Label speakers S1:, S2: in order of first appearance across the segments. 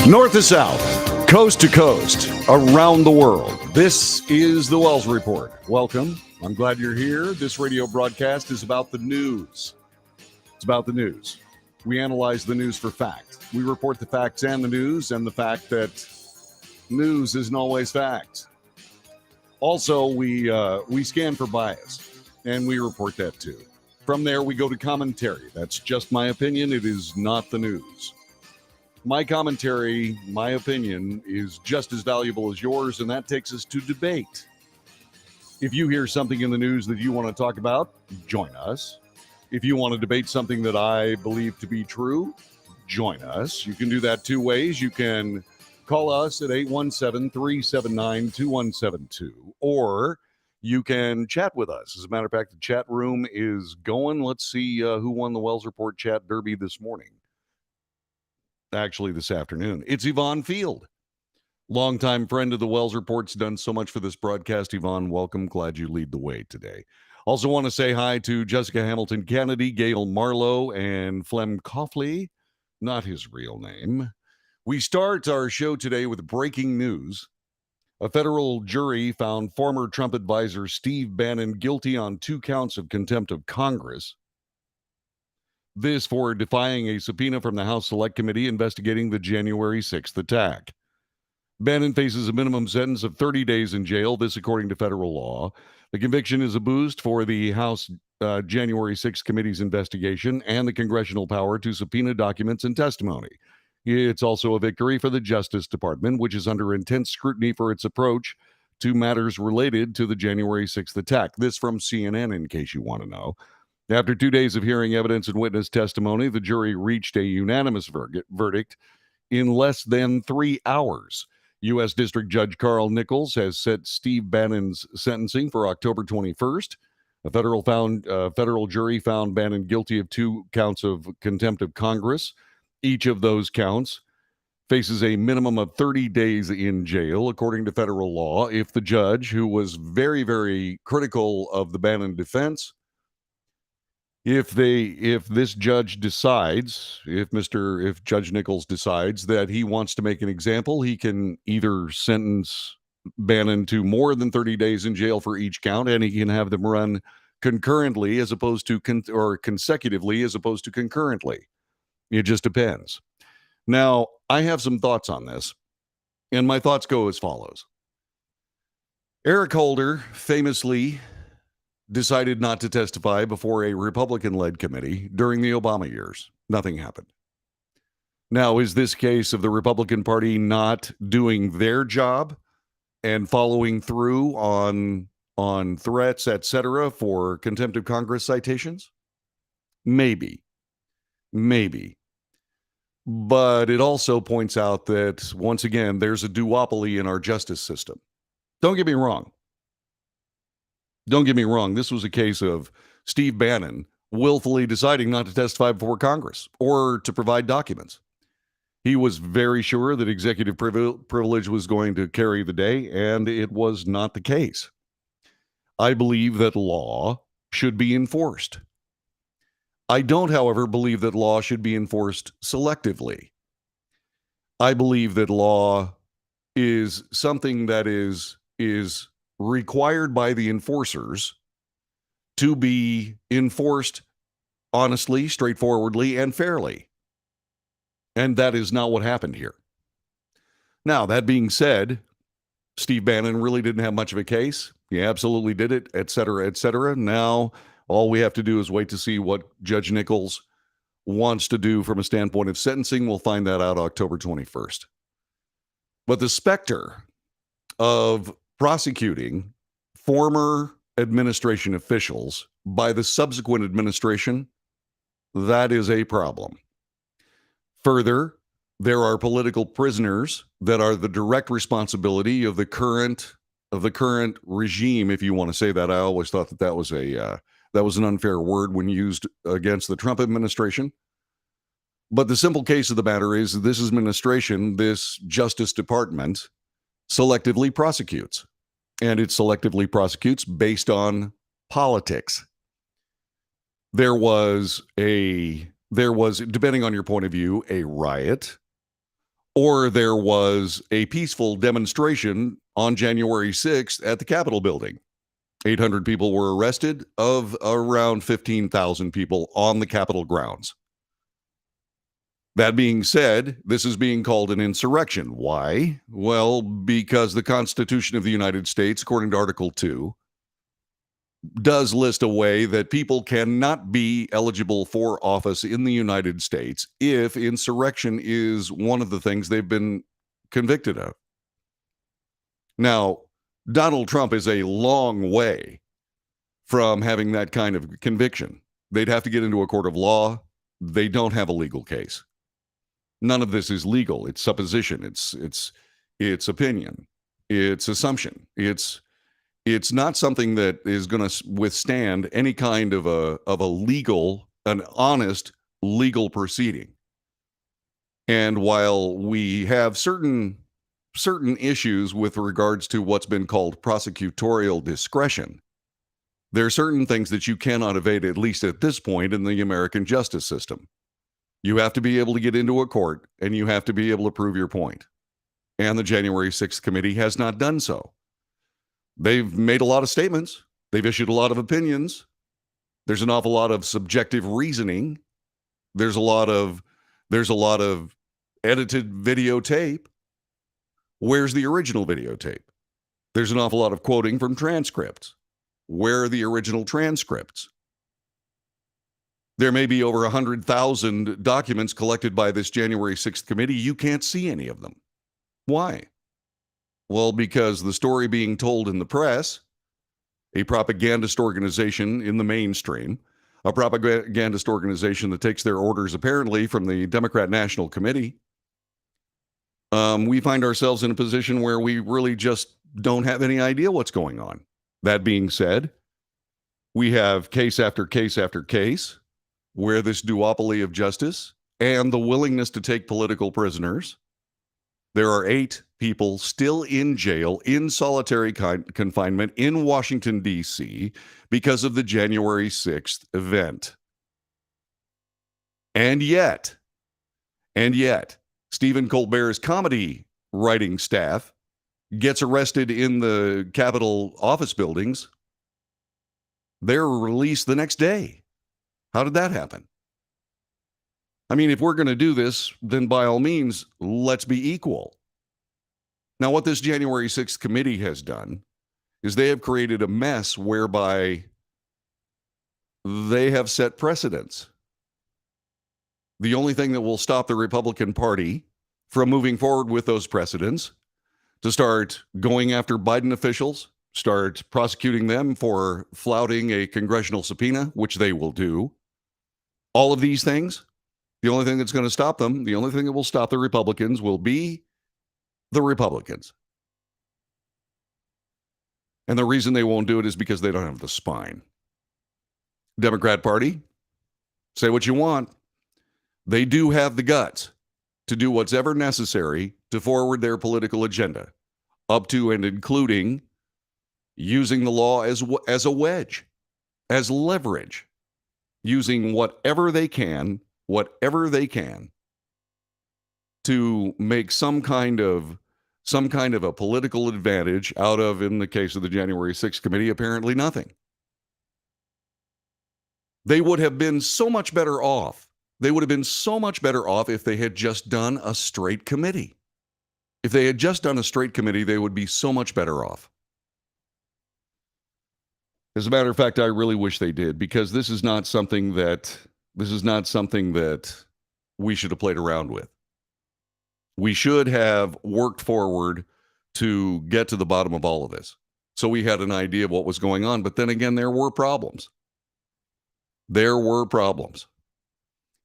S1: North to south, coast to coast, around the world. This is the Wells Report. Welcome. I'm glad you're here. This radio broadcast is about the news. It's about the news. We analyze the news for fact. We report the facts and the news, and the fact that news isn't always fact. Also, we scan for bias, and we report that too. From there, we go to commentary. That's just my opinion. It is not the news. My commentary, my opinion, is just as valuable as yours, and that takes us to debate. If you hear something in the news that you want to talk about, join us. If you want to debate something that I believe to be true, join us. You can do that two ways. You can call us at 817-379-2172, or you can chat with us. As a matter of fact, the chat room is going. Let's see who won the Wells Report Chat Derby this morning. Actually, this afternoon. It's Yvonne Field, longtime friend of the Wells Report's done so much for this broadcast. Yvonne, welcome. Glad you lead the way today. Also want to say hi to Jessica Hamilton Kennedy, Gail Marlowe, and Flem Coughley, not his real name. We start our show today with breaking news. A federal jury found former Trump advisor Steve Bannon guilty on 2 counts of contempt of Congress. This for defying a subpoena from the House Select Committee investigating the January 6th attack. Bannon faces a minimum sentence of 30 days in jail, this according to federal law. The conviction is a boost for the House January 6th Committee's investigation and the congressional power to subpoena documents and testimony. It's also a victory for the Justice Department, which is under intense scrutiny for its approach to matters related to the January 6th attack. This from CNN, in case you want to know. After 2 days of hearing evidence and witness testimony, the jury reached a unanimous verdict in less than 3 hours. U.S. District Judge Carl Nichols has set Steve Bannon's sentencing for October 21st. A federal jury found Bannon guilty of 2 counts of contempt of Congress. Each of those counts faces a minimum of 30 days in jail, according to federal law. If the judge, who was very, very critical of the Bannon defense, if Judge Nichols decides that he wants to make an example, he can either sentence Bannon to more than 30 days in jail for each count, and he can have them run concurrently as opposed to consecutively as opposed to concurrently. It just depends. Now, I have some thoughts on this, and my thoughts go as follows. Eric Holder famously decided not to testify before a Republican-led committee during the Obama years. Nothing happened. Now, is this case of the Republican Party not doing their job and following through on threats, etc., for contempt of Congress citations? Maybe. But it also points out that, once again, there's a duopoly in our justice system. Don't get me wrong. This was a case of Steve Bannon willfully deciding not to testify before Congress or to provide documents. He was very sure that executive privilege was going to carry the day, and it was not the case. I believe that law should be enforced. I don't, however, believe that law should be enforced selectively. I believe that law is something that is required by the enforcers to be enforced honestly, straightforwardly, and fairly. And that is not what happened here. Now, that being said, Steve Bannon really didn't have much of a case. He absolutely did it, et cetera, et cetera. Now, all we have to do is wait to see what Judge Nichols wants to do from a standpoint of sentencing. We'll find that out October 21st. But the specter of prosecuting former administration officials by the subsequent administration, that is a problem. Further, there are political prisoners that are the direct responsibility of the current regime, if you want to say that. I always thought that was an unfair word when used against the Trump administration. But the simple case of the matter is this administration, this Justice Department, selectively prosecutes. And it selectively prosecutes based on politics. There was, depending on your point of view, a riot Or there was a peaceful demonstration on January 6th at the Capitol building. 800 people were arrested of around 15,000 people on the Capitol grounds. That being said, this is being called an insurrection. Why? Well, because the Constitution of the United States, according to Article 2, does list a way that people cannot be eligible for office in the United States if insurrection is one of the things they've been convicted of. Now, Donald Trump is a long way from having that kind of conviction. They'd have to get into a court of law. They don't have a legal case. None of this is legal. It's supposition. It's opinion. It's assumption. It's not something that is going to withstand any kind of an honest legal proceeding. And while we have certain issues with regards to what's been called prosecutorial discretion, there are certain things that you cannot evade, at least at this point in the American justice system. You have to be able to get into a court, and you have to be able to prove your point. And the January 6th committee has not done so. They've made a lot of statements. They've issued a lot of opinions. There's an awful lot of subjective reasoning. There's a lot of edited videotape. Where's the original videotape? There's an awful lot of quoting from transcripts. Where are the original transcripts? There may be over 100,000 documents collected by this January 6th committee. You can't see any of them. Why? Well, because the story being told in the press, a propagandist organization in the mainstream, a propagandist organization that takes their orders apparently from the Democrat National Committee, we find ourselves in a position where we really just don't have any idea what's going on. That being said, we have case after case after case where this duopoly of justice and the willingness to take political prisoners. There are 8 people still in jail in solitary confinement in Washington, D.C. because of the January 6th event. And yet, Stephen Colbert's comedy writing staff gets arrested in the Capitol office buildings. They're released the next day. How did that happen? I mean, if we're going to do this, then by all means, let's be equal. Now, what this January 6th committee has done is they have created a mess whereby they have set precedents. The only thing that will stop the Republican Party from moving forward with those precedents to start going after Biden officials, start prosecuting them for flouting a congressional subpoena, which they will do. All of these things, the only thing that's going to stop them, the only thing that will stop the Republicans will be the Republicans. And the reason they won't do it is because they don't have the spine. Democrat Party, say what you want. They do have the guts to do what's ever necessary to forward their political agenda, up to and including using the law as a wedge, as leverage, using whatever they can to make some kind of a political advantage out of, in the case of the January 6th committee, apparently nothing. They would have been so much better off. They would have been so much better off if they had just done a straight committee. If they had just done a straight committee, they would be so much better off. As a matter of fact, I really wish they did, because this is not something that we should have played around with. We should have worked forward to get to the bottom of all of this. So we had an idea of what was going on. But then again, there were problems.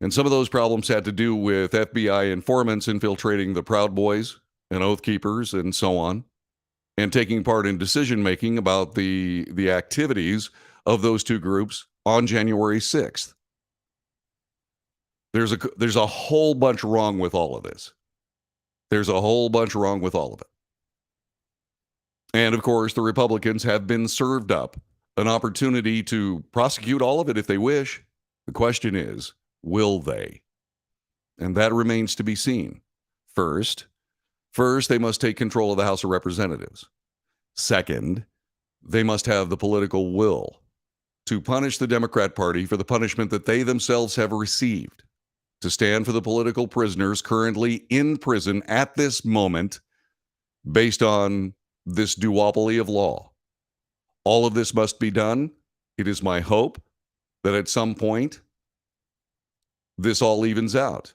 S1: And some of those problems had to do with FBI informants infiltrating the Proud Boys and Oath Keepers and so on, and taking part in decision-making about the activities of those two groups on January 6th. There's a whole bunch wrong with all of this. And of course, the Republicans have been served up an opportunity to prosecute all of it if they wish. The question is, will they? And that remains to be seen. First, they must take control of the House of Representatives. Second, they must have the political will to punish the Democrat Party for the punishment that they themselves have received, to stand for the political prisoners currently in prison at this moment based on this duopoly of law. All of this must be done. It is my hope that at some point this all evens out.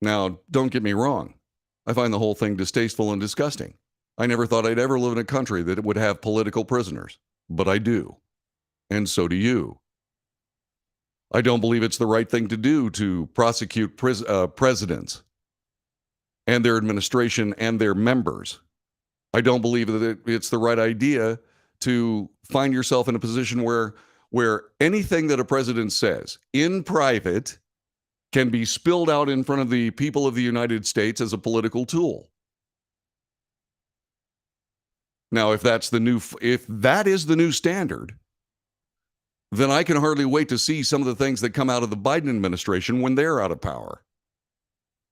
S1: Now, don't get me wrong. I find the whole thing distasteful and disgusting. I never thought I'd ever live in a country that would have political prisoners, but I do. And so do you. I don't believe it's the right thing to do to prosecute presidents and their administration and their members. I don't believe that it's the right idea to find yourself in a position where anything that a president says in private can be spilled out in front of the people of the United States as a political tool. Now, if that is the new standard, then I can hardly wait to see some of the things that come out of the Biden administration when they're out of power.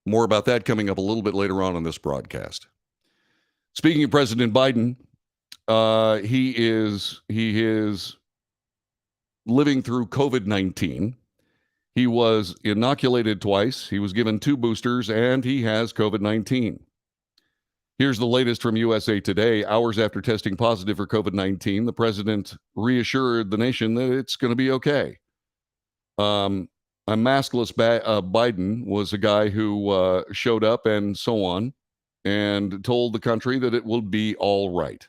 S1: More about that coming up a little bit later on in this broadcast. Speaking of President Biden, he is living through COVID-19. He was inoculated twice. He was given 2 boosters, and he has COVID-19. Here's the latest from USA Today. Hours after testing positive for COVID-19, the president reassured the nation that it's going to be okay. A maskless Biden was a guy who showed up and so on and told the country that it will be all right.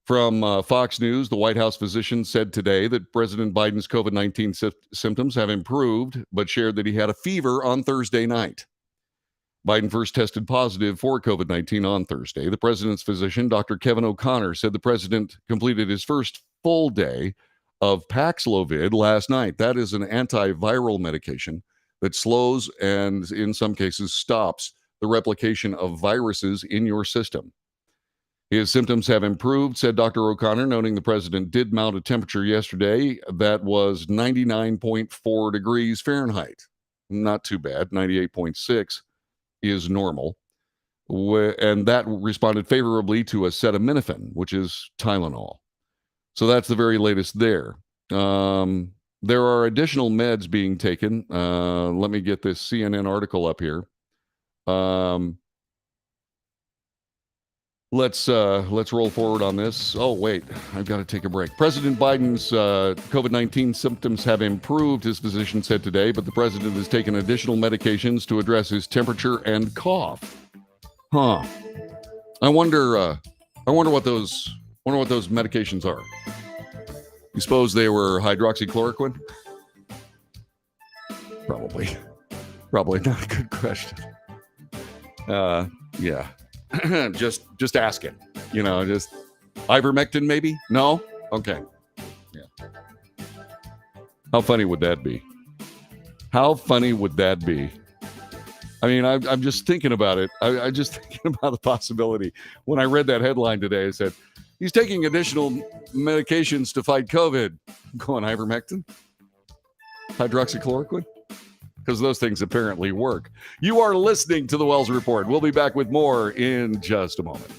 S1: From Fox News, the White House physician said today that President Biden's COVID-19 symptoms have improved, but shared that he had a fever on Thursday night. Biden first tested positive for COVID-19 on Thursday. The president's physician, Dr. Kevin O'Connor, said the president completed his first full day of Paxlovid last night. That is an antiviral medication that slows and, in some cases, stops the replication of viruses in your system. His symptoms have improved, said Dr. O'Connor, noting the president did mount a temperature yesterday that was 99.4 degrees Fahrenheit. Not too bad. 98.6 is normal. And that responded favorably to acetaminophen, which is Tylenol. So that's the very latest there. There are additional meds being taken. Let me get this CNN article up here. Let's roll forward on this. Oh, wait, I've got to take a break. President Biden's COVID-19 symptoms have improved, his physician said today, but the president has taken additional medications to address his temperature and cough. Huh. I wonder what those medications are. You suppose they were hydroxychloroquine? Probably not a good question. Yeah. just asking, just ivermectin maybe? No? Okay. Yeah. How funny would that be? I mean, I'm just thinking about it. I'm just thinking about the possibility. When I read that headline today, it said, he's taking additional medications to fight COVID. I'm going, ivermectin? Hydroxychloroquine? Because those things apparently work. You are listening to The Wells Report. We'll be back with more in just a moment.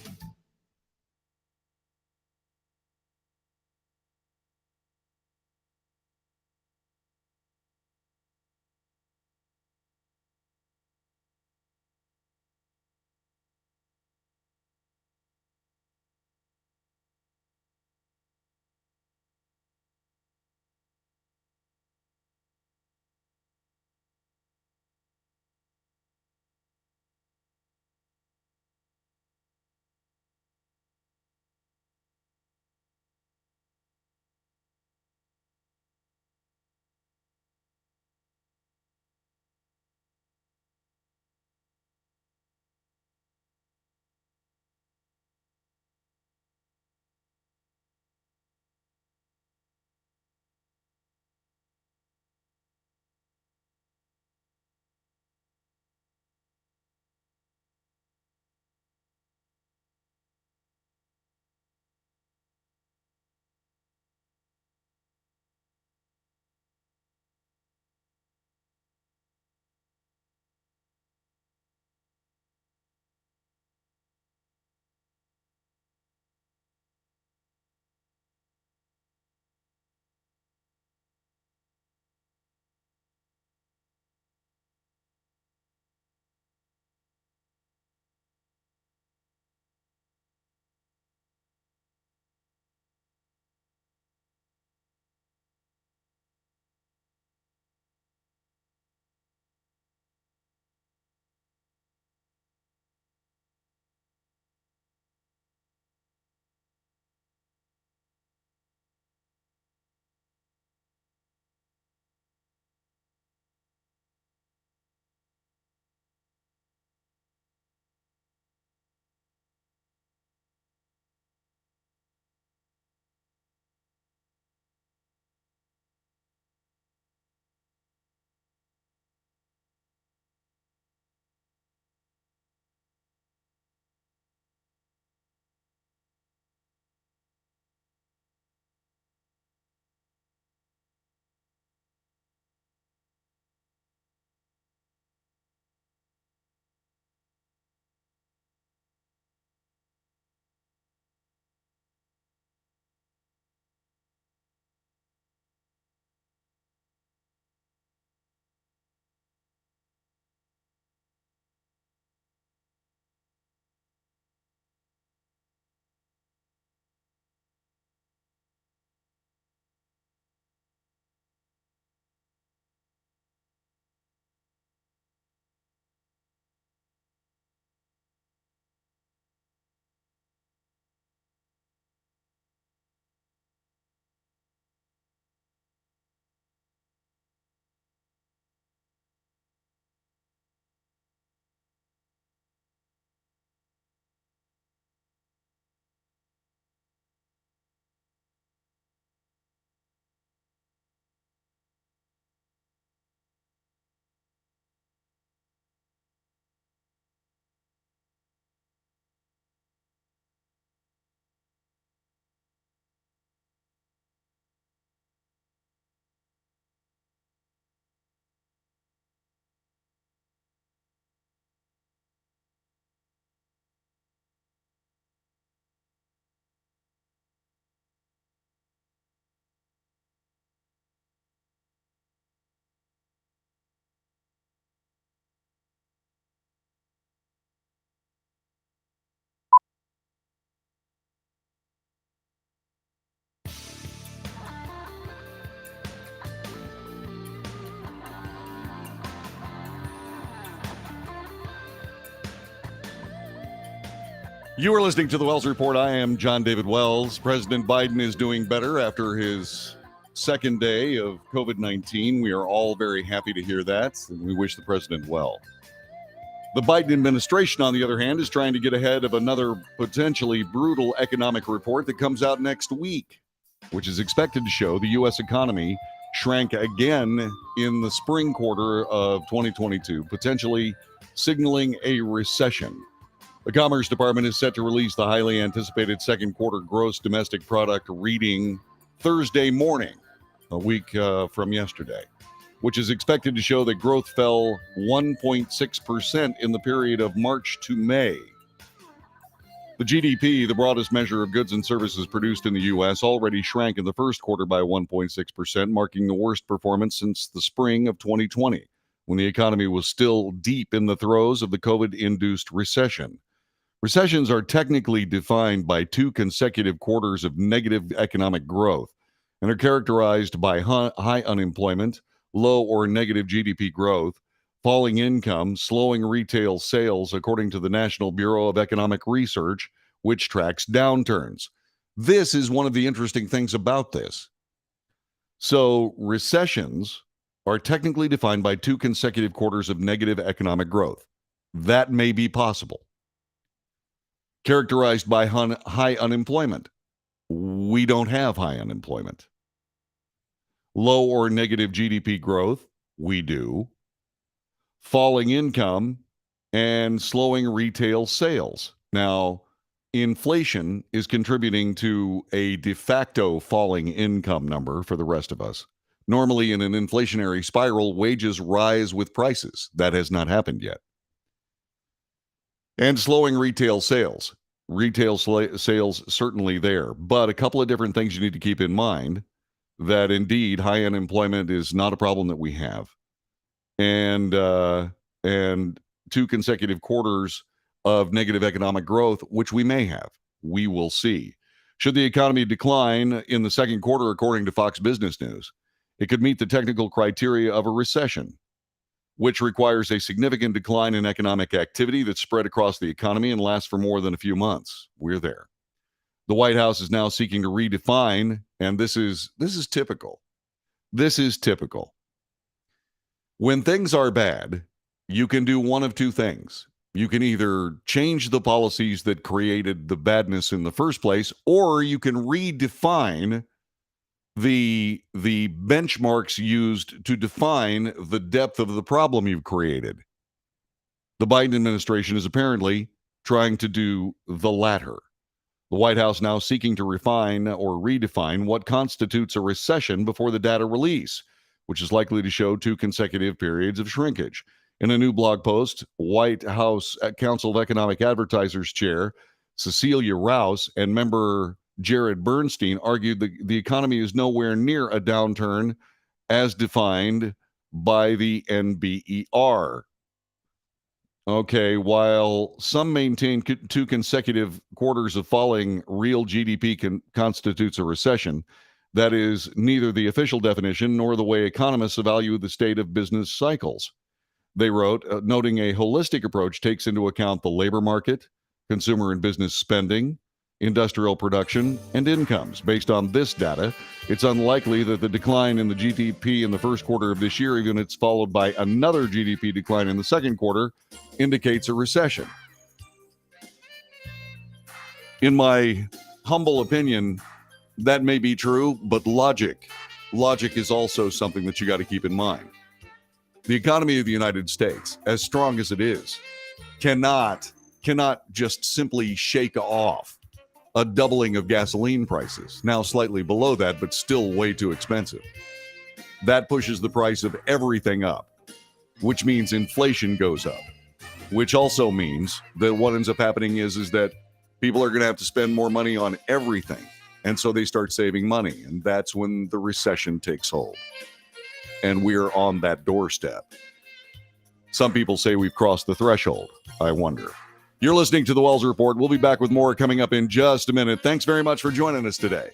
S1: You are listening to the Wells Report. I am John David Wells. President Biden is doing better after his second day of COVID-19. We are all very happy to hear that, and we wish the president well. The Biden administration, on the other hand, is trying to get ahead of another potentially brutal economic report that comes out next week, which is expected to show the U.S. economy shrank again in the spring quarter of 2022, potentially signaling a recession. The Commerce Department is set to release the highly anticipated second quarter gross domestic product reading Thursday morning, a week from yesterday, which is expected to show that growth fell 1.6% in the period of March to May. The GDP, the broadest measure of goods and services produced in the U.S., already shrank in the first quarter by 1.6%, marking the worst performance since the spring of 2020, when the economy was still deep in the throes of the COVID-induced recession. Recessions are technically defined by 2 consecutive quarters of negative economic growth and are characterized by high unemployment, low or negative GDP growth, falling income, slowing retail sales, according to the National Bureau of Economic Research, which tracks downturns. This is one of the interesting things about this. So, recessions are technically defined by 2 consecutive quarters of negative economic growth. That may be possible. Characterized by high unemployment. We don't have high unemployment. Low or negative GDP growth. We do. Falling income and slowing retail sales. Now, inflation is contributing to a de facto falling income number for the rest of us. Normally, in an inflationary spiral, wages rise with prices. That has not happened yet. And slowing retail sales. Retail sales certainly there, but a couple of different things you need to keep in mind: that indeed high unemployment is not a problem that we have, and 2 consecutive quarters of negative economic growth, which we may have. We will see. Should the economy decline in the second quarter, according to Fox Business News, it could meet the technical criteria of a recession, which requires a significant decline in economic activity that's spread across the economy and lasts for more than a few months. We're there. The White House is now seeking to redefine, and this is typical. This is typical. When things are bad, you can do one of 2 things. You can either change the policies that created the badness in the first place, or you can redefine the benchmarks used to define the depth of the problem you've created. The Biden administration is apparently trying to do the latter. The White House now seeking to refine or redefine what constitutes a recession before the data release, which is likely to show 2 consecutive periods of shrinkage. In a new blog post, White House Council of Economic Advisors Chair Cecilia Rouse and member Jared Bernstein argued that the economy is nowhere near a downturn as defined by the NBER. Okay, while some maintain 2 consecutive quarters of falling real GDP constitutes a recession, that is neither the official definition nor the way economists evaluate the state of business cycles. They wrote, noting a holistic approach takes into account the labor market, consumer and business spending, industrial production, and incomes. Based on this data, it's unlikely that the decline in the GDP in the first quarter of this year, even if it's followed by another GDP decline in the second quarter, indicates a recession. In my humble opinion, that may be true, but logic is also something that you got to keep in mind. The economy of the United States, as strong as it is, cannot just simply shake off a doubling of gasoline prices, now slightly below that, but still way too expensive. That pushes the price of everything up, which means inflation goes up, which also means that what ends up happening is that people are going to have to spend more money on everything. And so they start saving money. And that's when the recession takes hold. And we're on that doorstep. Some people say we've crossed the threshold. I wonder. You're listening to the Wells Report. We'll be back with more coming up in just a minute. Thanks very much for joining us today.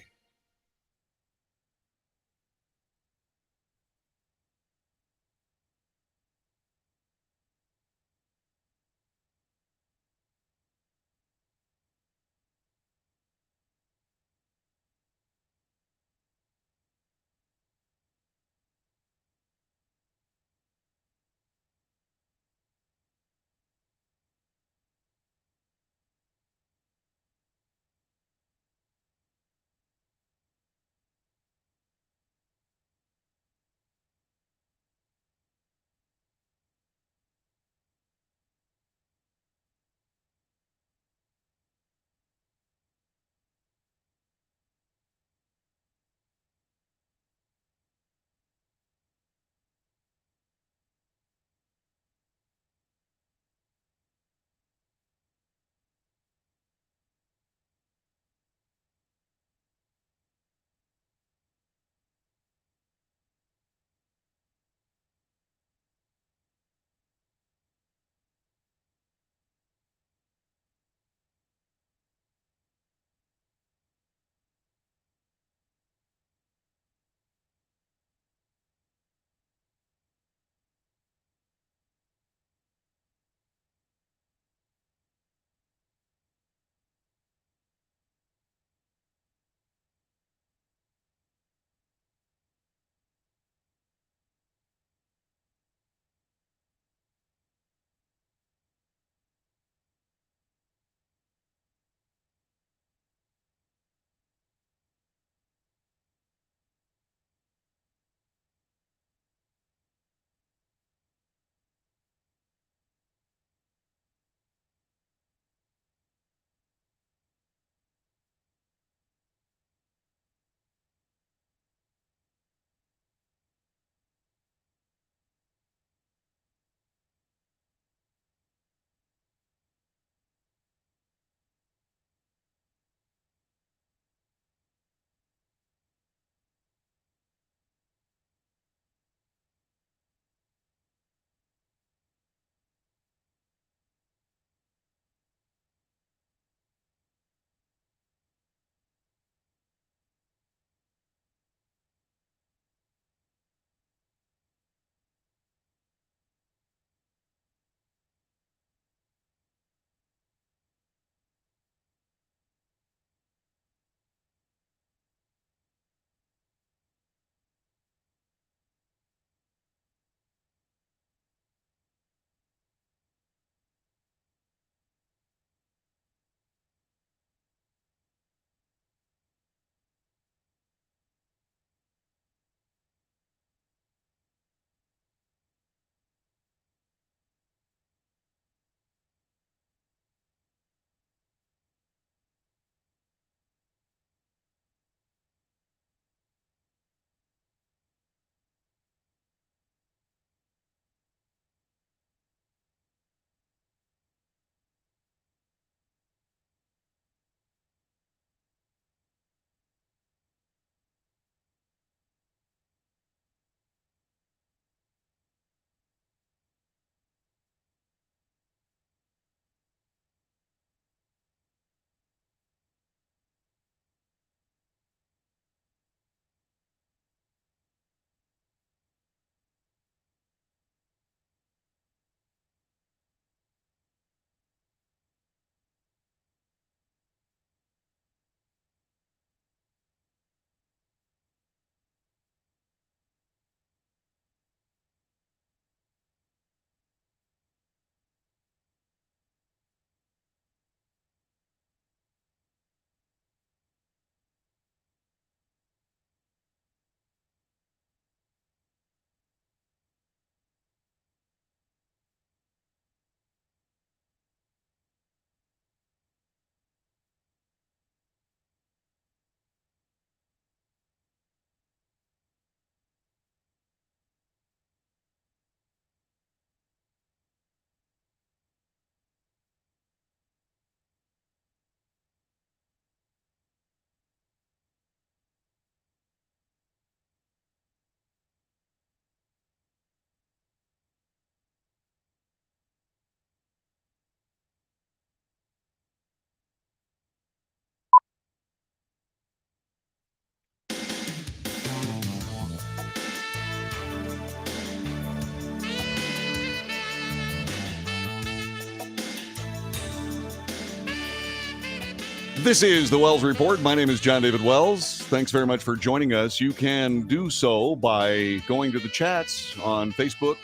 S1: This is the Wells Report. My name is John David Wells. Thanks very much for joining us. You can do so by going to the chats on Facebook,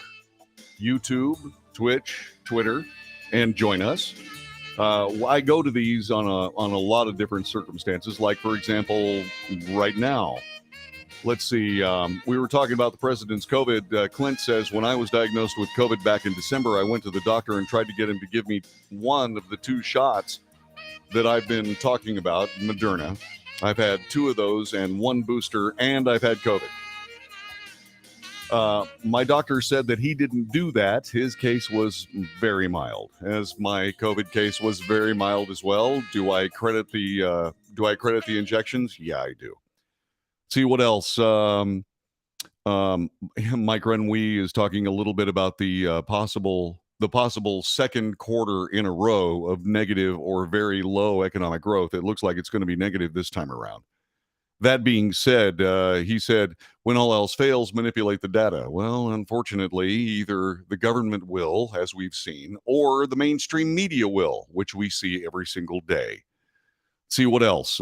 S1: YouTube, Twitch, Twitter, and join us. I go to these on a lot of different circumstances. Like, for example, right now. Let's see. We were talking about the president's COVID. Clint says, when I was diagnosed with COVID back in December, I went to the doctor and tried to get him to give me one of the 2 shots that I've been talking about, Moderna. I've had 2 of those and 1 booster, and I've had COVID. My doctor said that he didn't do that. His case was very mild, as my COVID case was very mild as well. Do I credit the injections? Yeah, I do. See what else. Mike Renwee is talking a little bit about the possible second quarter in a row of negative or very low economic growth. It looks like it's going to be negative this time around. That being said, he said, when all else fails, manipulate the data. Well, unfortunately, either the government will, as we've seen, or the mainstream media will, which we see every single day. See what else.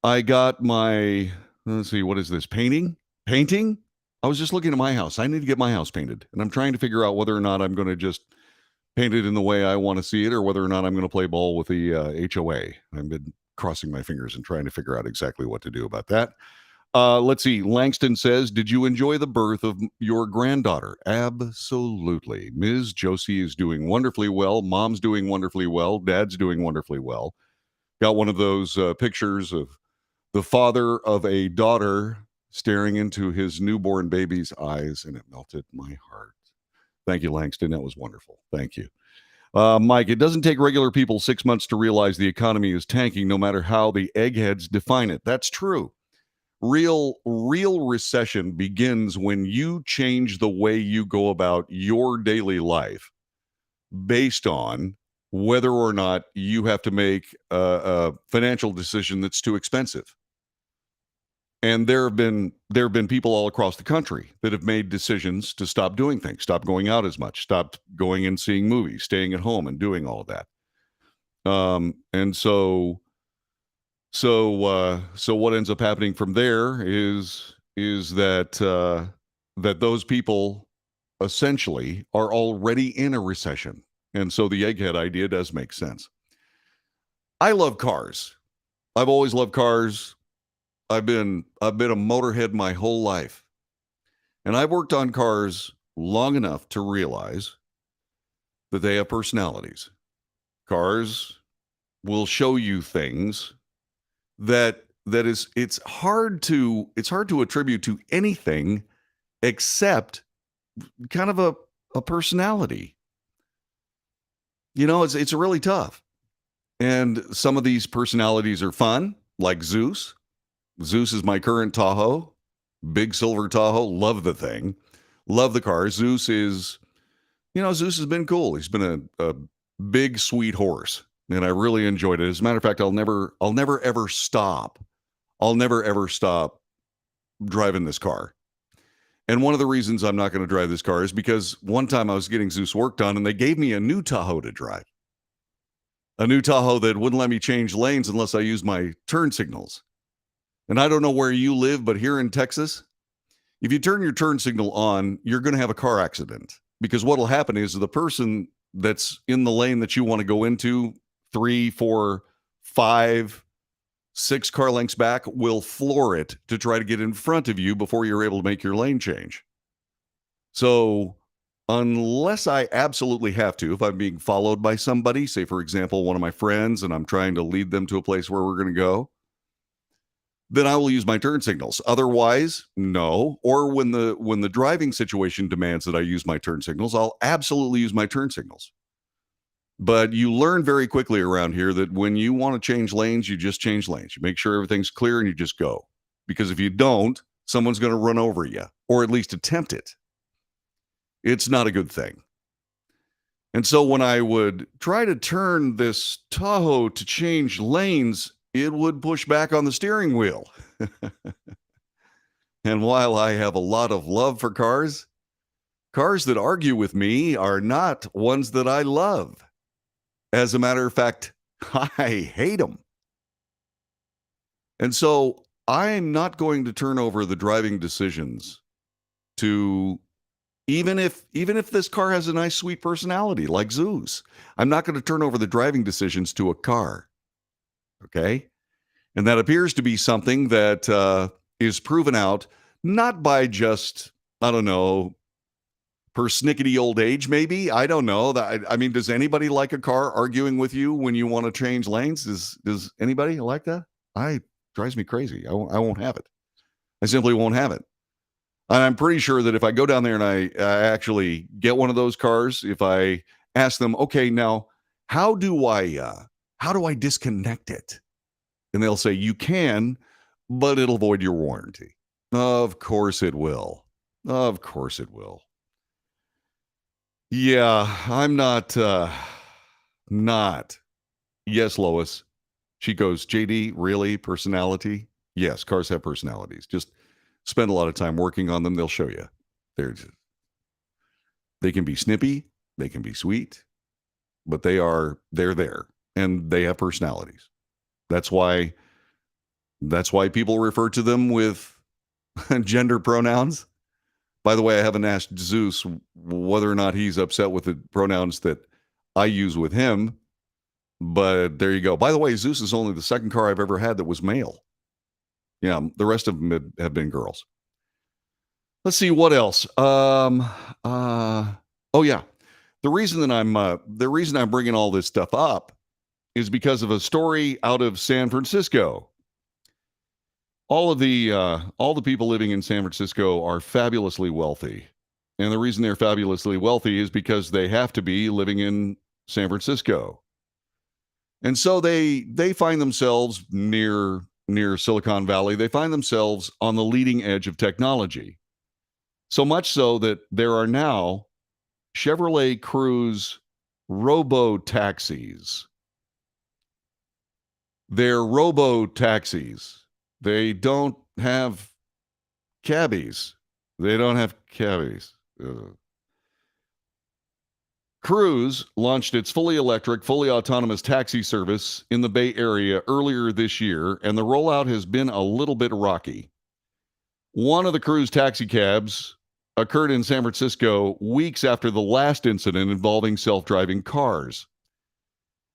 S1: I got my, let's see, what is this? Painting? I was just looking at my house. I need to get my house painted. And I'm trying to figure out whether or not I'm going to just paint it in the way I want to see it, or whether or not I'm going to play ball with the HOA. I've been crossing my fingers and trying to figure out exactly what to do about that. Let's see. Langston says, did you enjoy the birth of your granddaughter? Absolutely. Ms. Josie is doing wonderfully well. Mom's doing wonderfully well. Dad's doing wonderfully well. Got one of those pictures of the father of a daughter staring into his newborn baby's eyes, and it melted my heart. Thank you, Langston. That was wonderful. Thank you. Mike, it doesn't take regular people 6 months to realize the economy is tanking, no matter how the eggheads define it. That's true. Real recession begins when you change the way you go about your daily life based on whether or not you have to make a financial decision that's too expensive. And there have been people all across the country that have made decisions to stop doing things, stop going out as much, stop going and seeing movies, staying at home and doing all of that. And so what ends up happening from there is that that those people essentially are already in a recession. And so the egghead idea does make sense. I love cars. I've always loved cars. I've been a motorhead my whole life. And I've worked on cars long enough to realize that they have personalities. Cars will show you things that it's hard to attribute to anything except kind of a personality. You know, it's really tough. And some of these personalities are fun, like Zeus. Zeus is my current Tahoe, big silver Tahoe. Love the thing. Love the car. Zeus has been cool. He's been a big, sweet horse, and I really enjoyed it. As a matter of fact, I'll never ever stop. I'll never ever stop driving this car. And one of the reasons I'm not going to drive this car is because one time I was getting Zeus work done, and they gave me a new Tahoe to drive. A new Tahoe that wouldn't let me change lanes unless I used my turn signals. And I don't know where you live, but here in Texas, if you turn your turn signal on, you're going to have a car accident. Because what will happen is the person that's in the lane that you want to go into 3, 4, 5, 6 car lengths back will floor it to try to get in front of you before you're able to make your lane change. So unless I absolutely have to, if I'm being followed by somebody, say, for example, one of my friends, and I'm trying to lead them to a place where we're going to go, then I will use my turn signals. Otherwise, no. Or when the driving situation demands that I use my turn signals, I'll absolutely use my turn signals. But you learn very quickly around here that when you want to change lanes, you just change lanes. You make sure everything's clear and you just go. Because if you don't, someone's going to run over you, or at least attempt it. It's not a good thing. And so when I would try to turn this Tahoe to change lanes, it would push back on the steering wheel. And while I have a lot of love for cars that argue with me are not ones that I love. As a matter of fact, I hate them. And so I'm not going to turn over the driving decisions to even if this car has a nice sweet personality like Zeus. I'm not going to turn over the driving decisions to a car. Okay? And that appears to be something that is proven out not by just, I don't know, persnickety old age, maybe. I don't know. I mean, does anybody like a car arguing with you when you want to change lanes? Does anybody like that? Drives me crazy. I won't have it. I simply won't have it. And I'm pretty sure that if I go down there and I actually get one of those cars, if I ask them, okay, now how do I disconnect it? And they'll say, you can, but it'll void your warranty. Of course it will. Of course it will. Yeah, I'm not. Yes, Lois. She goes, JD, really? Personality? Yes, cars have personalities. Just spend a lot of time working on them. They'll show you. They can be snippy. They can be sweet, but they're there and they have personalities. That's why people refer to them with gender pronouns. By the way, I haven't asked Zeus whether or not he's upset with the pronouns that I use with him, but there you go. By the way, Zeus is only the second car I've ever had that was male. Yeah, the rest of them have been girls. Let's see what else. Oh yeah, the reason I'm bringing all this stuff up is because of a story out of San Francisco. All the people living in San Francisco are fabulously wealthy. And the reason they're fabulously wealthy is because they have to be living in San Francisco. And so they find themselves near Silicon Valley. They find themselves on the leading edge of technology. So much so that there are now Chevrolet Cruise robo-taxis. They're robo-taxis. They don't have cabbies. Cruise launched its fully electric, fully autonomous taxi service in the Bay Area earlier this year, and the rollout has been a little bit rocky. One of the Cruise taxi cabs occurred in San Francisco weeks after the last incident involving self-driving cars.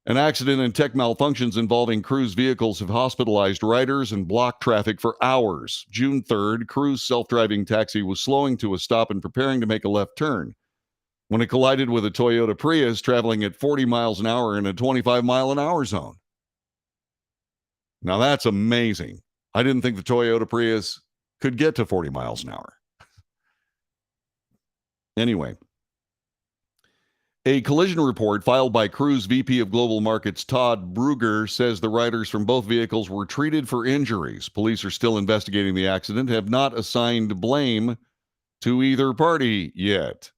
S1: An accident and tech malfunctions involving Cruise vehicles have hospitalized riders and blocked traffic for hours. June 3rd, Cruise self-driving taxi was slowing to a stop and preparing to make a left turn when it collided with a Toyota Prius traveling at 40 miles an hour in a 25-mile-an-hour zone. Now that's amazing. I didn't think the Toyota Prius could get to 40 miles an hour. Anyway, a collision report filed by Cruise VP of Global Markets Todd Brugger says the riders from both vehicles were treated for injuries. Police are still investigating the accident, have not assigned blame to either party yet.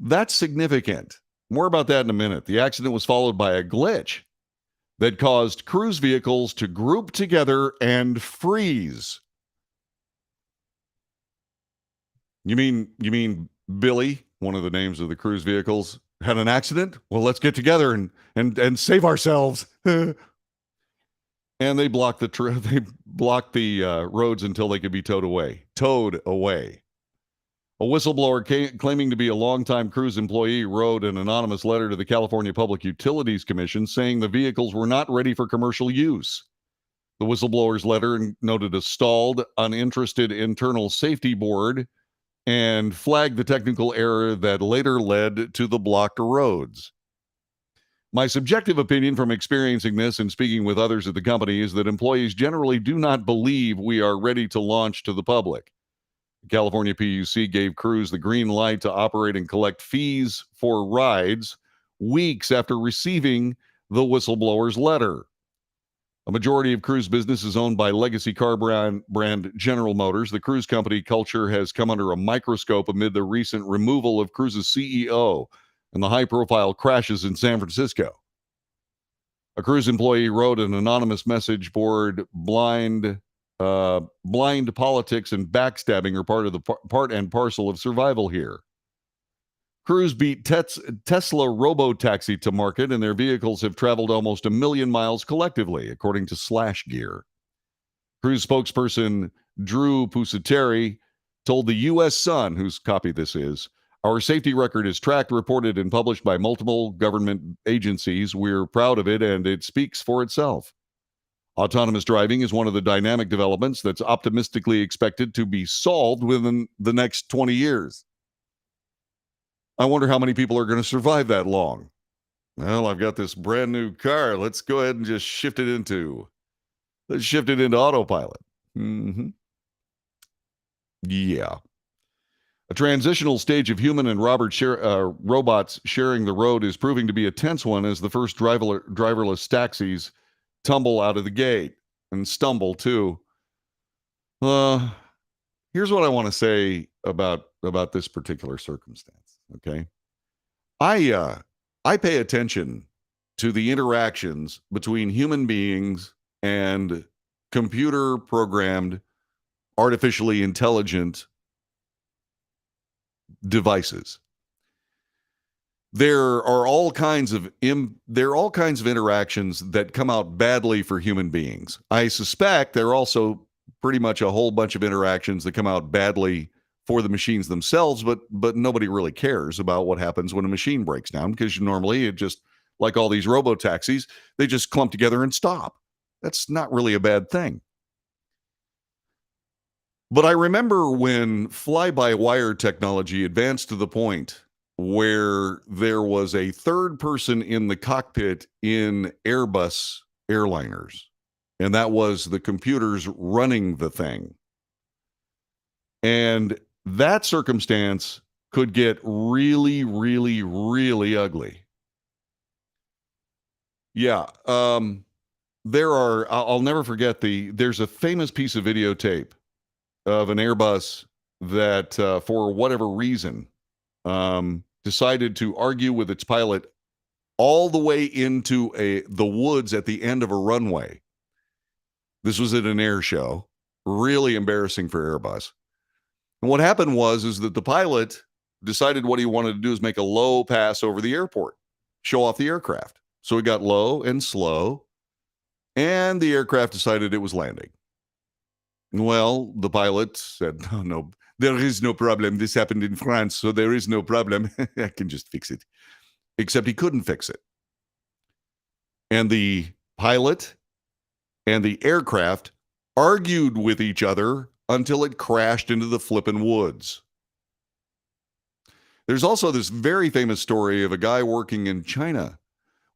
S1: That's significant. More about that in a minute. The accident was followed by a glitch that caused Cruise vehicles to group together and freeze. You mean Billy, one of the names of the Cruise vehicles, had an accident? Well, let's get together and save ourselves. And they blocked the roads until they could be towed away. A whistleblower claiming to be a longtime Cruise employee wrote an anonymous letter to the California Public Utilities Commission saying the vehicles were not ready for commercial use. The whistleblower's letter noted a stalled, uninterested internal safety board and flagged the technical error that later led to the blocked roads. My subjective opinion from experiencing this and speaking with others at the company is that employees generally do not believe we are ready to launch to the public. The California PUC gave Cruise the green light to operate and collect fees for rides weeks after receiving the whistleblower's letter. A majority of Cruise business is owned by legacy car brand General Motors. The Cruise company culture has come under a microscope amid the recent removal of Cruise's CEO and the high-profile crashes in San Francisco. A Cruise employee wrote an anonymous message board, blind politics and backstabbing are part and parcel of survival here. Cruise beat Tesla robo-taxi to market, and their vehicles have traveled almost 1 million miles collectively, according to Slash Gear. Cruise spokesperson Drew Pusateri told the U.S. Sun, whose copy this is, our safety record is tracked, reported, and published by multiple government agencies. We're proud of it, and it speaks for itself. Autonomous driving is one of the dynamic developments that's optimistically expected to be solved within the next 20 years. I wonder how many people are going to survive that long. Well, I've got this brand new car. Let's go ahead and just shift it into autopilot. Yeah. A transitional stage of human and robots sharing the road is proving to be a tense one as the first driverless taxis tumble out of the gate and stumble too. Here's what I want to say about this particular circumstance. Okay, I pay attention to the interactions between human beings and computer programmed, artificially intelligent devices. There are all kinds of interactions that come out badly for human beings. I suspect there are also pretty much a whole bunch of interactions that come out badly for the machines themselves, but nobody really cares about what happens when a machine breaks down, because normally it just, like all these robo-taxis, they just clump together and stop. That's not really a bad thing. But I remember when fly-by-wire technology advanced to the point where there was a third person in the cockpit in Airbus airliners, and that was the computers running the thing. And that circumstance could get really, really, really ugly. Yeah. I'll never forget there's a famous piece of videotape of an Airbus that, for whatever reason, decided to argue with its pilot all the way into the woods at the end of a runway. This was at an air show. Really embarrassing for Airbus. And what happened is that the pilot decided what he wanted to do is make a low pass over the airport, show off the aircraft. So he got low and slow, and the aircraft decided it was landing. Well, the pilot said, no, there is no problem. This happened in France, so there is no problem. I can just fix it. Except he couldn't fix it. And the pilot and the aircraft argued with each other until it crashed into the flippin' woods. There's also this very famous story of a guy working in China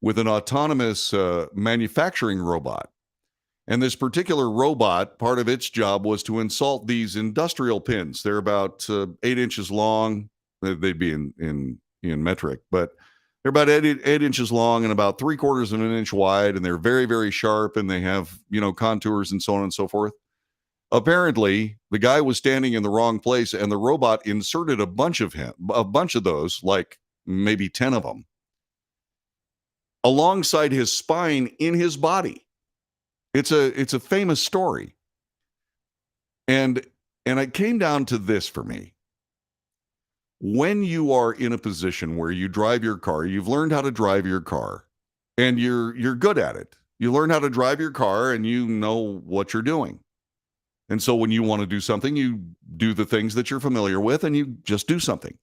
S1: with an autonomous manufacturing robot. And this particular robot, part of its job was to insult these industrial pins. They're about 8 inches long. They'd be in metric, but they're about 8 inches long and about 3/4 of an inch wide. And they're very, very sharp, and they have, contours and so on and so forth. Apparently, the guy was standing in the wrong place, and the robot inserted a bunch of those, like maybe 10 of them, alongside his spine in his body. It's a famous story. And it came down to this for me. When you are in a position where you drive your car, you've learned how to drive your car, and you're good at it. You learn how to drive your car, and you know what you're doing. And so when you want to do something, you do the things that you're familiar with, and you just do something.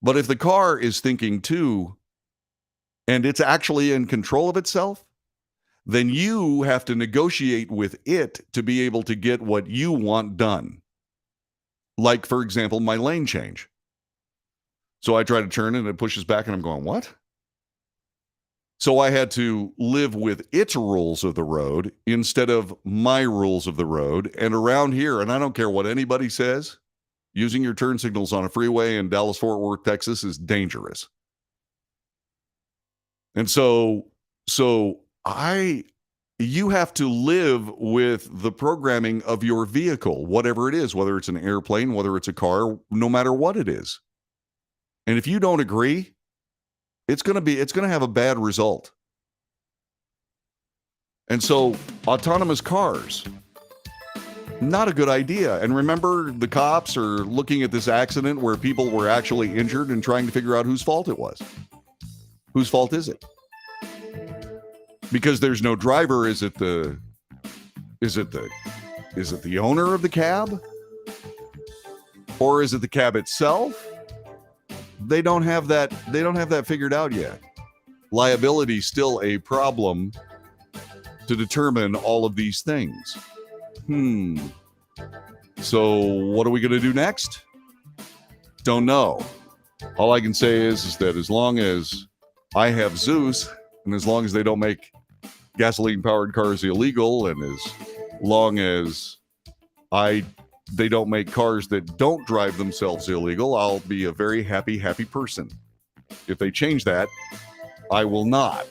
S1: But if the car is thinking too, and it's actually in control of itself, then you have to negotiate with it to be able to get what you want done. Like, for example, my lane change. So I try to turn and it pushes back, and I'm going, what? So I had to live with its rules of the road instead of my rules of the road. And around here, and I don't care what anybody says, using your turn signals on a freeway in Dallas-Fort Worth, Texas is dangerous. And so you have to live with the programming of your vehicle, whatever it is, whether it's an airplane, whether it's a car, no matter what it is. And if you don't agree, it's going to have a bad result. And so autonomous cars, Not a good idea. And remember, the cops are looking at this accident where people were actually injured and trying to figure out whose fault it was. Whose fault is it? Because there's no driver, is it the owner of the cab? Or is it the cab itself? They don't have that figured out yet. Liability still a problem to determine all of these things. So what are we going to do next? Don't know. All I can say is that as long as I have Zeus, and as long as they don't make gasoline-powered cars illegal, and as long as they don't make cars that don't drive themselves illegal, I'll be a very happy person. If they change that, I will not.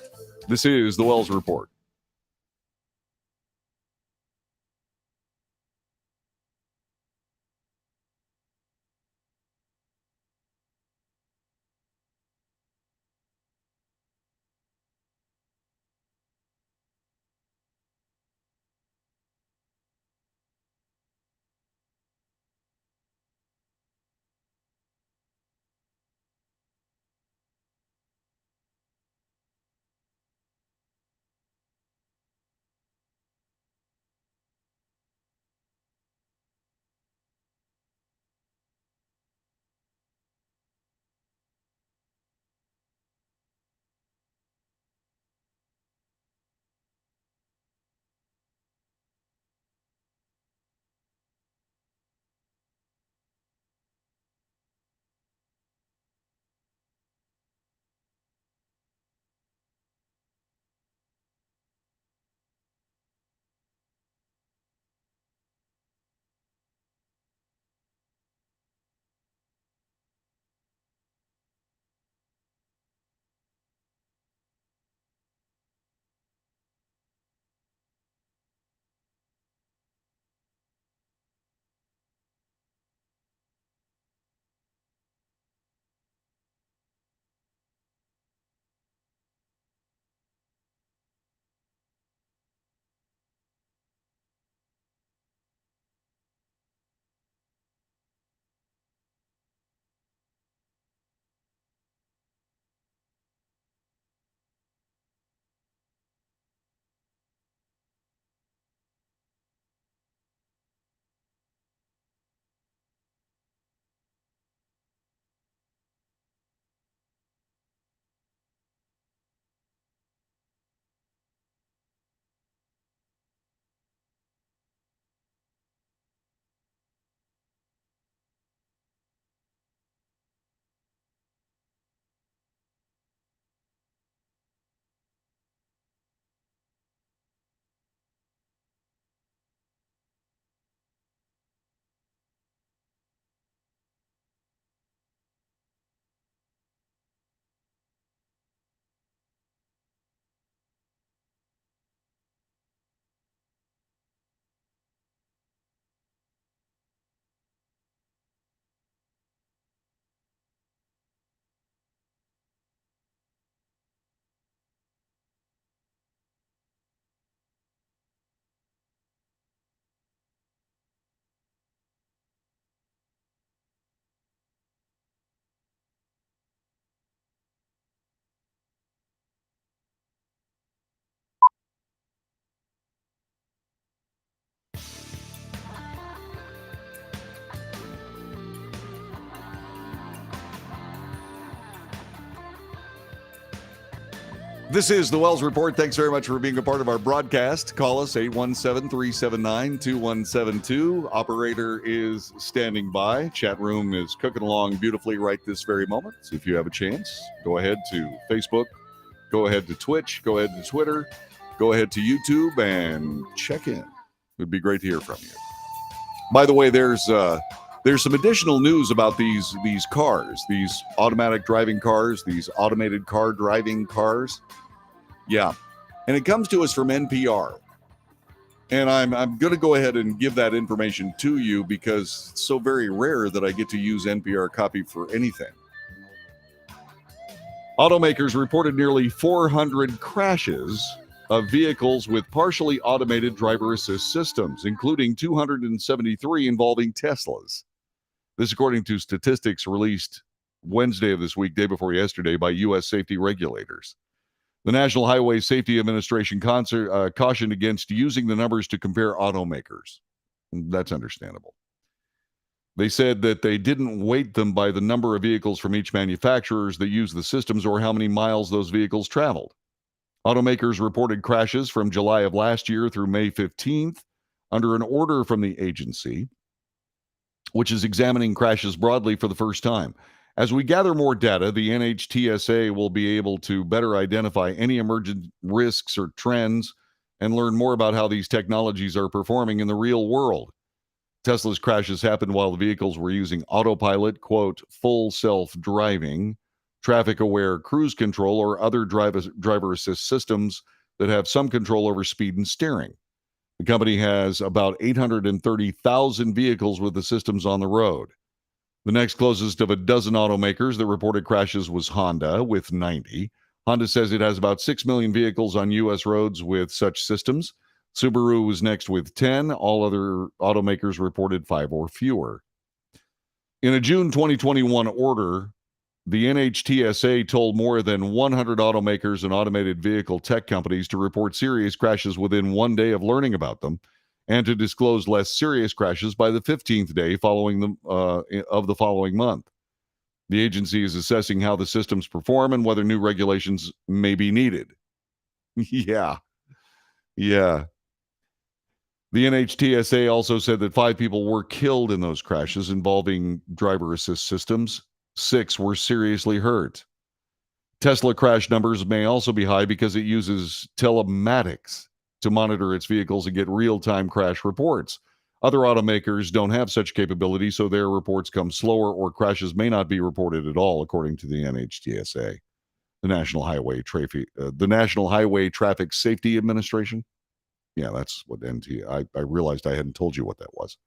S1: This is the Wells Report. This is the Wells Report. Thanks very much for being a part of our broadcast. Call us 817-379-2172. Operator is standing by. Chat room is cooking along beautifully right this very moment. So if you have a chance, go ahead to Facebook, go ahead to Twitch, go ahead to Twitter, go ahead to YouTube and check in. It would be great to hear from you. By the way, there's some additional news about these cars, these automatic driving cars, these automated car driving cars. Yeah, and it comes to us from NPR. And I'm going to go ahead and give that information to you because it's so very rare that I get to use NPR copy for anything. Automakers reported nearly 400 crashes of vehicles with partially automated driver assist systems, including 273 involving Teslas. This according to statistics released Wednesday of this week, day before yesterday, by U.S. safety regulators. The National Highway Safety Administration cautioned against using the numbers to compare automakers. That's understandable. They said that they didn't weight them by the number of vehicles from each manufacturers that use the systems or how many miles those vehicles traveled. Automakers reported crashes from July of last year through May 15th under an order from the agency, which is examining crashes broadly for the first time. As we gather more data, the NHTSA will be able to better identify any emergent risks or trends and learn more about how these technologies are performing in the real world. Tesla's crashes happened while the vehicles were using autopilot, quote, full self-driving, traffic-aware cruise control, or other driver assist systems that have some control over speed and steering. The company has about 830,000 vehicles with the systems on the road. The next closest of a dozen automakers that reported crashes was Honda, with 90. Honda says it has about 6 million vehicles on U.S. roads with such systems. Subaru was next with 10. All other automakers reported 5 or fewer. In a June 2021 order, the NHTSA told more than 100 automakers and automated vehicle tech companies to report serious crashes within 1 day of learning about them, and to disclose less serious crashes by the 15th day following of the following month. The agency is assessing how the systems perform and whether new regulations may be needed. Yeah. The NHTSA also said that 5 people were killed in those crashes involving driver assist systems. 6 were seriously hurt. Tesla crash numbers may also be high because it uses telematics to monitor its vehicles and get real-time crash reports. Other automakers don't have such capability, so their reports come slower or crashes may not be reported at all, according to the NHTSA, the National Highway Traffic Safety Administration. Yeah, that's what I realized I hadn't told you what that was.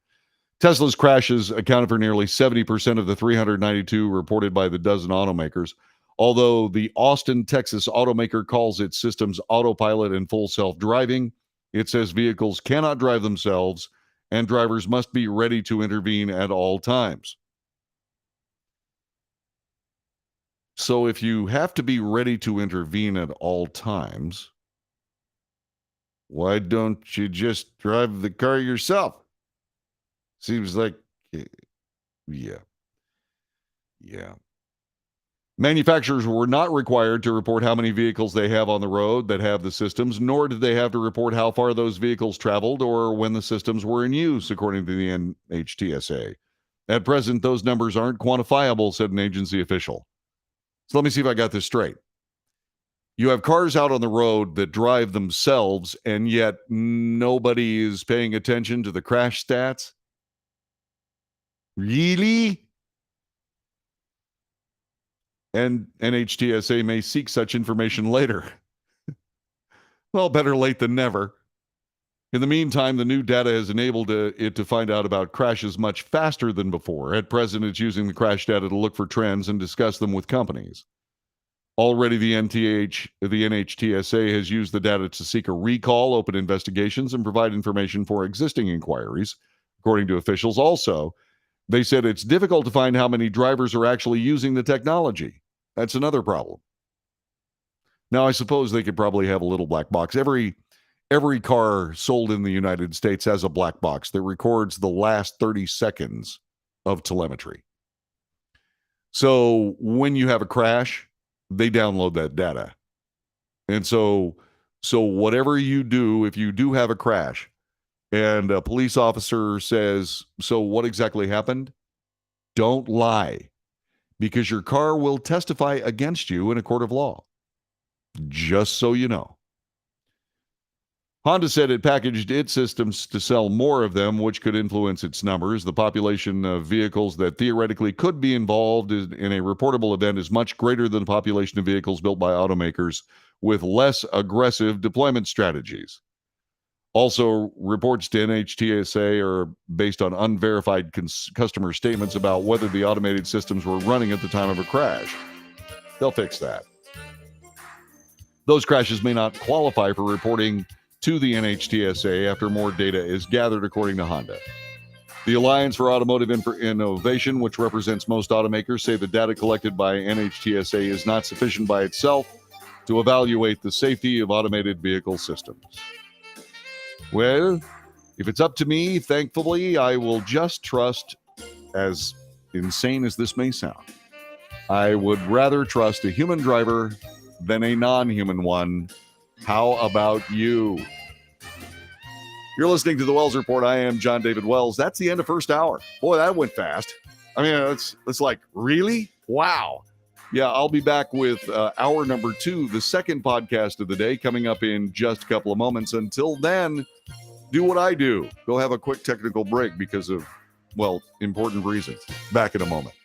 S1: Tesla's crashes accounted for nearly 70% of the 392 reported by the dozen automakers. Although the Austin, Texas automaker calls its systems autopilot and full self-driving, it says vehicles cannot drive themselves and drivers must be ready to intervene at all times. So if you have to be ready to intervene at all times, why don't you just drive the car yourself? Seems like, yeah. Manufacturers were not required to report how many vehicles they have on the road that have the systems, nor did they have to report how far those vehicles traveled or when the systems were in use, according to the NHTSA. At present, those numbers aren't quantifiable, said an agency official. So let me see if I got this straight. You have cars out on the road that drive themselves, and yet nobody is paying attention to the crash stats? Really? And NHTSA may seek such information later. Well, better late than never. In the meantime, the new data has enabled it to find out about crashes much faster than before. At present, it's using the crash data to look for trends and discuss them with companies. Already, the NHTSA has used the data to seek a recall, open investigations, and provide information for existing inquiries, according to officials. Also, they said it's difficult to find how many drivers are actually using the technology. That's another problem. Now, I suppose they could probably have a little black box. Every car sold in the United States has a black box that records the last 30 seconds of telemetry. So when you have a crash, they download that data. And so whatever you do, if you do have a crash and a police officer says, so what exactly happened? Don't lie, because your car will testify against you in a court of law. Just so you know. Honda said it packaged its systems to sell more of them, which could influence its numbers. The population of vehicles that theoretically could be involved in a reportable event is much greater than the population of vehicles built by automakers with less aggressive deployment strategies. Also, reports to NHTSA are based on unverified customer statements about whether the automated systems were running at the time of a crash. They'll fix that. Those crashes may not qualify for reporting to the NHTSA after more data is gathered, according to Honda. The Alliance for Automotive Innovation, which represents most automakers, say the data collected by NHTSA is not sufficient by itself to evaluate the safety of automated vehicle systems. Well, if it's up to me, thankfully, I will just trust, as insane as this may sound, I would rather trust a human driver than a non-human one. How about you? You're listening to the Wells Report. I am John David Wells. That's the end of first hour. Boy, that went fast. I mean, it's like, really? Wow. Yeah, I'll be back with hour number 2, the second podcast of the day, coming up in just a couple of moments. Until then, do what I do. Go have a quick technical break because of, well, important reasons. Back in a moment.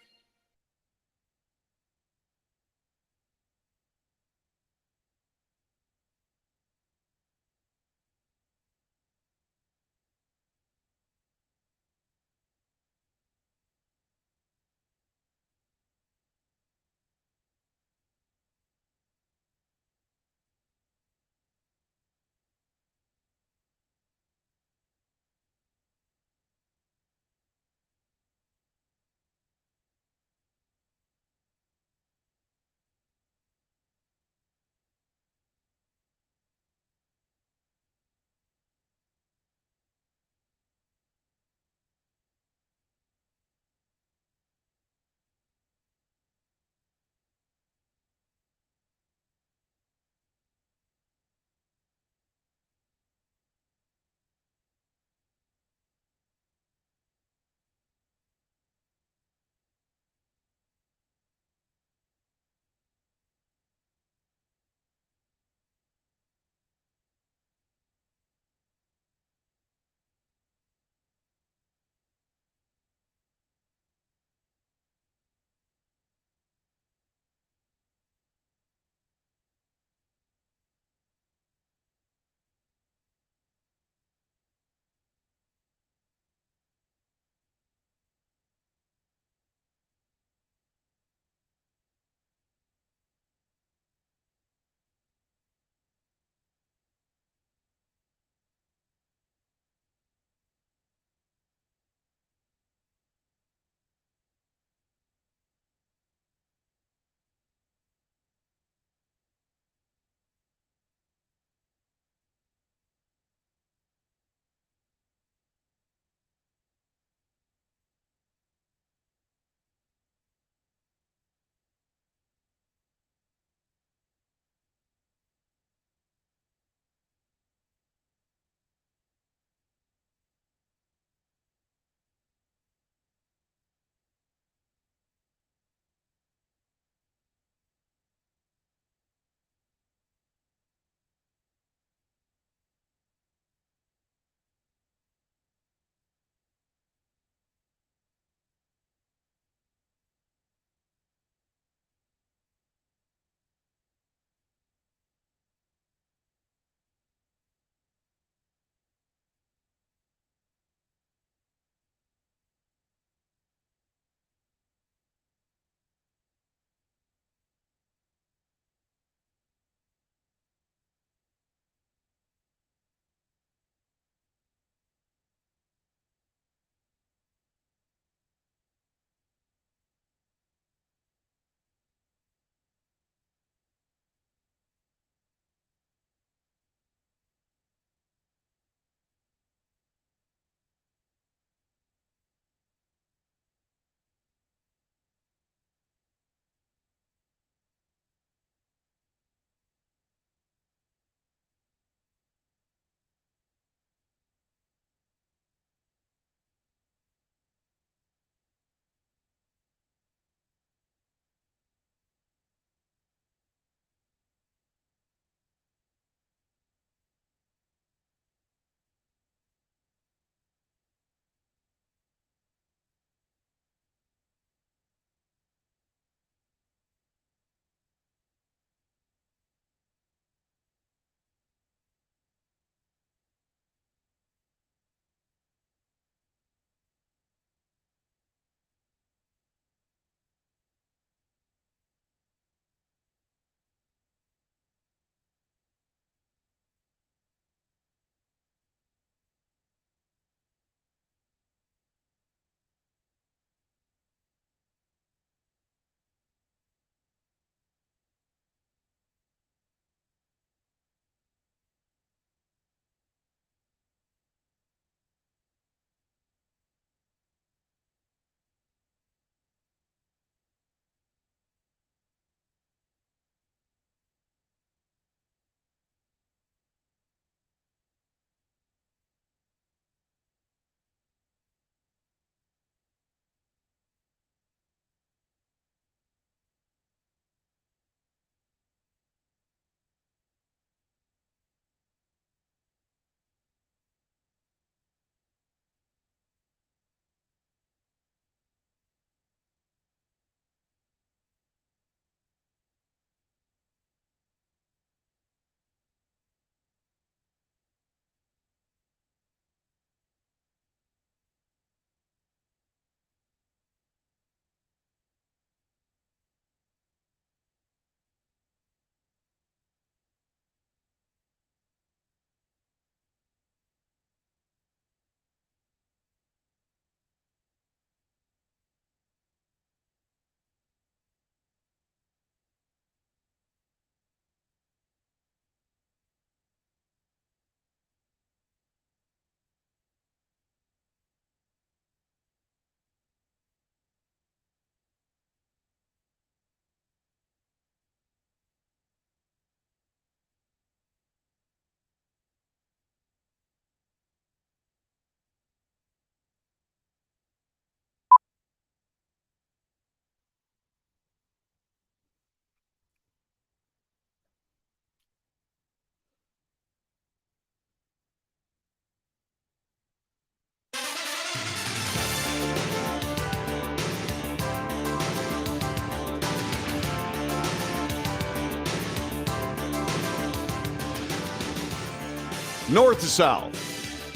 S1: North to south,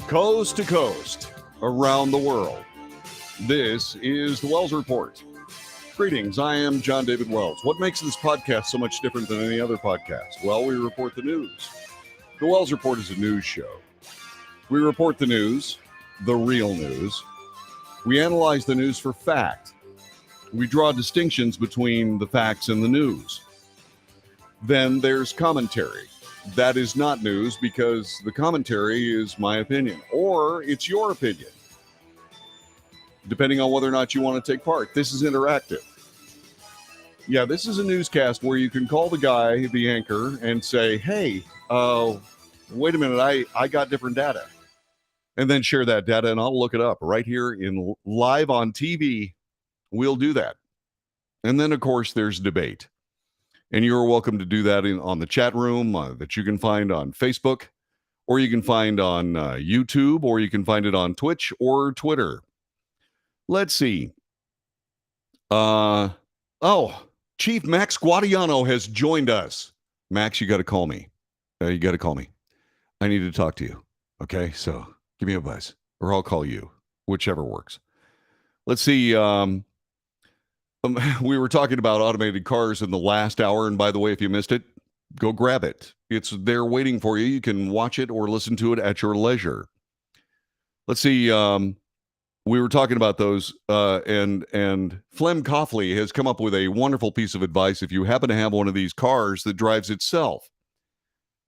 S1: coast to coast, around the world. This is the Wells Report. Greetings, I am John David Wells. What makes this podcast so much different than any other podcast? Well, we report the news. The Wells Report is a news show. We report the news, the real news. We analyze the news for fact. We draw distinctions between the facts and the news. Then there's commentary. That is not news because the commentary is my opinion, or it's your opinion, depending on whether or not you want to take part. This is interactive. Yeah, this is a newscast where you can call the guy, the anchor, and say, hey, wait a minute, I got different data. And then share that data, and I'll look it up right here in live on TV. We'll do that. And then, of course, there's debate. And you're welcome to do that on the chat room that you can find on Facebook, or you can find on YouTube, or you can find it on Twitch or Twitter. Let's see. Chief Max Guadiano has joined us. Max, you got to call me. You got to call me. I need to talk to you. Okay, so give me a buzz, or I'll call you, whichever works. Let's see. We were talking about automated cars in the last hour, and by the way, if you missed it, go grab it. It's there waiting for you. You can watch it or listen to it at your leisure. Let's see. We were talking about those, and Flem Coughley has come up with a wonderful piece of advice if you happen to have one of these cars that drives itself.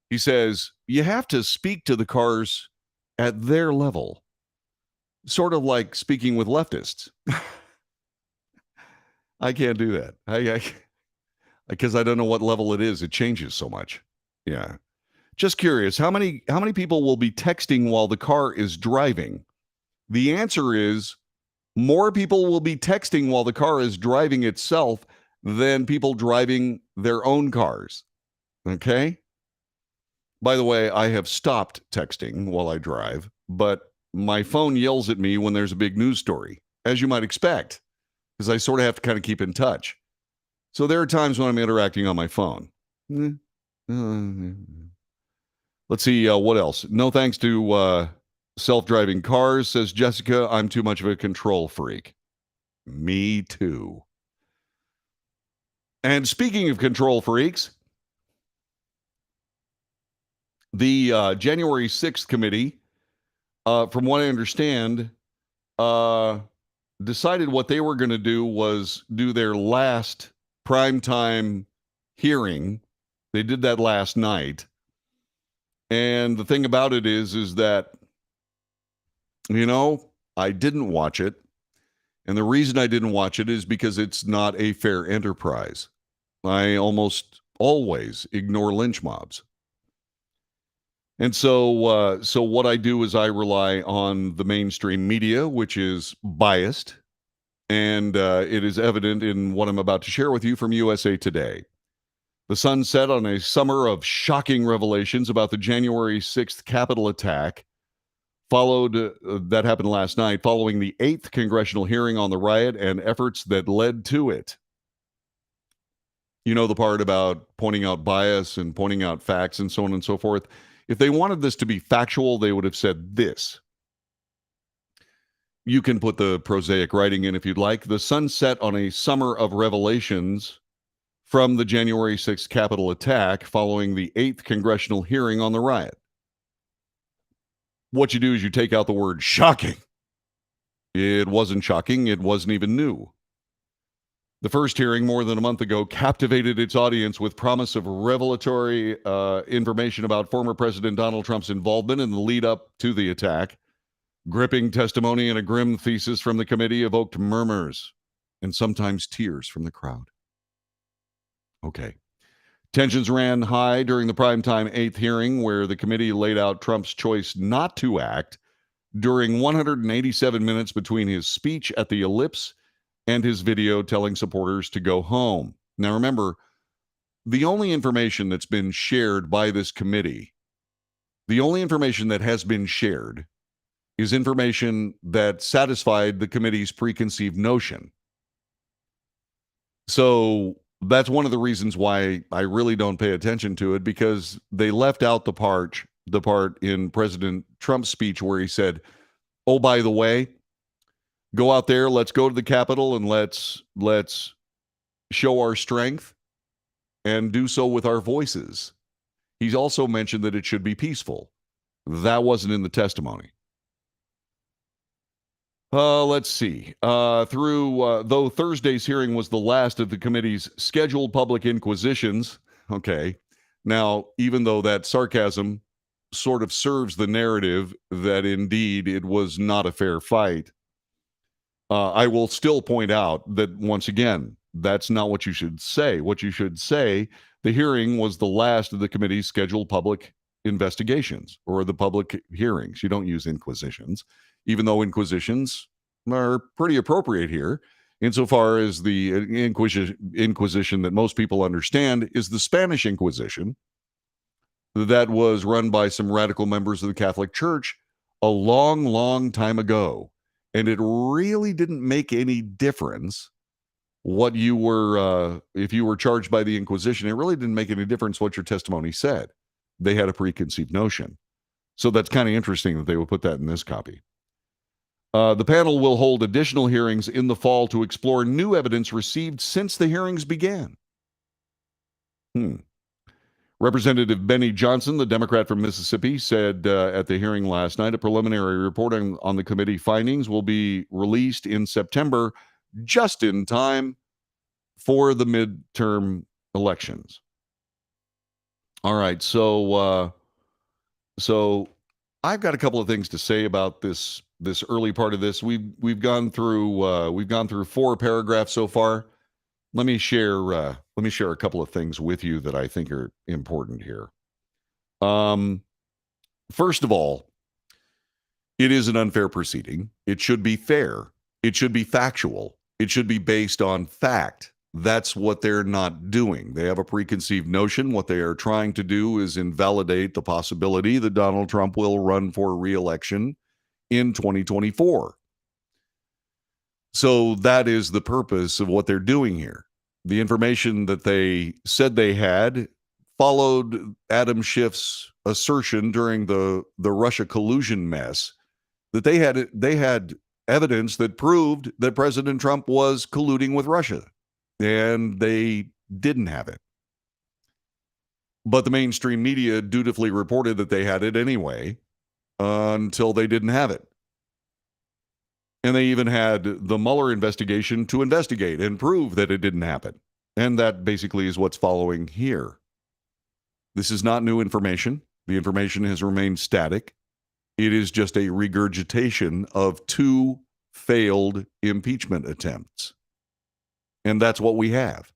S1: He says, you have to speak to the cars at their level, sort of like speaking with leftists. I can't do that. Because I don't know what level it is. It changes so much. Yeah. Just curious, how many people will be texting while the car is driving? The answer is more people will be texting while the car is driving itself than people driving their own cars. Okay? By the way, I have stopped texting while I drive, but my phone yells at me when there's a big news story, as you might expect, because I sort of have to kind of keep in touch. So there are times when I'm interacting on my phone. Let's see, what else? No thanks to self-driving cars, says Jessica. I'm too much of a control freak. Me too. And speaking of control freaks, the January 6th committee, from what I understand, decided what they were going to do was do their last primetime hearing. They did that last night. And the thing about it is that, I didn't watch it. And the reason I didn't watch it is because it's not a fair enterprise. I almost always ignore lynch mobs. And so what I do is I rely on the mainstream media, which is biased, and it is evident in what I'm about to share with you from USA Today. The sun set on a summer of shocking revelations about the January 6th Capitol attack, that happened last night, following the 8th congressional hearing on the riot and efforts that led to it. You know the part about pointing out bias and pointing out facts and so on and so forth. If they wanted this to be factual, they would have said this. You can put the prosaic writing in if you'd like. The sun set on a summer of revelations from the January 6th Capitol attack following the 8th congressional hearing on the riot. What you do is you take out the word shocking. It wasn't shocking. It wasn't even new. The first hearing more than a month ago captivated its audience with promise of revelatory information about former President Donald Trump's involvement in the lead up to the attack. Gripping testimony and a grim thesis from the committee evoked murmurs and sometimes tears from the crowd. Okay. Tensions ran high during the primetime 8th hearing, where the committee laid out Trump's choice not to act during 187 minutes between his speech at the Ellipse and his video telling supporters to go home. Now, remember, the only information that's been shared by this committee, the only information that has been shared is information that satisfied the committee's preconceived notion. So that's one of the reasons why I really don't pay attention to it, because they left out the part the part in President Trump's speech where he said, "Oh, by the way, go out there, let's go to the Capitol and let's show our strength and do so with our voices." He's also mentioned that it should be peaceful. That wasn't in the testimony. Let's see. Though Thursday's hearing was the last of the committee's scheduled public inquisitions, okay. Now, even though that sarcasm sort of serves the narrative that indeed it was not a fair fight, I will still point out that once again, that's not what you should say. What you should say, the hearing was the last of the committee's scheduled public investigations or the public hearings. You don't use inquisitions, even though inquisitions are pretty appropriate here, insofar as the inquisition that most people understand is the Spanish Inquisition that was run by some radical members of the Catholic Church a long, long time ago. And it really didn't make any difference what you were, if you were charged by the Inquisition, it really didn't make any difference what your testimony said. They had a preconceived notion. So that's kind of interesting that they would put that in this copy. The panel will hold additional hearings in the fall to explore new evidence received since the hearings began. Representative Benny Johnson, the Democrat from Mississippi, said at the hearing last night, a preliminary report on the committee findings will be released in September, just in time for the midterm elections. All right, so I've got a couple of things to say about this early part of this. We've gone through 4 paragraphs so far. Let me share a couple of things with you that I think are important here. First of all, it is an unfair proceeding. It should be fair. It should be factual. It should be based on fact. That's what they're not doing. They have a preconceived notion. What they are trying to do is invalidate the possibility that Donald Trump will run for re-election in 2024. So that is the purpose of what they're doing here. The information that they said they had followed Adam Schiff's assertion during the Russia collusion mess that they had evidence that proved that President Trump was colluding with Russia, and they didn't have it. But the mainstream media dutifully reported that they had it anyway until they didn't have it. And they even had the Mueller investigation to investigate and prove that it didn't happen. And that basically is what's following here. This is not new information. The information has remained static. It is just a regurgitation of 2 failed impeachment attempts. And that's what we have.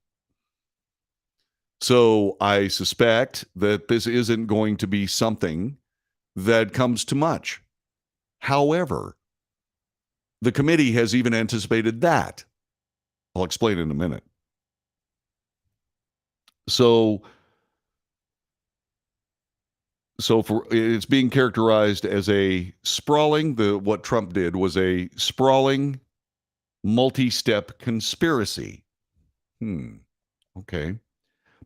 S1: So I suspect that this isn't going to be something that comes to much. However, the committee has even anticipated that. I'll explain in a minute. So it's being characterized as a sprawling, what Trump did was a sprawling, multi-step conspiracy. Okay.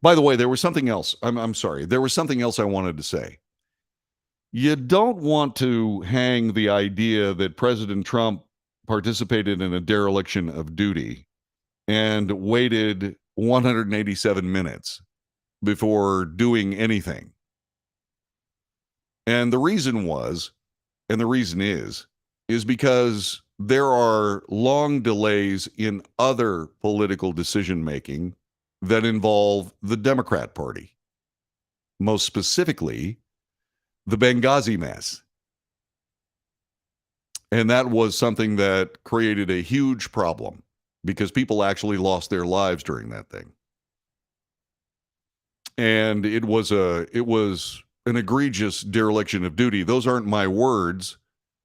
S1: By the way, there was something else. I'm sorry. There was something else I wanted to say. You don't want to hang the idea that President Trump participated in a dereliction of duty and waited 187 minutes before doing anything. And the reason is because there are long delays in other political decision-making that involve the Democrat Party. Most specifically, the Benghazi mess. And that was something that created a huge problem because people actually lost their lives during that thing. And it was an egregious dereliction of duty. Those aren't my words.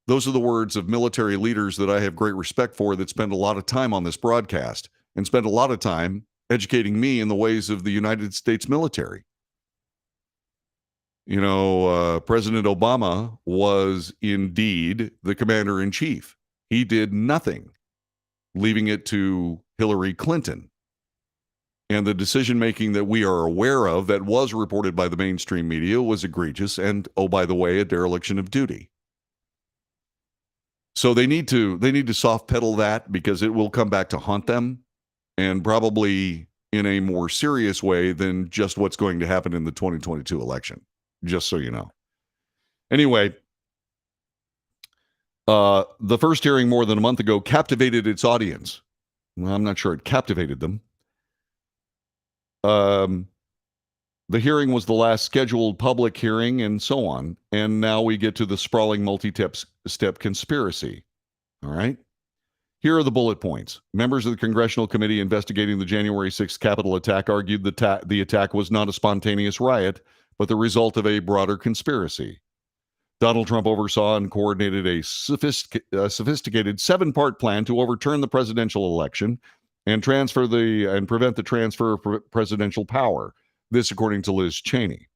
S1: Those are the words of military leaders that I have great respect for that spend a lot of time on this broadcast and spend a lot of time educating me in the ways of the United States military. You know, President Obama was indeed the commander-in-chief. He did nothing, leaving it to Hillary Clinton. And the decision-making that we are aware of that was reported by the mainstream media was egregious and, oh, by the way, a dereliction of duty. So they need to soft pedal that because it will come back to haunt them, and probably in a more serious way than just what's going to happen in the 2022 election, just so you know. Anyway, the first hearing more than a month ago captivated its audience. Well, I'm not sure it captivated them. The hearing was the last scheduled public hearing and so on. And now we get to the sprawling multi-step conspiracy. All right. Here are the bullet points. Members of the Congressional Committee investigating the January 6th Capitol attack argued that the attack was not a spontaneous riot, but the result of a broader conspiracy. Donald Trump oversaw and coordinated a sophisticated seven-part plan to overturn the presidential election and prevent the transfer of presidential power. This, according to Liz Cheney.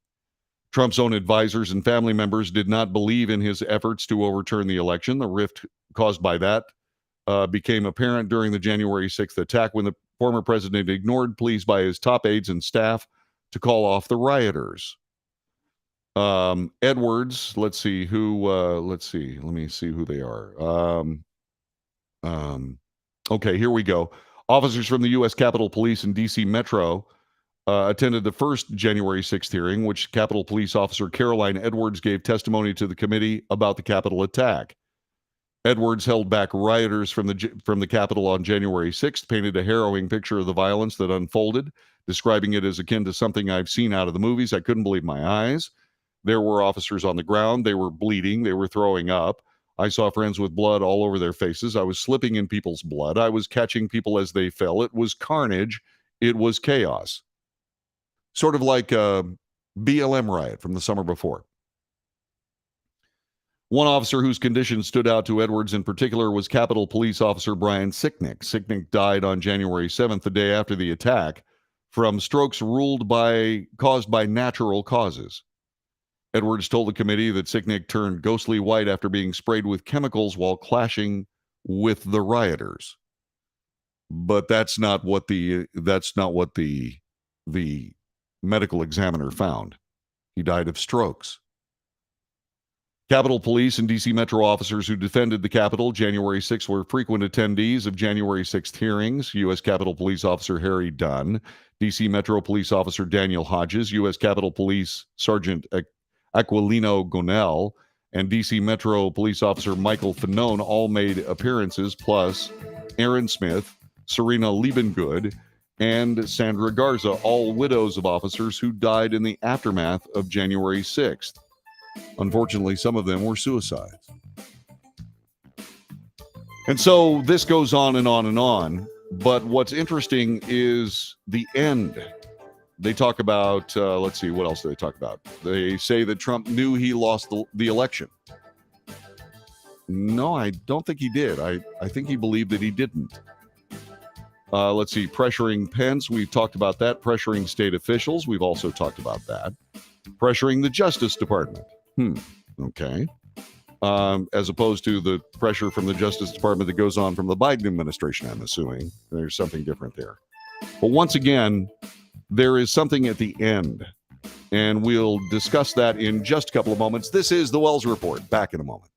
S1: Trump's own advisors and family members did not believe in his efforts to overturn the election. The rift caused by that became apparent during the January 6th attack when the former president ignored pleas by his top aides and staff to call off the rioters. Edwards, let me see who they are. Okay, here we go. Officers from the U.S. Capitol Police and D.C. Metro attended the first January 6th hearing, which Capitol Police Officer Caroline Edwards gave testimony to the committee about the Capitol attack. Edwards held back rioters from the Capitol on January 6th, painted a harrowing picture of the violence that unfolded, describing it as akin to something I've seen out of the movies. I couldn't believe my eyes. There were officers on the ground. They were bleeding. They were throwing up. I saw friends with blood all over their faces. I was slipping in people's blood. I was catching people as they fell. It was carnage. It was chaos. Sort of like a BLM riot from the summer before. One officer whose condition stood out to Edwards in particular was Capitol Police Officer Brian Sicknick. Sicknick died on January 7th, the day after the attack, from strokes caused by natural causes. Edwards told the committee that Sicknick turned ghostly white after being sprayed with chemicals while clashing with the rioters. But that's not what the medical examiner found. He died of strokes. Capitol Police and D.C. Metro officers who defended the Capitol January 6th were frequent attendees of January 6th hearings. U.S. Capitol Police Officer Harry Dunn, D.C. Metro Police Officer Daniel Hodges, U.S. Capitol Police Sergeant Aquilino Gonell, and D.C. Metro Police Officer Michael Fanone all made appearances, plus Aaron Smith, Serena Liebengood, and Sandra Garza, all widows of officers who died in the aftermath of January 6th. Unfortunately, some of them were suicides. And so this goes on and on and on. But what's interesting is the end. They talk about, let's see, what else do they talk about? They say that Trump knew he lost the election. No, I don't think he did. I think he believed that he didn't. Let's see, pressuring Pence. We've talked about that. Pressuring state officials. We've also talked about that. Pressuring the Justice Department. Okay. As opposed to the pressure from the Justice Department that goes on from the Biden administration, I'm assuming. There's something different there. But once again, there is something at the end. And we'll discuss that in just a couple of moments. This is the Wells Report. Back in a moment.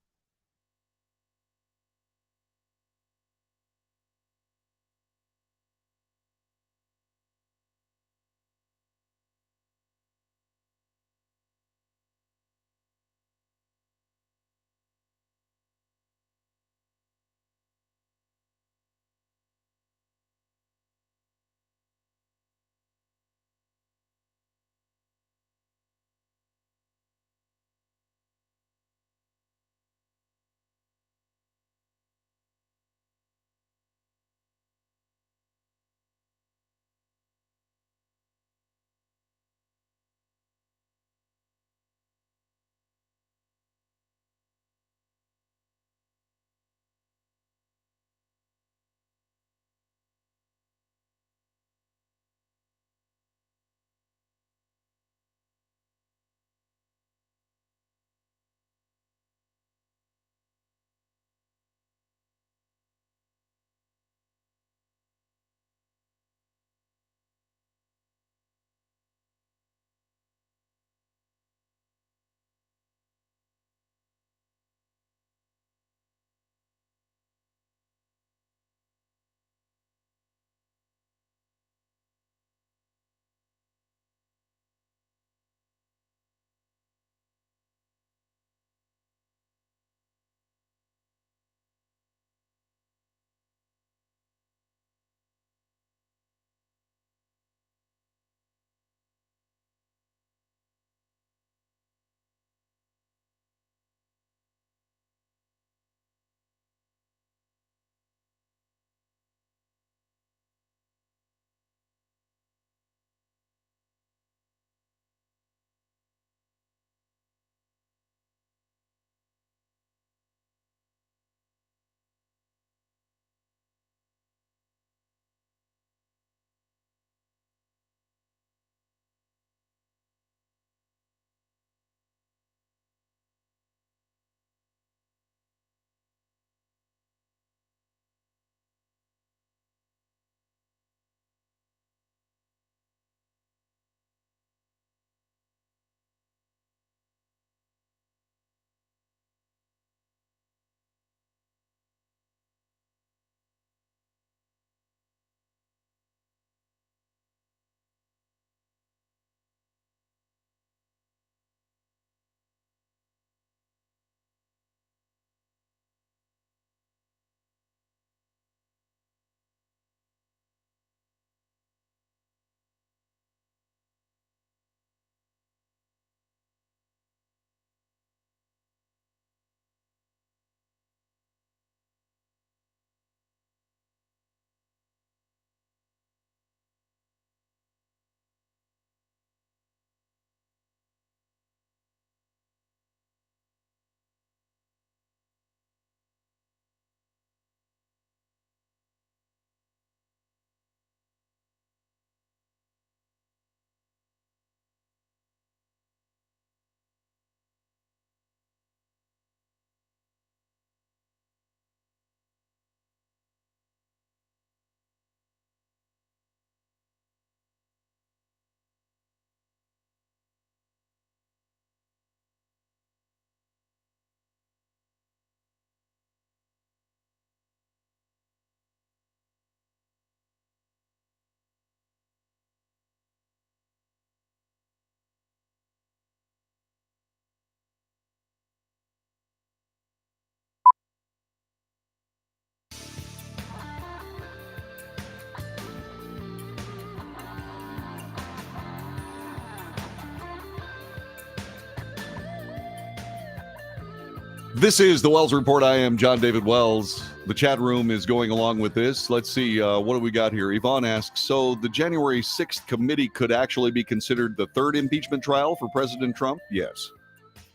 S1: This is the Wells Report. I am John David Wells. The chat room is going along with this. Let's see, what do we got here? Yvonne asks, so the January 6th committee could actually be considered the third impeachment trial for President Trump? Yes,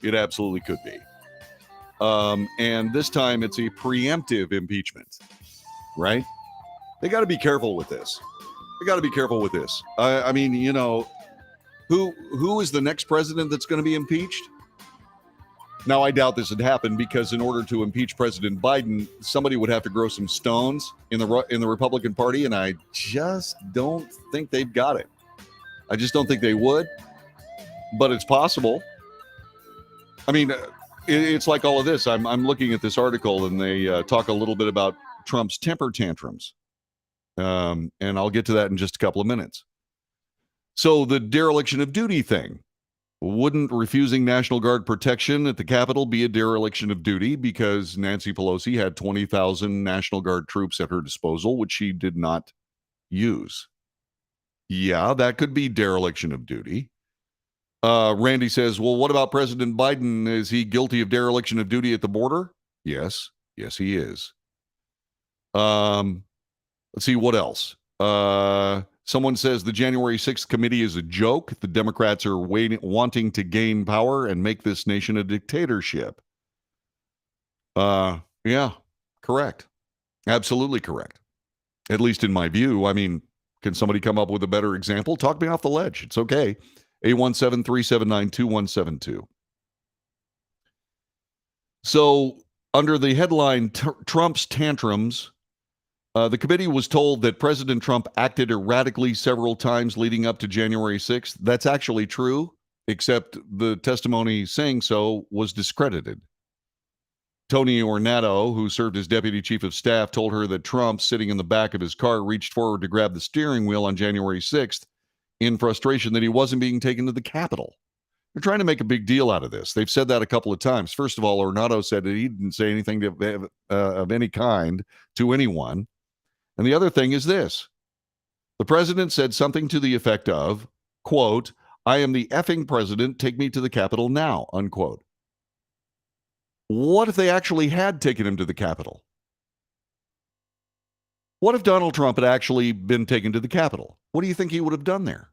S1: it absolutely could be. And this time it's a preemptive impeachment, right? They got to be careful with this. I mean, you know, who is the next president that's going to be impeached? Now, I doubt this would happen because in order to impeach President Biden, somebody would have to grow some stones in the Republican Party, and I just don't think they've got it. I just don't think they would, but it's possible. I mean, it's like all of this. I'm looking at this article, and they talk a little bit about Trump's temper tantrums, and I'll get to that in just a couple of minutes. So the dereliction of duty thing. Wouldn't refusing National Guard protection at the Capitol be a dereliction of duty because Nancy Pelosi had 20,000 National Guard troops at her disposal, which she did not use? Yeah, that could be dereliction of duty. Randy says, well, what about President Biden? Is he guilty of dereliction of duty at the border? Yes, he is. Let's see, what else? Someone says the January 6th committee is a joke. The Democrats are wanting to gain power and make this nation a dictatorship. Yeah, correct. Absolutely correct. At least in my view. I mean, can somebody come up with a better example? Talk me off the ledge. It's okay. 817-379-2172. So, under the headline, Trump's tantrums, the committee was told that President Trump acted erratically several times leading up to January 6th. That's actually true, except the testimony saying so was discredited. Tony Ornato, who served as deputy chief of staff, told her that Trump, sitting in the back of his car, reached forward to grab the steering wheel on January 6th in frustration that he wasn't being taken to the Capitol. They're trying to make a big deal out of this. They've said that a couple of times. First of all, Ornato said that he didn't say anything of any kind to anyone. And the other thing is this. The president said something to the effect of, quote, I am the effing president, take me to the Capitol now, unquote. What if they actually had taken him to the Capitol? What if Donald Trump had actually been taken to the Capitol? What do you think he would have done there?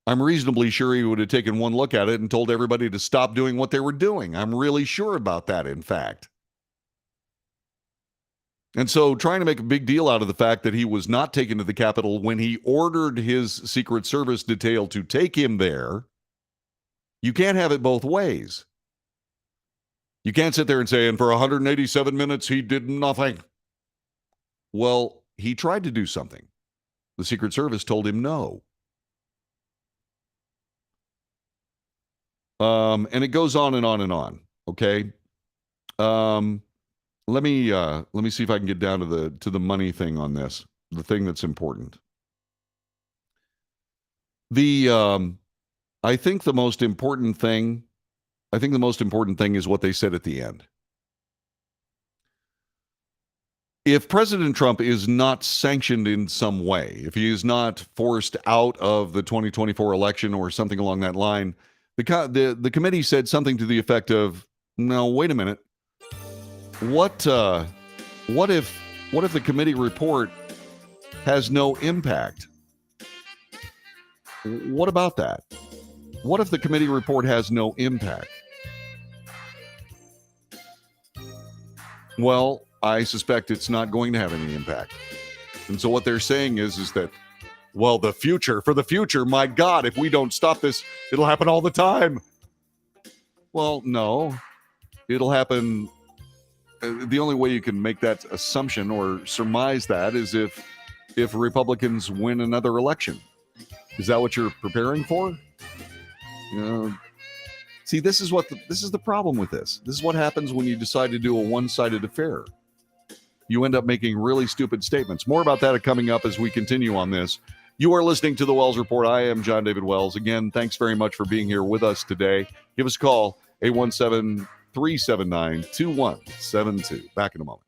S1: I'm reasonably sure he would have taken one look at it and told everybody to stop doing what they were doing. I'm really sure about that, in fact. And so trying to make a big deal out of the fact that he was not taken to the Capitol when he ordered his Secret Service detail to take him there, you can't have it both ways. You can't sit there and say, and for 187 minutes, he did nothing. Well, he tried to do something. The Secret Service told him no. And it goes on and on and on. Okay. Let me see if I can get down to the money thing on this. The thing that's important. I think the most important thing is what they said at the end. If President Trump is not sanctioned in some way, if he is not forced out of the 2024 election or something along that line, the committee said something to the effect of, no, wait a minute. What if the committee report has no impact? What about that? What if the committee report has no impact? Well, I suspect it's not going to have any impact. And so what they're saying is that, well, for the future, my God, if we don't stop this, it'll happen all the time. Well, no, it'll happen. The only way you can make that assumption or surmise that is if Republicans win another election. Is that what you're preparing for? See, this is the problem with this. This is what happens when you decide to do a one-sided affair. You end up making really stupid statements. More about that coming up as we continue on this. You are listening to the Wells Report. I am John David Wells. Again, thanks very much for being here with us today. Give us a call, 817-379-2172. Back in a moment.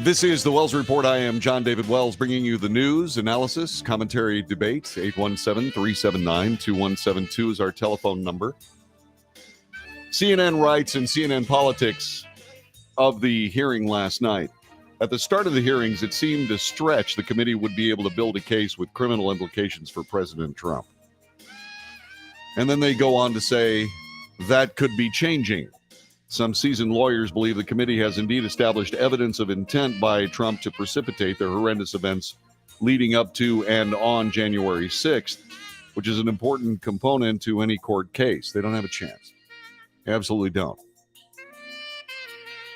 S1: This is the Wells Report. I am John David Wells, bringing you the news, analysis, commentary, debate. 817-379-2172 is our telephone number. CNN writes in CNN Politics of the hearing last night. At the start of the hearings, it seemed a stretch the committee would be able to build a case with criminal implications for President Trump. And then they go on to say that could be changing. Some seasoned lawyers believe the committee has indeed established evidence of intent by Trump to precipitate the horrendous events leading up to and on January 6th, which is an important component to any court case. They don't have a chance. Absolutely don't.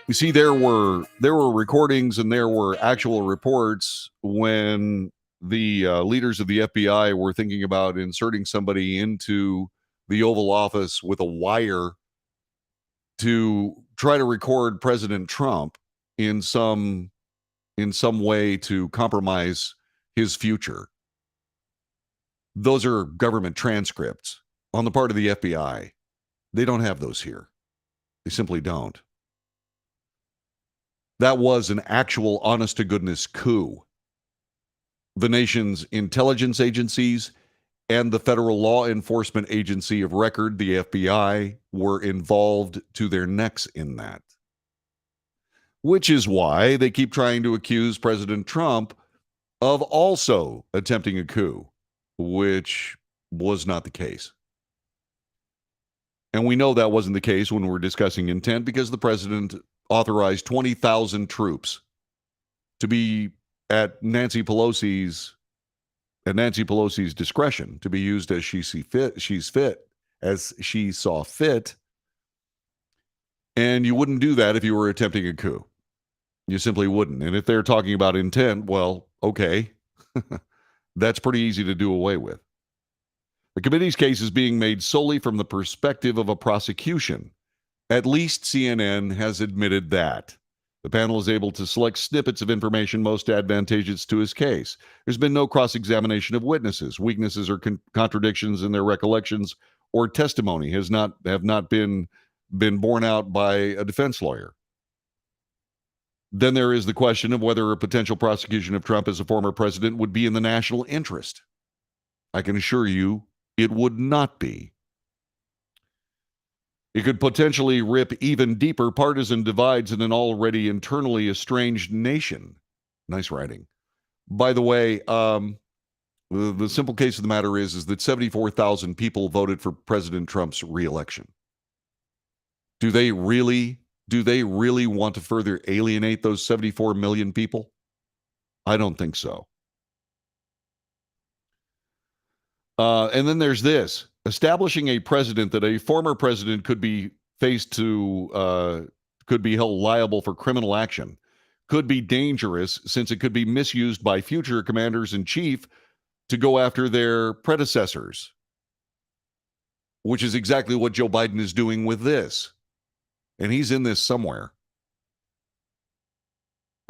S1: You see, there were recordings and there were actual reports when the leaders of the FBI were thinking about inserting somebody into the Oval Office with a wire to try to record President Trump in some way to compromise his future. Those are government transcripts on the part of the FBI. They don't have those here. They simply don't. That was an actual honest-to-goodness coup. The nation's intelligence agencies and the federal law enforcement agency of record, the FBI, were involved to their necks in that. Which is why they keep trying to accuse President Trump of also attempting a coup, which was not the case. And we know that wasn't the case when we're discussing intent because the president authorized 20,000 troops to be at Nancy Pelosi's discretion to be used as she saw fit. And you wouldn't do that if you were attempting a coup. You simply wouldn't. And if they're talking about intent, well, okay. That's pretty easy to do away with. The committee's case is being made solely from the perspective of a prosecution. At least CNN has admitted that. The panel is able to select snippets of information most advantageous to his case. There's been no cross-examination of witnesses. Weaknesses or contradictions in their recollections or testimony have not been borne out by a defense lawyer. Then there is the question of whether a potential prosecution of Trump as a former president would be in the national interest. I can assure you it would not be. It could potentially rip even deeper partisan divides in an already internally estranged nation. Nice writing. By the way, the simple case of the matter is that 74,000 people voted for President Trump's reelection. Do they really want to further alienate those 74 million people? I don't think so. And then there's this. Establishing a precedent that a former president could be held liable for criminal action could be dangerous since it could be misused by future commanders-in-chief to go after their predecessors, which is exactly what Joe Biden is doing with this. And he's in this somewhere.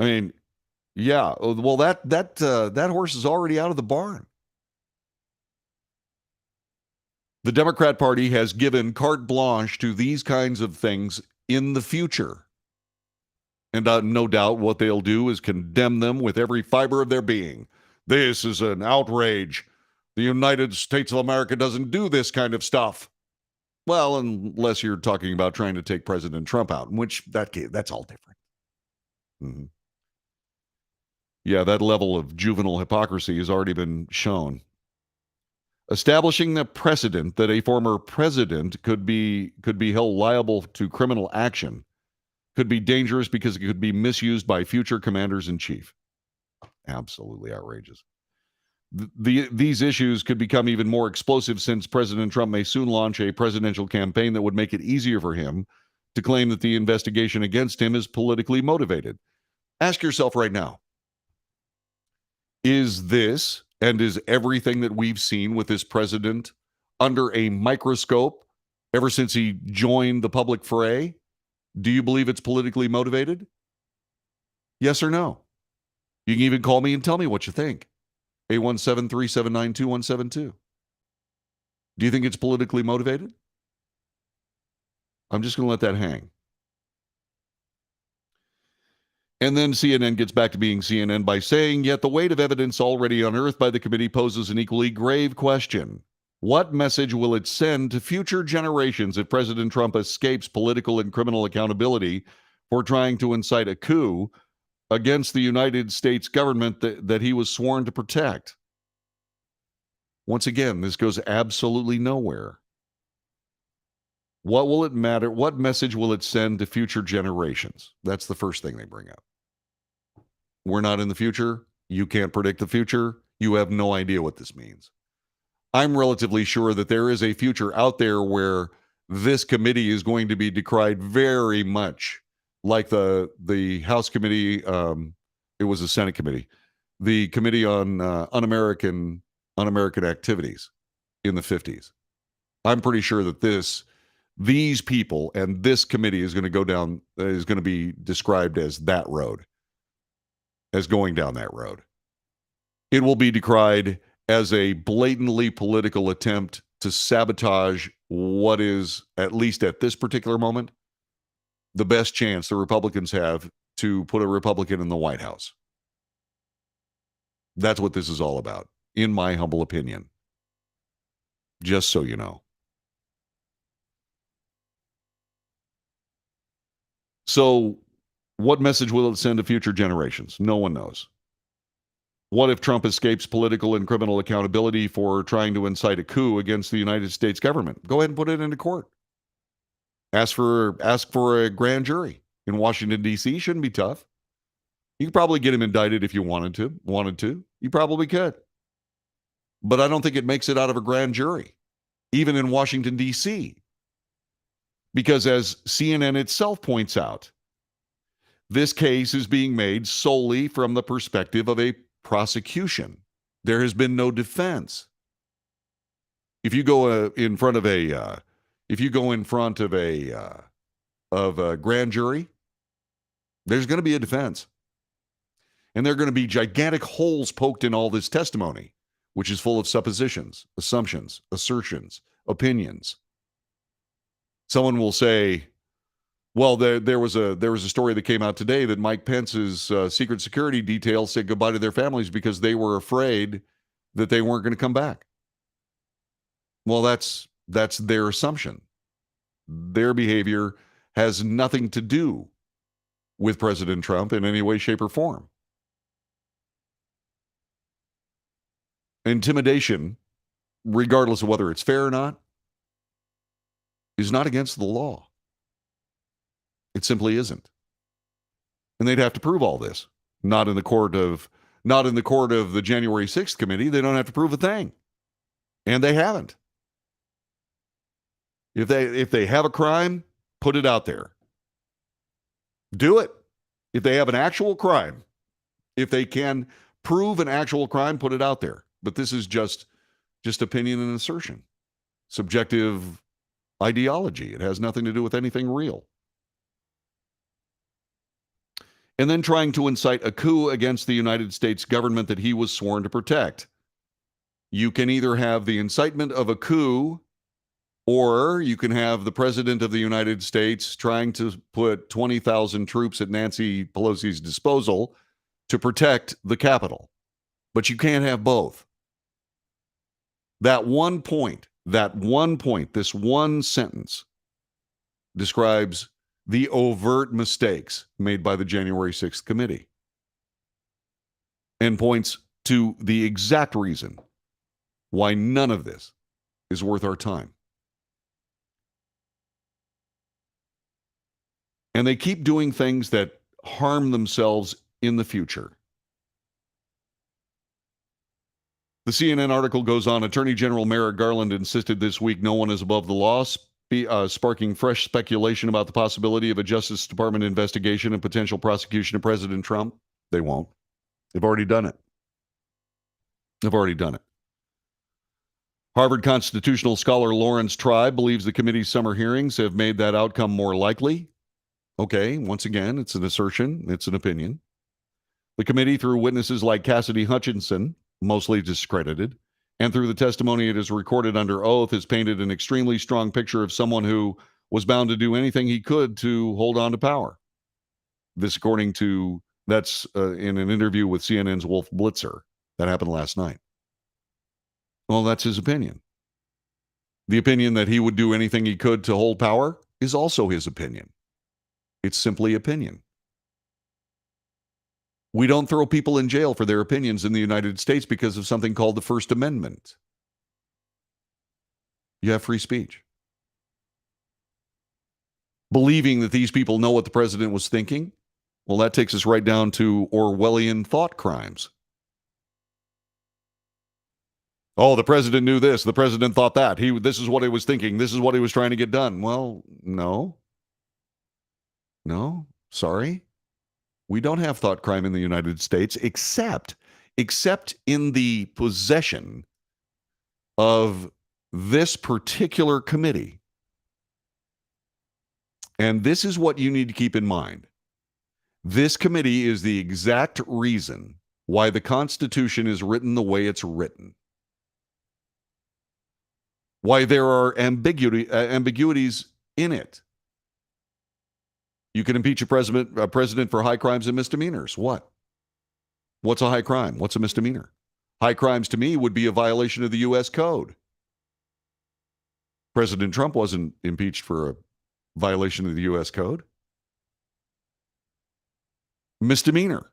S1: I mean, yeah, well, that horse is already out of the barn. The Democrat Party has given carte blanche to these kinds of things in the future. And no doubt what they'll do is condemn them with every fiber of their being. This is an outrage. The United States of America doesn't do this kind of stuff. Well, unless you're talking about trying to take President Trump out, in which that's all different. Mm-hmm. Yeah, that level of juvenile hypocrisy has already been shown. Establishing the precedent that a former president could be held liable to criminal action could be dangerous because it could be misused by future commanders-in-chief. Absolutely outrageous. These issues could become even more explosive since President Trump may soon launch a presidential campaign that would make it easier for him to claim that the investigation against him is politically motivated. Ask yourself right now, is this and is everything that we've seen with this president under a microscope ever since he joined the public fray? Do you believe it's politically motivated? Yes or no? You can even call me and tell me what you think. 817-379-2172. Do you think it's politically motivated? I'm just going to let that hang. And then CNN gets back to being CNN by saying, yet the weight of evidence already unearthed by the committee poses an equally grave question. What message will it send to future generations if President Trump escapes political and criminal accountability for trying to incite a coup against the United States government that he was sworn to protect? Once again, this goes absolutely nowhere. What will it matter? What message will it send to future generations? That's the first thing they bring up. We're not in the future. You can't predict the future. You have no idea what this means. I'm relatively sure that there is a future out there where this committee is going to be decried very much like the House committee. It was a Senate committee, the Committee on Un-American Activities in the 50s. I'm pretty sure that these people and this committee is going to be described as that road, as going down that road. It will be decried as a blatantly political attempt to sabotage what is, at least at this particular moment, the best chance the Republicans have to put a Republican in the White House. That's what this is all about, in my humble opinion. Just so you know. So, what message will it send to future generations? No one knows. What if Trump escapes political and criminal accountability for trying to incite a coup against the United States government? Go ahead and put it into court. Ask for a grand jury in Washington, D.C. Shouldn't be tough. You could probably get him indicted if you wanted to. You probably could. But I don't think it makes it out of a grand jury, even in Washington, D.C. Because as CNN itself points out, this case is being made solely from the perspective of a prosecution. There has been no defense. If you go in front of a grand jury, there's going to be a defense. And there are going to be gigantic holes poked in all this testimony, which is full of suppositions, assumptions, assertions, opinions. Someone will say, well, there was a story that came out today that Mike Pence's secret security detail said goodbye to their families because they were afraid that they weren't going to come back. Well, that's their assumption. Their behavior has nothing to do with President Trump in any way, shape, or form. Intimidation, regardless of whether it's fair or not, is not against the law. It simply isn't. And they'd have to prove all this. Not in the court of the January 6th committee. They don't have to prove a thing. And they haven't. If they have a crime, put it out there. Do it. If they have an actual crime, if they can prove an actual crime, put it out there. But this is just opinion and assertion. Subjective ideology. It has nothing to do with anything real. And then trying to incite a coup against the United States government that he was sworn to protect. You can either have the incitement of a coup, or you can have the President of the United States trying to put 20,000 troops at Nancy Pelosi's disposal to protect the Capitol. But you can't have both. That one point, this one sentence describes the overt mistakes made by the January 6th committee and points to the exact reason why none of this is worth our time. And they keep doing things that harm themselves in the future. The CNN article goes on, Attorney General Merrick Garland insisted this week no one is above the law, sparking fresh speculation about the possibility of a Justice Department investigation and potential prosecution of President Trump. They won't. They've already done it. Harvard constitutional scholar Lawrence Tribe believes the committee's summer hearings have made that outcome more likely. Okay, once again, it's an assertion, it's an opinion. The committee, through witnesses like Cassidy Hutchinson, mostly discredited, and through the testimony it has recorded under oath, has painted an extremely strong picture of someone who was bound to do anything he could to hold on to power. This according to That's in an interview with CNN's Wolf Blitzer. That happened last night. Well, that's his opinion. The opinion that he would do anything he could to hold power is also his opinion. It's simply opinion. We don't throw people in jail for their opinions in the United States because of something called the First Amendment. You have free speech. Believing that these people know what the president was thinking, well, that takes us right down to Orwellian thought crimes. Oh, the president knew this. The president thought that. This is what he was thinking. This is what he was trying to get done. Well, no. No, sorry. We don't have thought crime in the United States except in the possession of this particular committee. And this is what you need to keep in mind. This committee is the exact reason why the Constitution is written the way it's written. Why there are ambiguities in it. You can impeach a president for high crimes and misdemeanors. What? What's a high crime? What's a misdemeanor? High crimes to me would be a violation of the U.S. Code. President Trump wasn't impeached for a violation of the U.S. Code. Misdemeanor.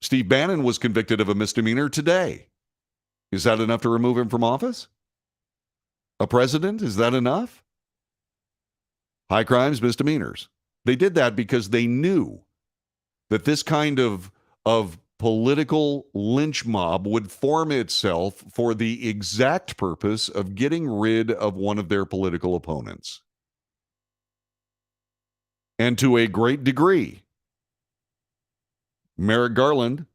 S1: Steve Bannon was convicted of a misdemeanor today. Is that enough to remove him from office? A president? Is that enough? High crimes, misdemeanors. They did that because they knew that this kind of political lynch mob would form itself for the exact purpose of getting rid of one of their political opponents. And to a great degree, Merrick Garland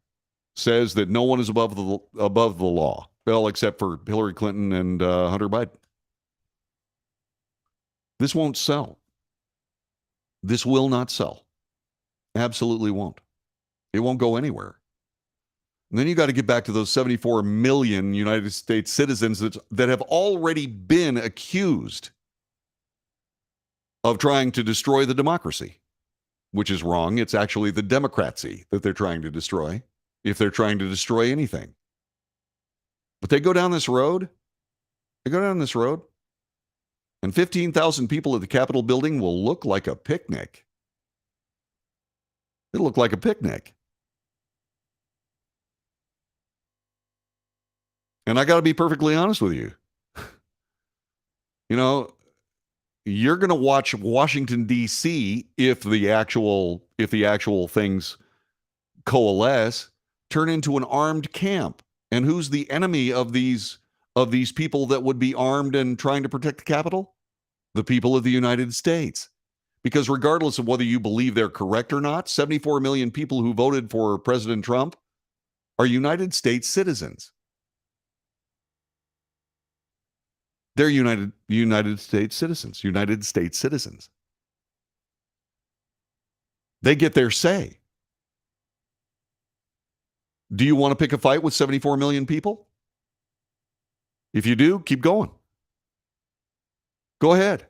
S1: says that no one is above the law. Well, except for Hillary Clinton and Hunter Biden. This won't sell. This will not sell. Absolutely won't. It won't go anywhere. And then you got to get back to those 74 million United States citizens that have already been accused of trying to destroy the democracy, which is wrong. It's actually the democracy that they're trying to destroy, if they're trying to destroy anything. But they go down this road, and 15,000 people at the Capitol building will look like a picnic. It'll look like a picnic. And I got to be perfectly honest with you. You know, you're going to watch Washington, D.C., if the actual things coalesce, turn into an armed camp. And who's the enemy of these people that would be armed and trying to protect the Capitol? The people of the United States. Because regardless of whether you believe they're correct or not, 74 million people who voted for President Trump are United States citizens. They're United States citizens. They get their say. Do you want to pick a fight with 74 million people? If you do, keep going. Go ahead.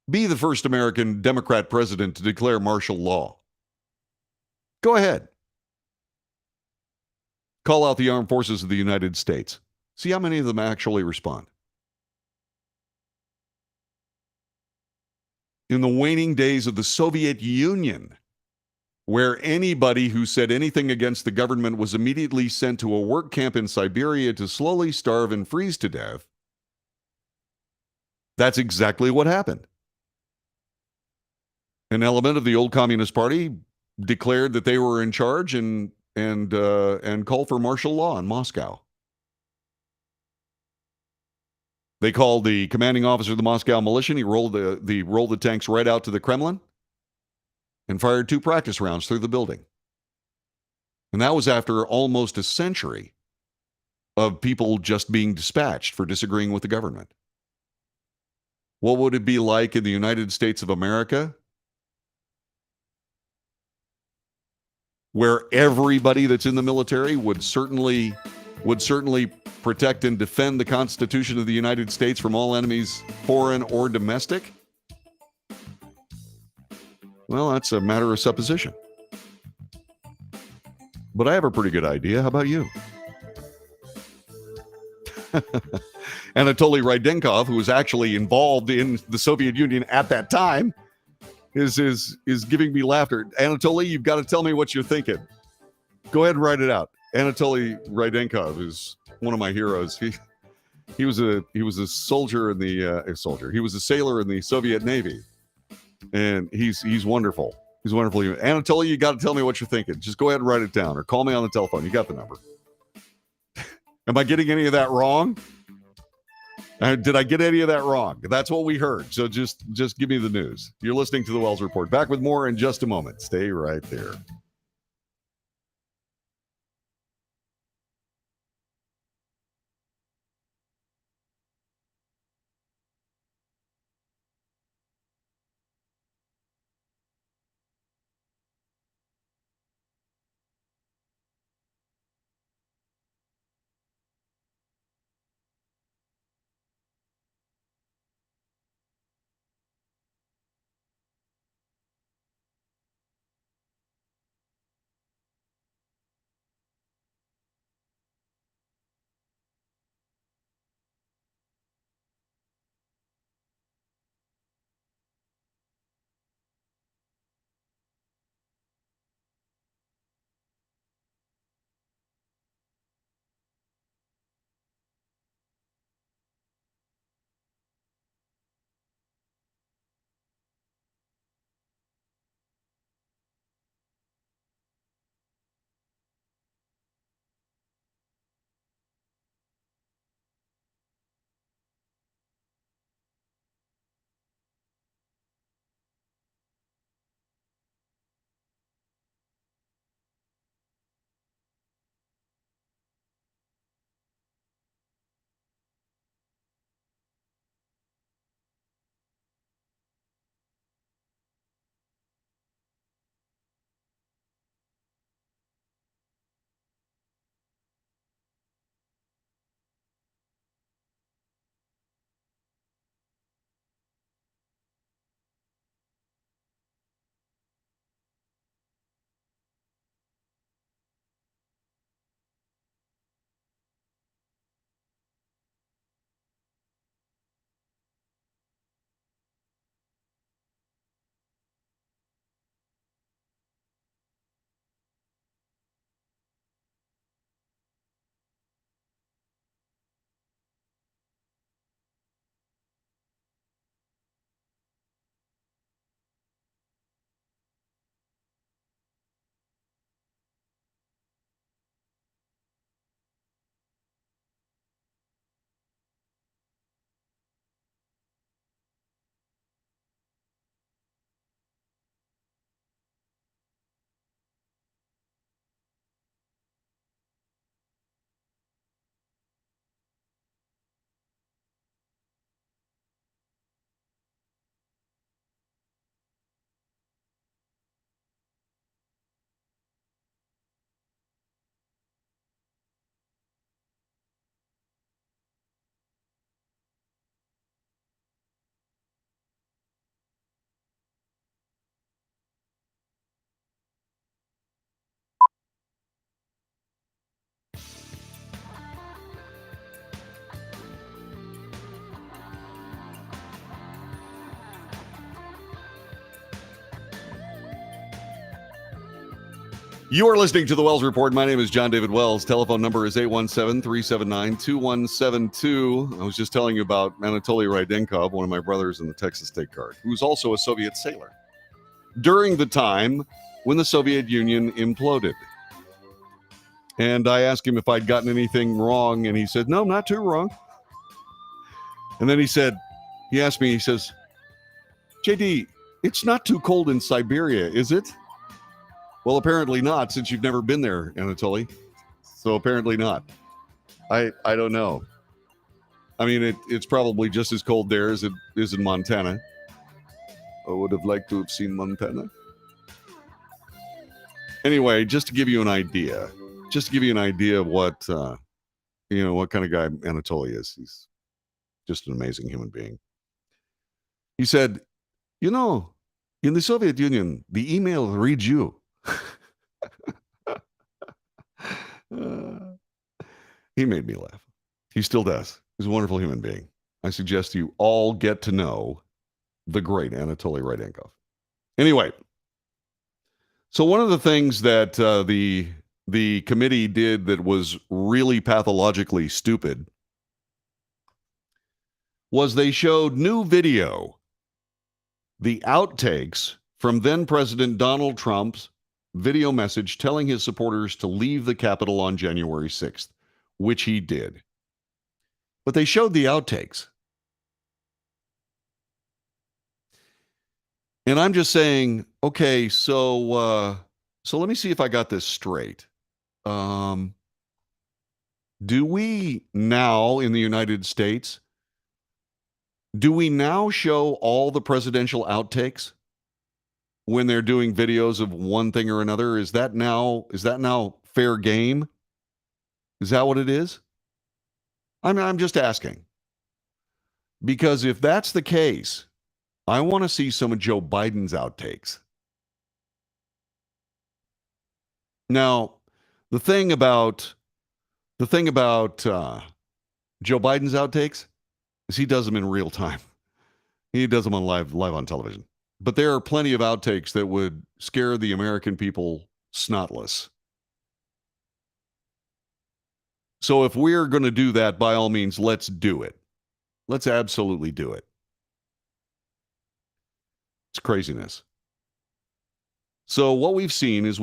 S1: Be the first American Democrat president to declare martial law. Go ahead. Call out the armed forces of the United States. See how many of them actually respond. In the waning days of the Soviet Union, where anybody who said anything against the government was immediately sent to a work camp in Siberia to slowly starve and freeze to death, that's exactly what happened. An element of the old Communist Party declared that they were in charge and called for martial law in Moscow. They called the commanding officer of the Moscow militia, and he rolled the tanks right out to the Kremlin and fired 2 practice rounds through the building. And that was after almost a century of people just being dispatched for disagreeing with the government. What would it be like in the United States of America, where everybody that's in the military would certainly protect and defend the Constitution of the United States from all enemies, foreign or domestic? Well, that's a matter of supposition. but I have a pretty good idea. How about you? Anatoly Rydenkov, who was actually involved in the Soviet Union at that time, is giving me laughter. Anatoly, you've got to tell me what you're thinking. Go ahead and write it out. Anatoly Rydenkov is one of my heroes. He was a soldier in the He was a sailor in the Soviet Navy, and he's wonderful. He's wonderful. Anatoly, you got to tell me what you're thinking. Just go ahead and write it down, or call me on the telephone. You got the number. Am I getting any of that wrong? Did I get any of that wrong? That's what we heard. So just give me the news. You're listening to the Wells Report. Back with more in just a moment. Stay right there. You are listening to the Wells Report. My name is John David Wells. Telephone number is 817-379-2172. I was just telling you about Anatoly Rydenkov, one of my brothers in the Texas State Guard, who's also a Soviet sailor, during the time when the Soviet Union imploded. And I asked him if I'd gotten anything wrong, and he said, no, not too wrong. And then he asked me, he says, JD, it's not too cold in Siberia, is it? Well, apparently not, since you've never been there, Anatoly. So apparently not. I don't know. I mean, it's probably just as cold there as it is in Montana. I would have liked to have seen Montana. Anyway, just to give you an idea of what, what kind of guy Anatoly is. He's just an amazing human being. He said, in the Soviet Union, the email reads you. He made me laugh. He still does. He's a wonderful human being. I suggest you all get to know the great Anatoly Rydenkov. Anyway, so one of the things that the committee did that was really pathologically stupid was they showed new video, the outtakes from then President Donald Trump's video message telling his supporters to leave the Capitol on January 6th, which he did. But they showed the outtakes. And I'm just saying, okay, so let me see if I got this straight. Do we now in the United States, do we now show all the presidential outtakes when they're doing videos of one thing or another? Is that now fair game? Is that what it is? I'm just asking. Because if that's the case, I want to see some of Joe Biden's outtakes. Now, the thing about Joe Biden's outtakes is he does them in real time. He does them on live on television. But there are plenty of outtakes that would scare the American people snotless. So if we're going to do that, by all means, let's do it. Let's absolutely do it. It's craziness. So what we've seen is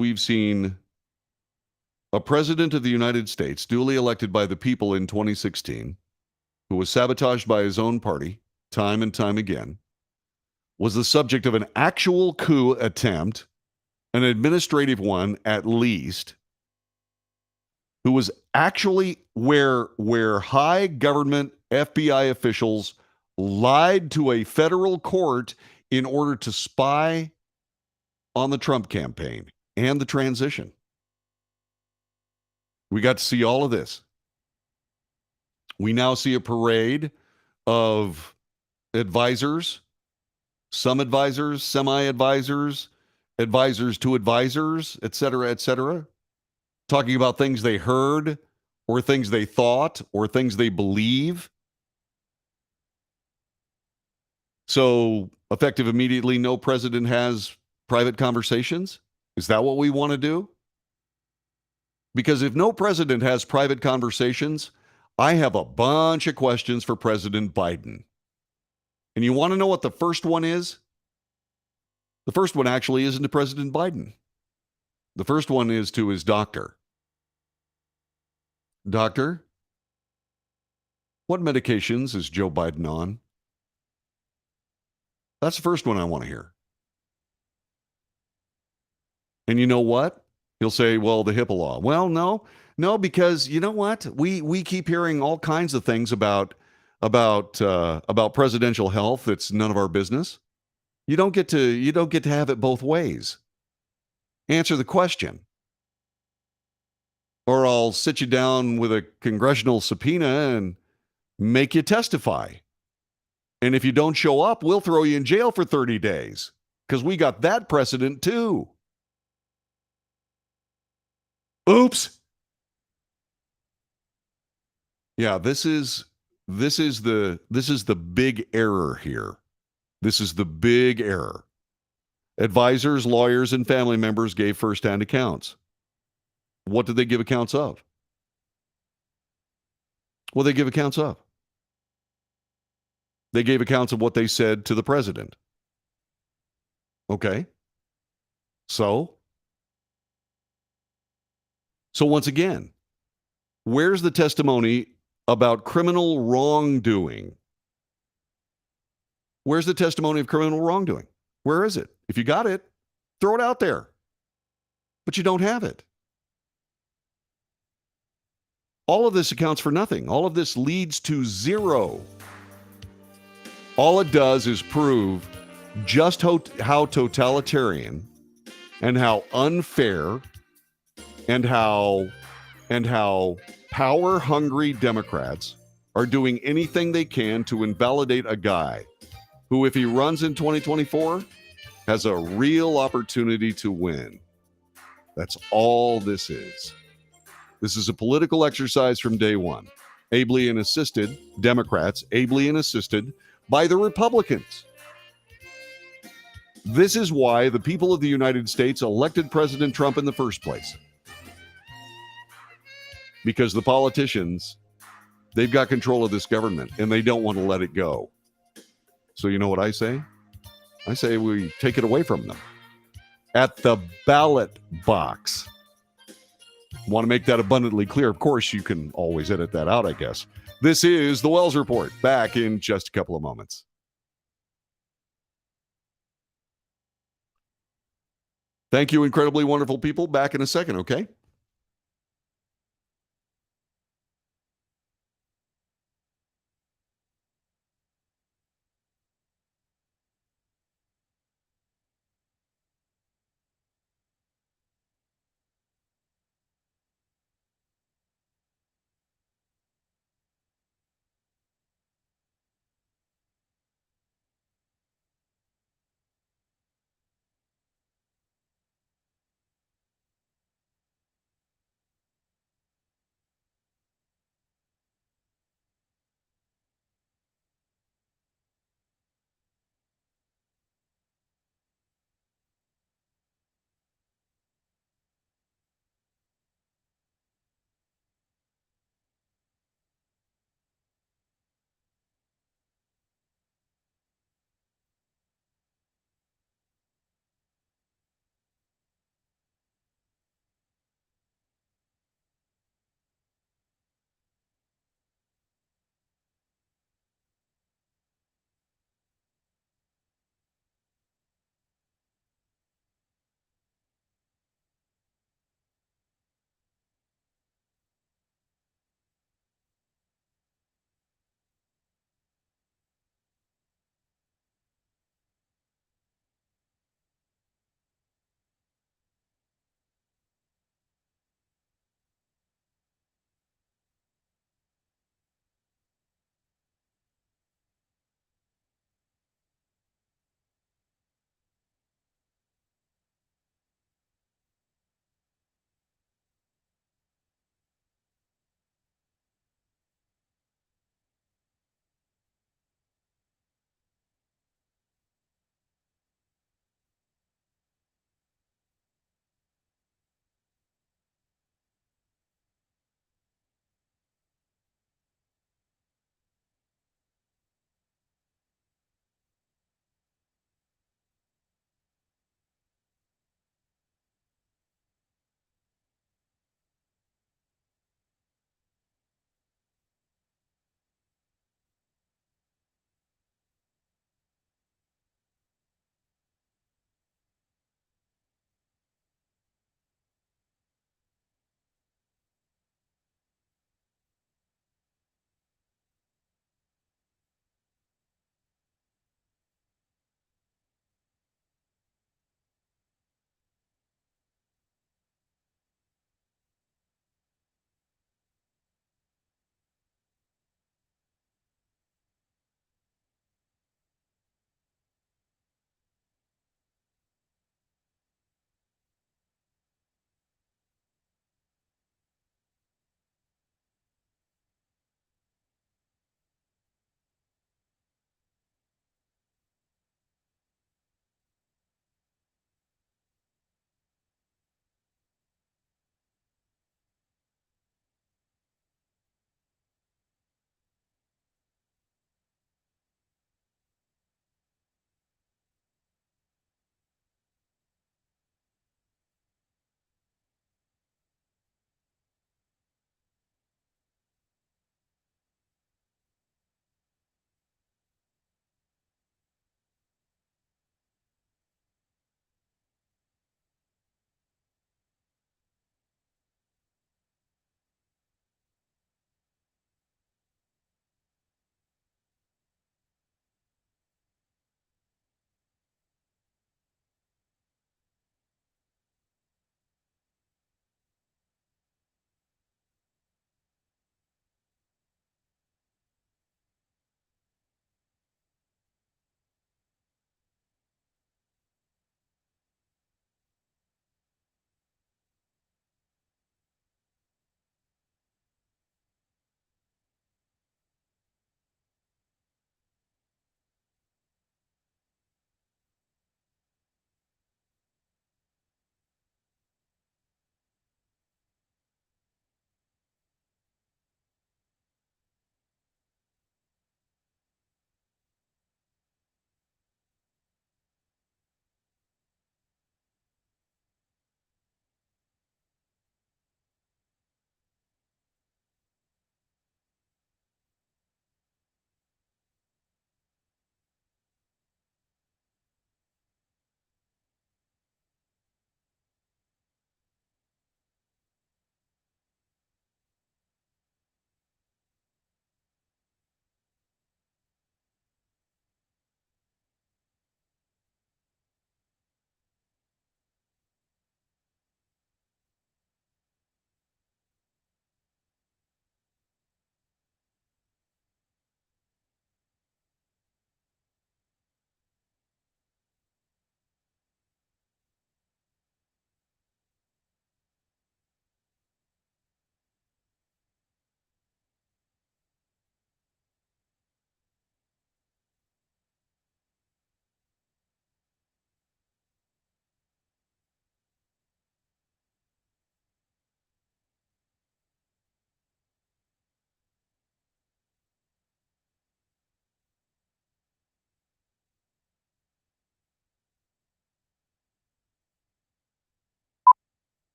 S1: a president of the United States, duly elected by the people in 2016, who was sabotaged by his own party time and time again, was the subject of an actual coup attempt, an administrative one at least, who was actually where high government FBI officials lied to a federal court in order to spy on the Trump campaign and the transition. We got to see all of this. We now see a parade of advisors, some advisors, semi-advisors, advisors to advisors, et cetera, talking about things they heard or things they thought or things they believe. So, effective immediately, no president has private conversations? Is that what we want to do? Because if no president has private conversations, I have a bunch of questions for President Biden. And you want to know what the first one is? The first one actually isn't to President Biden. The first one is to his doctor. Doctor, what medications is Joe Biden on? That's the first one I want to hear. And you know what? He'll say, well, the HIPAA law. Well, no, because you know what? We keep hearing all kinds of things about presidential health. It's none of our business. You don't get to have it both ways. Answer the question. Or I'll sit you down with a congressional subpoena and make you testify. And if you don't show up, we'll throw you in jail for 30 days because we got that precedent too. Oops. Yeah, this is the big error here. This is the big error. Advisors, lawyers, and family members gave firsthand accounts. What did they give accounts of? Well, they give accounts of. They gave accounts of what they said to the president. Okay. So once again, where's the testimony about criminal wrongdoing? Where's the testimony of criminal wrongdoing? Where is it? If you got it, throw it out there. But you don't have it. All of this accounts for nothing. All of this leads to zero. All it does is prove just how totalitarian and how unfair and how power-hungry Democrats are doing anything they can to invalidate a guy who, if he runs in 2024, has a real opportunity to win. That's all this is. This is a political exercise from day one, ably and assisted, Democrats, ably and assisted by the Republicans. This is why the people of the United States elected President Trump in the first place. Because the politicians, they've got control of this government and they don't want to let it go. So you know what I say? I say we take it away from them. At the ballot box. Want to make that abundantly clear. Of course, you can always edit that out, I guess. This is the Wells Report. Back in just a couple of moments. Thank you, incredibly wonderful people. Back in a second, okay?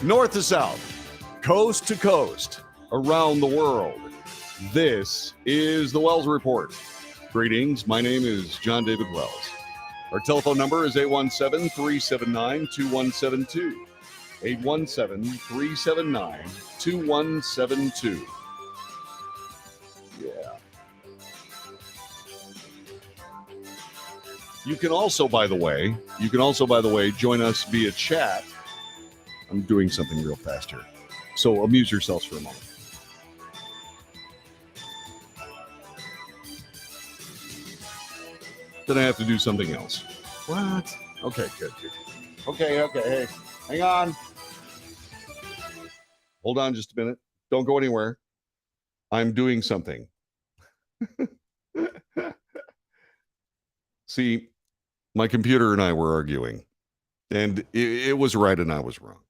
S1: north to south, coast to coast, around the world. This is the Wells Report. Greetings. My name is John David Wells. Our telephone number is 817-379-2172. 817-379-2172. Yeah. You can also, by the way, join us via chat. I'm doing something real fast here. So amuse yourselves for a moment. Then I have to do something else. What? Okay, good. Okay, hey, hang on. Hold on just a minute. Don't go anywhere. I'm doing something. See, my computer and I were arguing, and it was right and I was wrong.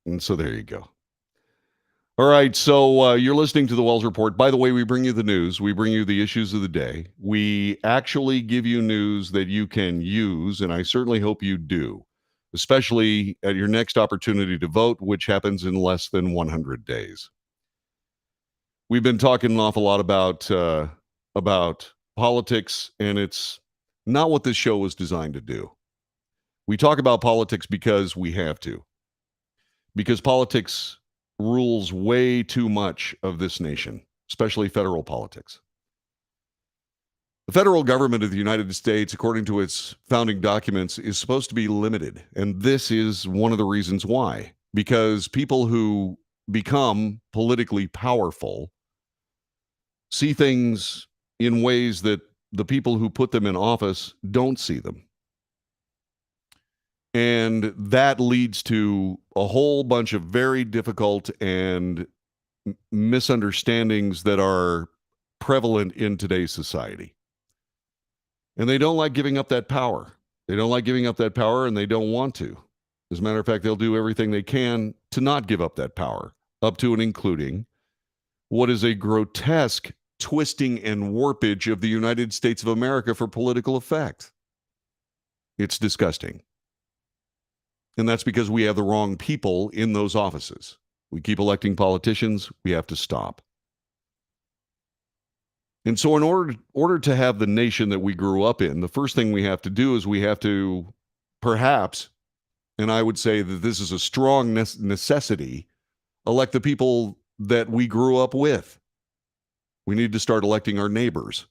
S1: And so there you go. All right, so you're listening to the Wells Report. By the way, we bring you the news. We bring you the issues of the day. We actually give you news that you can use, and I certainly hope you do, especially at your next opportunity to vote, which happens in less than 100 days. We've been talking an awful lot about politics, and it's not what this show was designed to do. We talk about politics because we have to, because politics rules way too much of this nation, especially federal politics. The federal government of the United States, according to its founding documents, is supposed to be limited. And this is one of the reasons why. Because people who become politically powerful see things in ways that the people who put them in office don't see them. And that leads to a whole bunch of very difficult and misunderstandings that are prevalent in today's society. And they don't like giving up that power. They don't like giving up that power, and they don't want to. As a matter of fact, they'll do everything they can to not give up that power, up to and including what is a grotesque twisting and warpage of the United States of America for political effect. It's disgusting. And that's because we have the wrong people in those offices. We keep electing politicians. We have to stop. And so in order to have the nation that we grew up in, the first thing we have to do is we have to perhaps, and I would say that this is a strong necessity, elect the people that we grew up with. We need to start electing our neighbors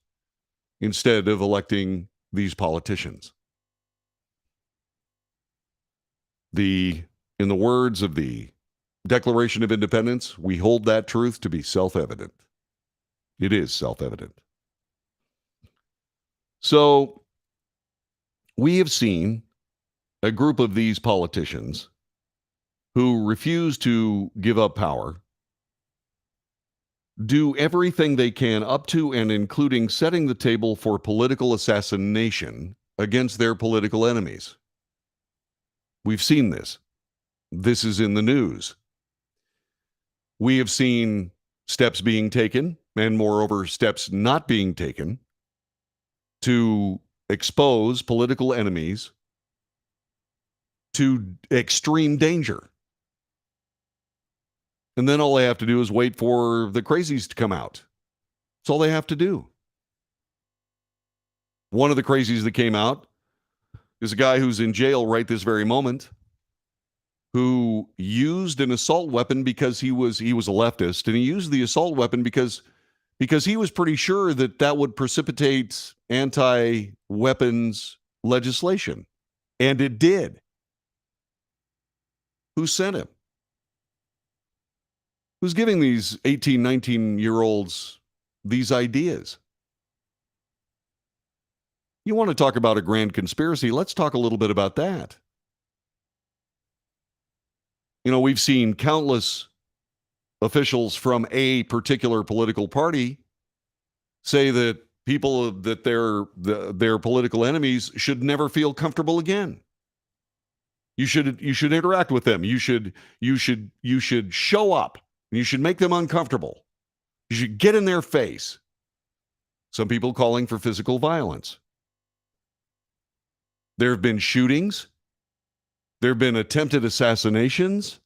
S1: instead of electing these politicians. In the words of the Declaration of Independence, we hold that truth to be self-evident. It is self-evident. So we have seen a group of these politicians who refuse to give up power do everything they can up to and including setting the table for political assassination against their political enemies. We've seen this. This is in the news. We have seen steps being taken, and moreover, steps not being taken to expose political enemies to extreme danger. And then all they have to do is wait for the crazies to come out. That's all they have to do. One of the crazies that came out is a guy who's in jail right this very moment, who used an assault weapon because he was a leftist, and he used the assault weapon because he was pretty sure that would precipitate anti-weapons legislation. And it did. Who sent him? Who's giving these 18, 19-year-olds these ideas? You want to talk about a grand conspiracy? Let's talk a little bit about that. You know, we've seen countless officials from a particular political party say that people that their political enemies should never feel comfortable again. You should interact with them. You should show up. You should make them uncomfortable. You should get in their face. Some people calling for physical violence. There have been shootings. There have been attempted assassinations.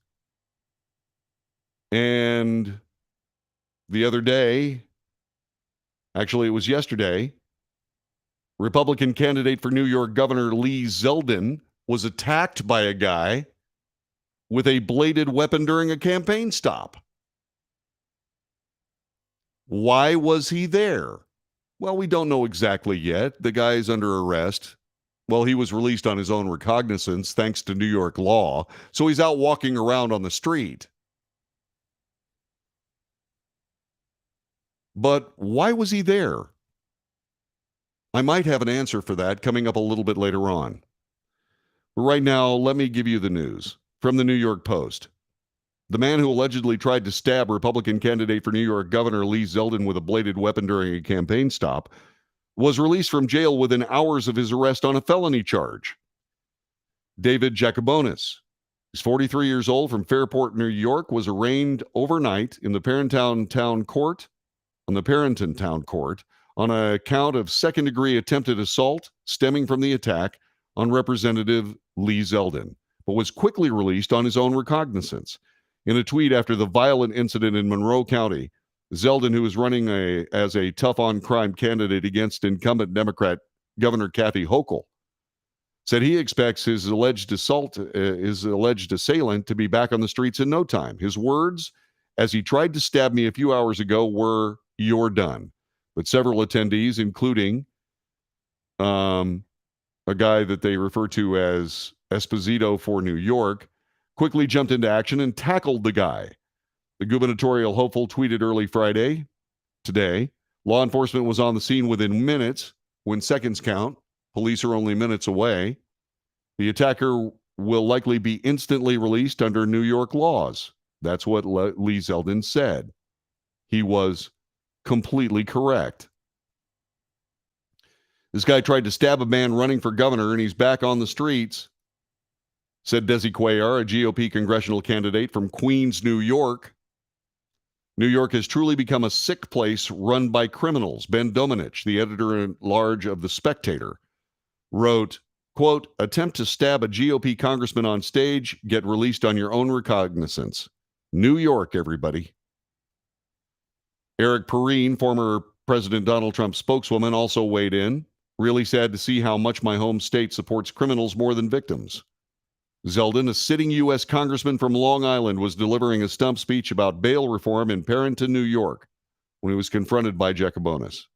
S1: And the other day, actually, it was yesterday, Republican candidate for New York Governor Lee Zeldin was attacked by a guy with a bladed weapon during a campaign stop. Why was he there? Well, we don't know exactly yet. The guy is under arrest. Well, he was released on his own recognizance thanks to New York law, so he's out walking around on the street. But why was he there? I might have an answer for that coming up a little bit later on. But right now, let me give you the news from the New York Post. The man who allegedly tried to stab Republican candidate for New York Governor Lee Zeldin with a bladed weapon during a campaign stop was released from jail within hours of his arrest on a felony charge. David Jacobonis, he's 43 years old, from Fairport, New York, was arraigned overnight in the Parenton Town Court on a count of second-degree attempted assault stemming from the attack on Representative Lee Zeldin, but was quickly released on his own recognizance. In a tweet after the violent incident in Monroe County, Zeldin, who is running as a tough-on-crime candidate against incumbent Democrat Governor Kathy Hochul, said he expects his alleged assailant to be back on the streets in no time. His words, as he tried to stab me a few hours ago, were, "You're done." But several attendees, including a guy that they refer to as Esposito for New York, quickly jumped into action and tackled the guy. The gubernatorial hopeful tweeted early Friday, today, law enforcement was on the scene within minutes. When seconds count, police are only minutes away. The attacker will likely be instantly released under New York laws. That's what Lee Zeldin said. He was completely correct. This guy tried to stab a man running for governor, and he's back on the streets, said Desi Cuellar, a GOP congressional candidate from Queens, New York. New York has truly become a sick place run by criminals. Ben Domenech, the editor-at-large of The Spectator, wrote, quote, "Attempt to stab a GOP congressman on stage, get released on your own recognizance. New York, everybody." Eric Perrine, former President Donald Trump spokeswoman, also weighed in. "Really sad to see how much my home state supports criminals more than victims." Zeldin, a sitting U.S. congressman from Long Island, was delivering a stump speech about bail reform in Parenton, New York, when he was confronted by Jacobonis.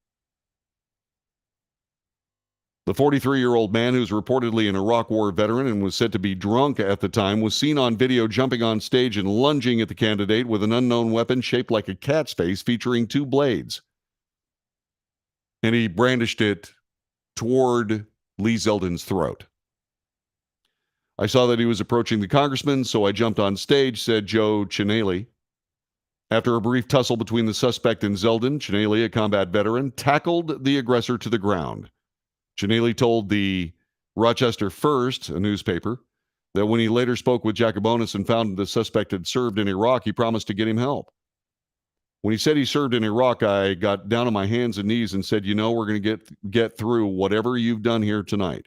S1: The 43-year-old man, who's reportedly an Iraq War veteran and was said to be drunk at the time, was seen on video jumping on stage and lunging at the candidate with an unknown weapon shaped like a cat's face featuring two blades. And he brandished it toward Lee Zeldin's throat. "I saw that he was approaching the congressman, so I jumped on stage," said Joe Chinelli. After a brief tussle between the suspect and Zeldin, Chinelli, a combat veteran, tackled the aggressor to the ground. Chinelli told the Rochester First, a newspaper, that when he later spoke with Jacobonis and found the suspect had served in Iraq, he promised to get him help. "When he said he served in Iraq, I got down on my hands and knees and said, we're going to get through whatever you've done here tonight.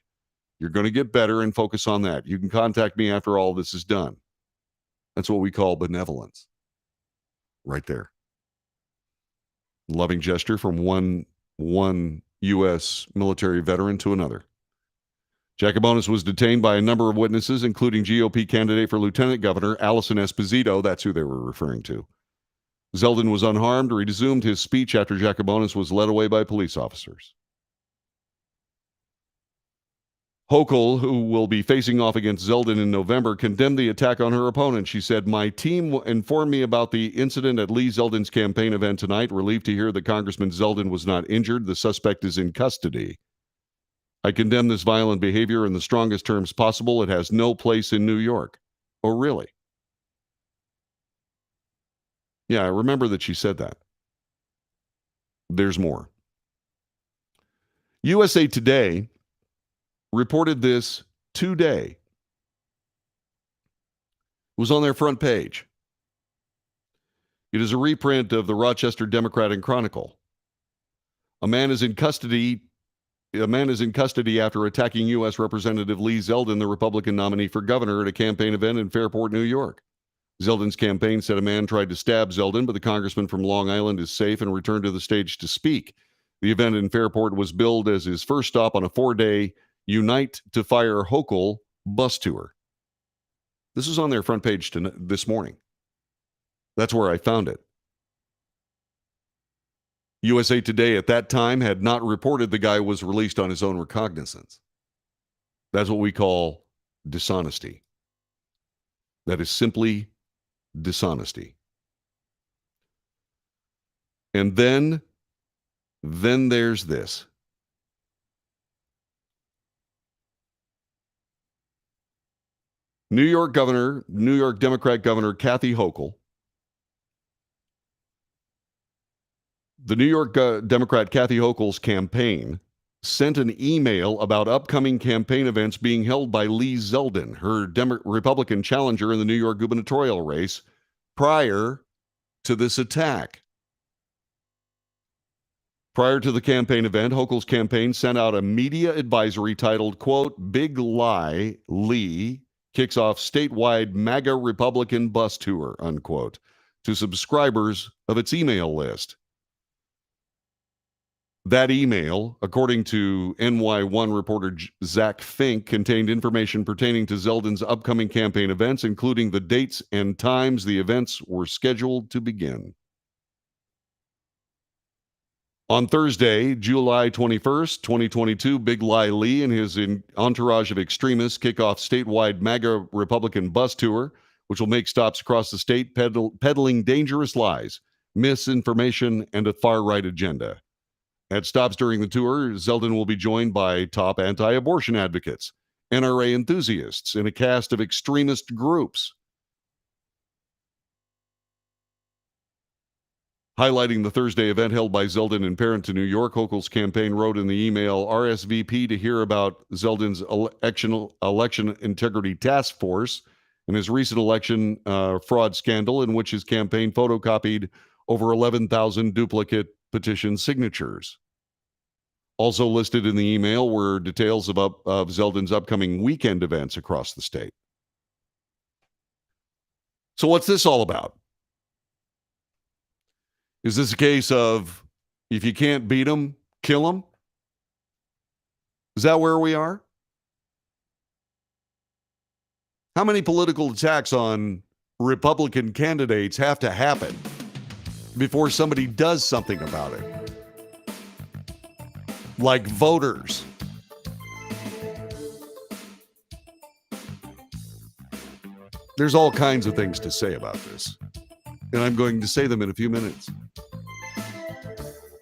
S1: You're going to get better and focus on that. You can contact me after all this is done." That's what we call benevolence. Right there. Loving gesture from one U.S. military veteran to another. Jacobonis was detained by a number of witnesses, including GOP candidate for lieutenant governor Allison Esposito. That's who they were referring to. Zeldin was unharmed, resumed his speech after Jacobonis was led away by police officers. Hochul, who will be facing off against Zeldin in November, condemned the attack on her opponent. She said, "My team informed me about the incident at Lee Zeldin's campaign event tonight. Relieved to hear that Congressman Zeldin was not injured. The suspect is in custody. I condemn this violent behavior in the strongest terms possible. It has no place in New York." Oh, really? Yeah, I remember that she said that. There's more. USA Today reported this today. It was on their front page. It is a reprint of the Rochester Democrat and Chronicle. A man is in custody after attacking U.S. Representative Lee Zeldin, the Republican nominee for governor, at a campaign event in Fairport, New York. Zeldin's campaign said a man tried to stab Zeldin, but the congressman from Long Island is safe and returned to the stage to speak. The event in Fairport was billed as his first stop on a 4-day Unite to Fire Hochul bus tour. This is on their front page this morning. That's where I found it. USA Today at that time had not reported the guy was released on his own recognizance. That's what we call dishonesty. That is simply dishonesty. And then there's this. New York Democrat Governor Kathy Hochul, the New York Democrat Kathy Hochul's campaign sent an email about upcoming campaign events being held by Lee Zeldin, her Republican challenger in the New York gubernatorial race, prior to this attack. Prior to the campaign event, Hochul's campaign sent out a media advisory titled, quote, "Big Lie, Lee kicks off statewide MAGA Republican bus tour," unquote, to subscribers of its email list. That email, according to NY1 reporter Zach Fink, contained information pertaining to Zeldin's upcoming campaign events, including the dates and times the events were scheduled to begin. On Thursday, July 21st, 2022, Big Lie Lee and his entourage of extremists kick off statewide MAGA Republican bus tour, which will make stops across the state peddling dangerous lies, misinformation, and a far-right agenda. At stops during the tour, Zeldin will be joined by top anti-abortion advocates, NRA enthusiasts, and a cast of extremist groups. Highlighting the Thursday event held by Zeldin in Parenton, New York, Hochul's campaign wrote in the email, RSVP to hear about Zeldin's election integrity task force and his recent election fraud scandal in which his campaign photocopied over 11,000 duplicate petition signatures. Also listed in the email were details of Zeldin's upcoming weekend events across the state. So what's this all about? Is this a case of if you can't beat them, kill them? Is that where we are? How many political attacks on Republican candidates have to happen before somebody does something about it? Like voters. There's all kinds of things to say about this, and I'm going to say them in a few minutes.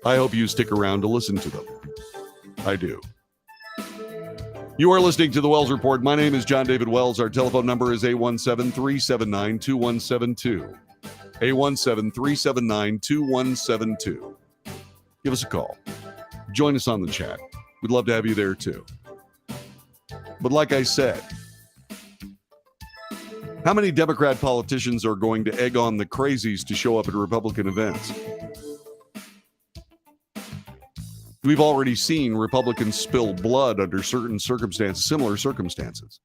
S1: I hope you stick around to listen to them. I do. You are listening to The Wells Report. My name is John David Wells. Our telephone number is 817-379-2172. 817-379-2172. Give us a call. Join us on the chat. We'd love to have you there too. But like I said, how many Democrat politicians are going to egg on the crazies to show up at Republican events? We've already seen Republicans spill blood under certain circumstances, similar circumstances.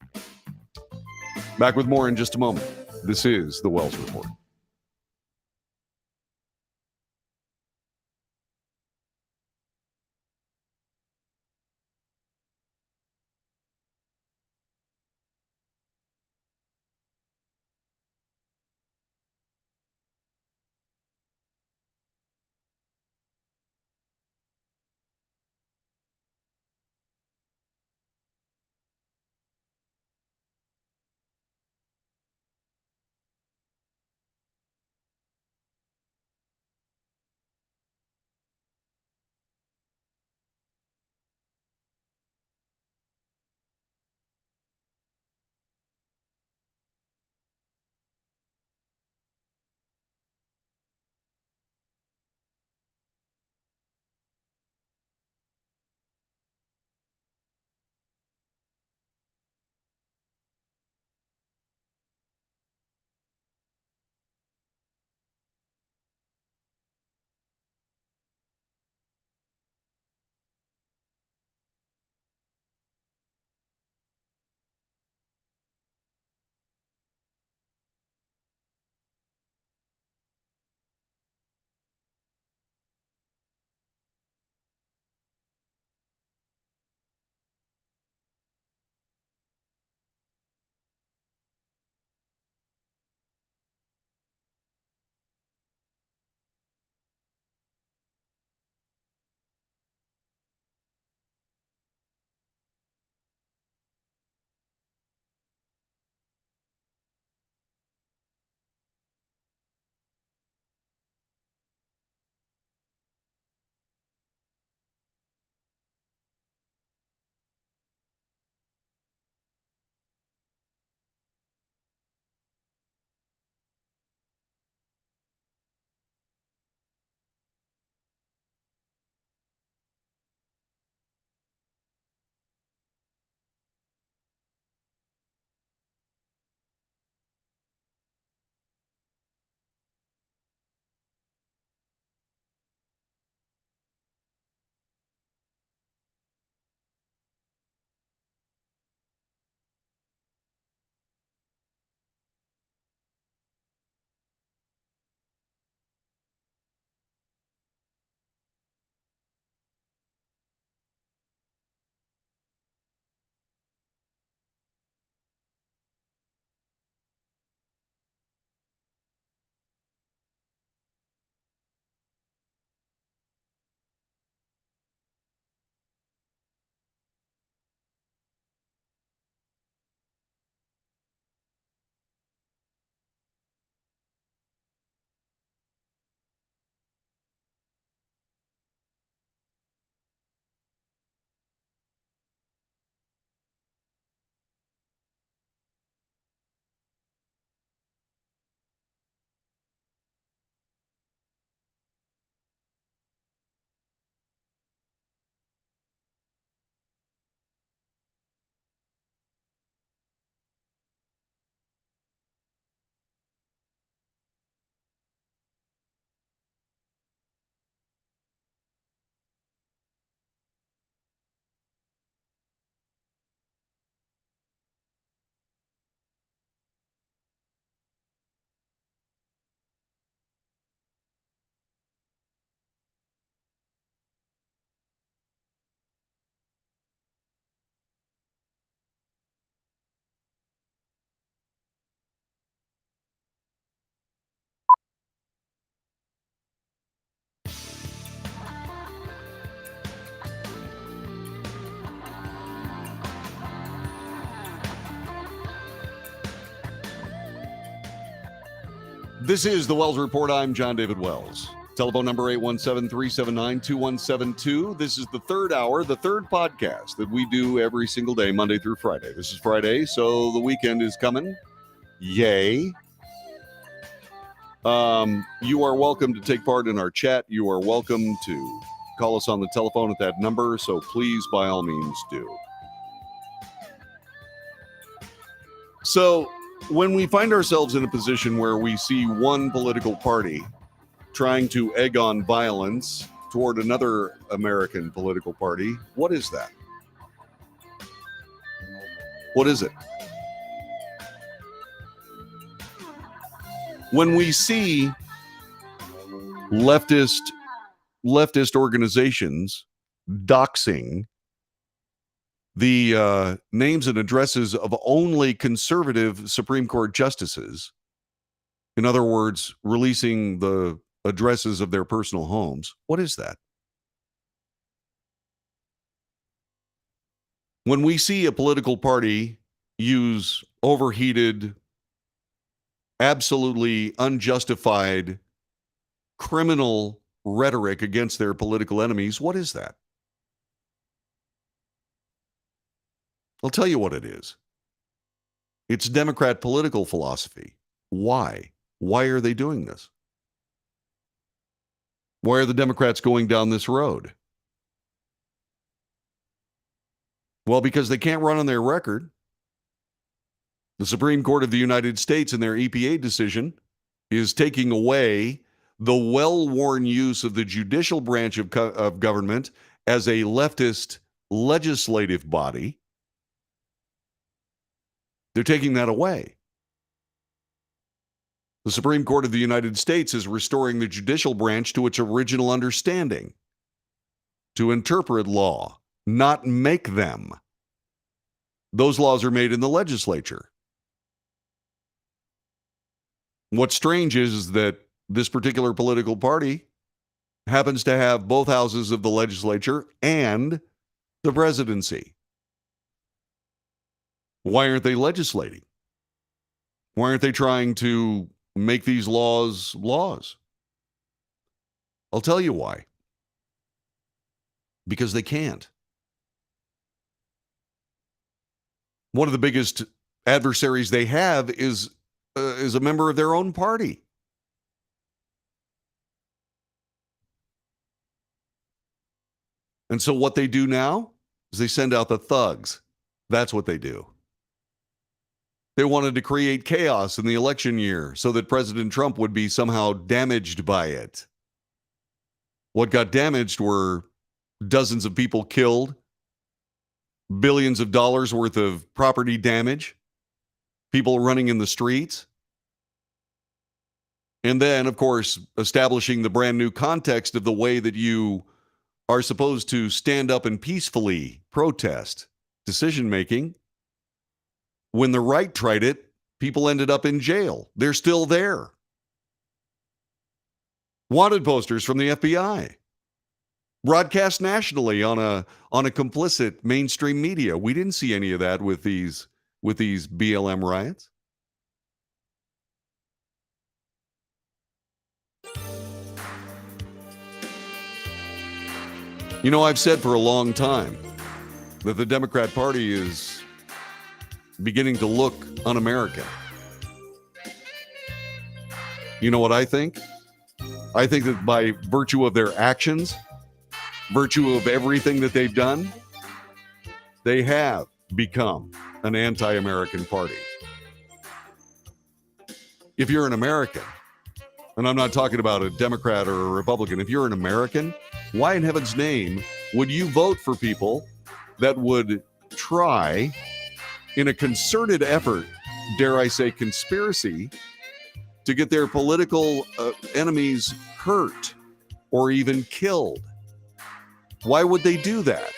S1: Back with more in just a moment. This is The Wells Report. This is the Wells Report. I'm John David Wells. Telephone number 817-379-2172. This is the third hour, the third podcast that we do every single day, Monday through Friday. This is Friday, so the weekend is coming. Yay. You are welcome to take part in our chat. You are welcome to call us on the telephone at that number, so please, by all means, do. So, when we find ourselves in a position where we see one political party trying to egg on violence toward another American political party, what is that? What is it? When we see leftist organizations doxing the names and addresses of only conservative Supreme Court justices, in other words, releasing the addresses of their personal homes, what is that? When we see a political party use overheated, absolutely unjustified criminal rhetoric against their political enemies, what is that? I'll tell you what it is. It's Democrat political philosophy. Why? Why are they doing this? Why are the Democrats going down this road? Well, because they can't run on their record. The Supreme Court of the United States, in their EPA decision, is taking away the well-worn use of the judicial branch of government as a leftist legislative body. They're taking that away. The Supreme Court of the United States is restoring the judicial branch to its original understanding, to interpret law, not make them. Those laws are made in the legislature. What's strange is that this particular political party happens to have both houses of the legislature and the presidency. Why aren't they legislating? Why aren't they trying to make these laws laws? I'll tell you why. Because they can't. One of the biggest adversaries they have is a member of their own party. And so what they do now is they send out the thugs. That's what they do. They wanted to create chaos in the election year so that President Trump would be somehow damaged by it. What got damaged were dozens of people killed, billions of dollars worth of property damage, people running in the streets. And then, of course, establishing the brand new context of the way that you are supposed to stand up and peacefully protest decision-making. When the right tried it, people ended up in jail. They're still there. Wanted posters from the FBI. Broadcast nationally on a complicit mainstream media. We didn't see any of that with these BLM riots. You know, I've said for a long time that the Democrat Party is beginning to look un-American. You know what I think? I think that by virtue of their actions, virtue of everything that they've done, they have become an anti-American party. If you're an American, and I'm not talking about a Democrat or a Republican, if you're an American, why in heaven's name would you vote for people that would try, in a concerted effort, dare I say conspiracy, to get their political enemies hurt or even killed? Why would they do that?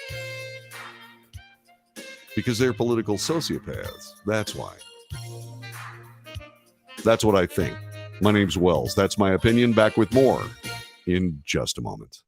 S1: Because they're political sociopaths. That's why. That's what I think. My name's Wells. That's my opinion. Back with more in just a moment.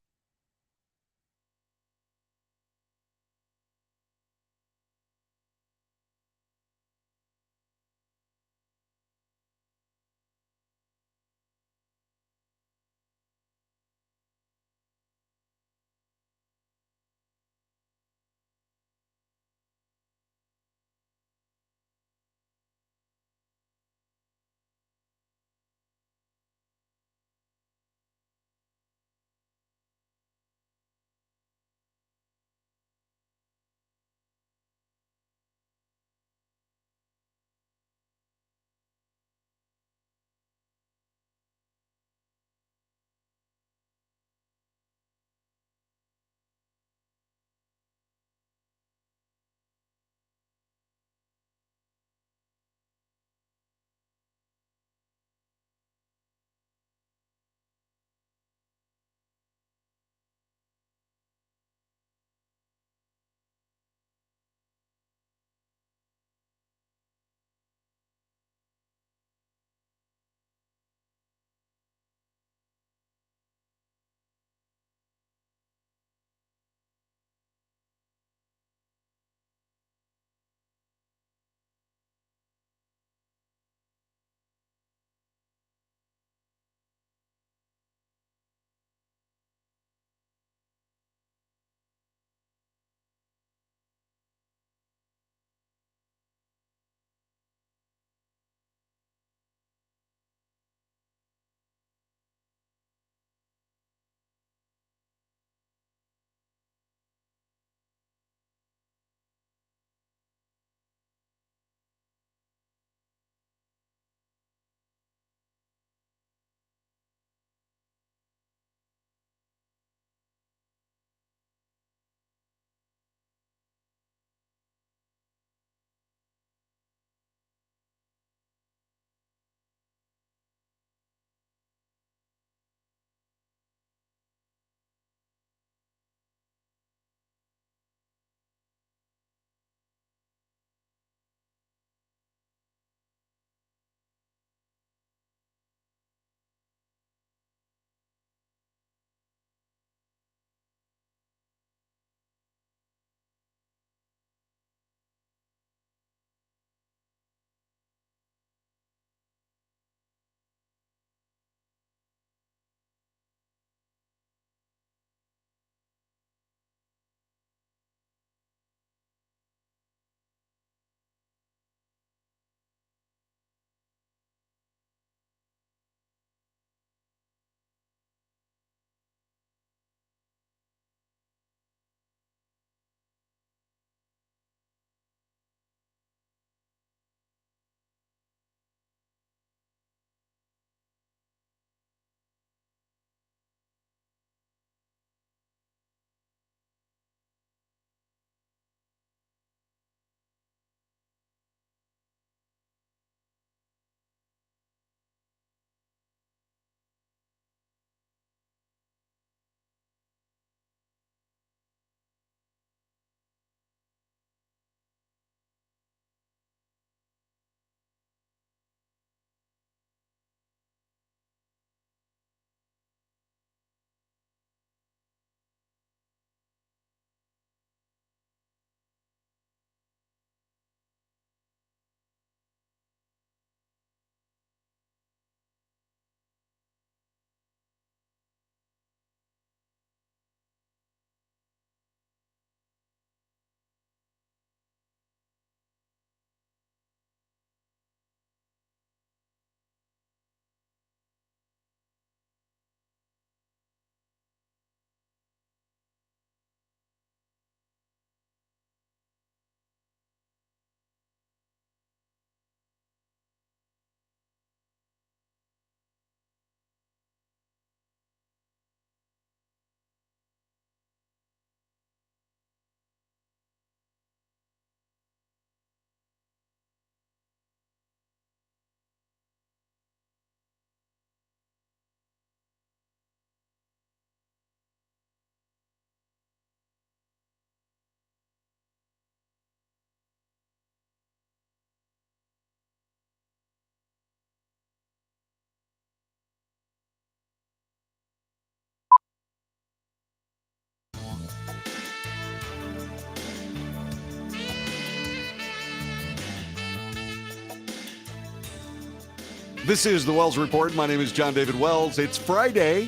S1: This is the Wells Report. My name is John David Wells. It's Friday.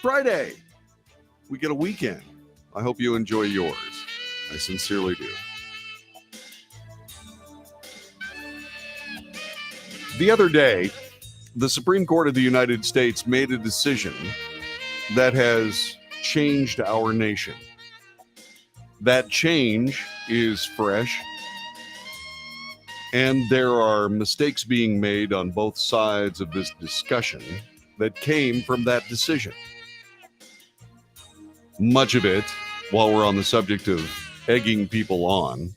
S1: Friday. We get a weekend. I hope you enjoy yours. I sincerely do. The other day, the Supreme Court of the United States made a decision that has changed our nation. That change is fresh, and there are mistakes being made on both sides of this discussion that came from that decision. Much of it, while we're on the subject of egging people on,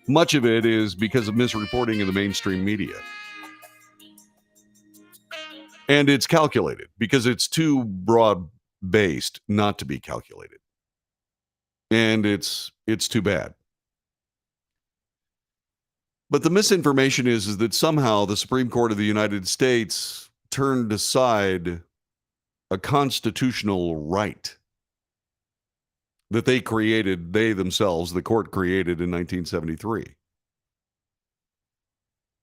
S1: much of it is because of misreporting in the mainstream media. And it's calculated because it's too broad-based not to be calculated. And it's too bad. But the misinformation is that somehow the Supreme Court of the United States turned aside a constitutional right that they themselves, the court created in 1973.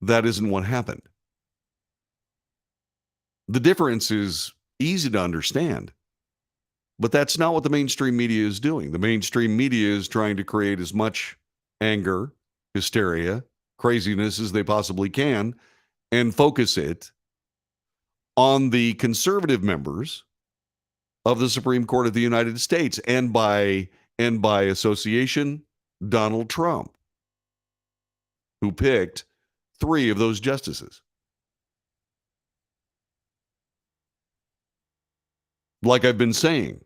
S1: That isn't what happened. The difference is easy to understand, but that's not what the mainstream media is doing. The mainstream media is trying to create as much anger, hysteria, craziness as they possibly can and focus it on the conservative members of the Supreme Court of the United States and by association, Donald Trump, who picked 3 of those justices. Like I've been saying,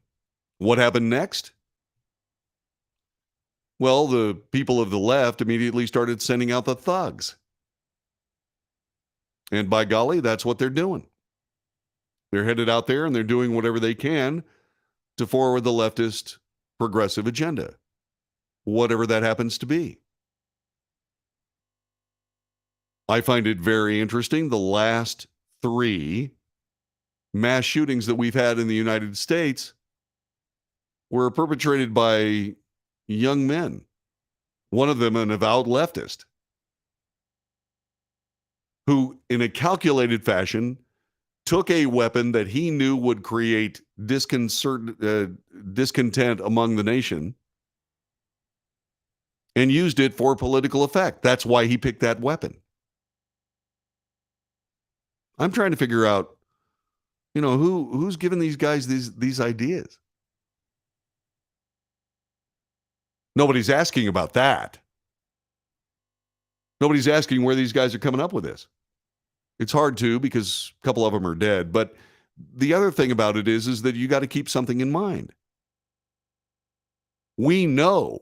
S1: what happened next? Well, the people of the left immediately started sending out the thugs. And by golly, that's what they're doing. They're headed out there and they're doing whatever they can to forward the leftist progressive agenda, whatever that happens to be. I find it very interesting. The last 3 mass shootings that we've had in the United States were perpetrated by young men, one of them an avowed leftist, who in a calculated fashion took a weapon that he knew would create discontent among the nation and used it for political effect. That's why he picked that weapon. I'm trying to figure out, who's giving these guys these ideas. Nobody's asking about that. Nobody's asking where these guys are coming up with this. It's hard to because a couple of them are dead. But the other thing about it is that you got to keep something in mind. We know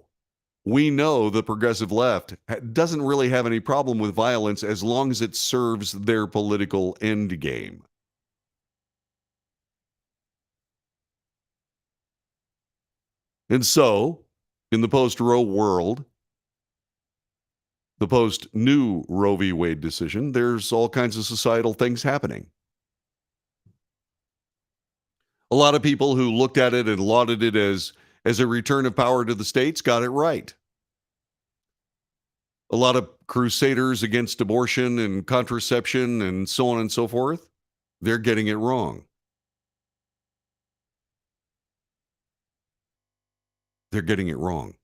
S1: the progressive left doesn't really have any problem with violence as long as it serves their political end game. And so, in the post-Roe world, the post-new Roe v. Wade decision, there's all kinds of societal things happening. A lot of people who looked at it and lauded it as a return of power to the states got it right. A lot of crusaders against abortion and contraception and so on and so forth, they're getting it wrong. They're getting it wrong.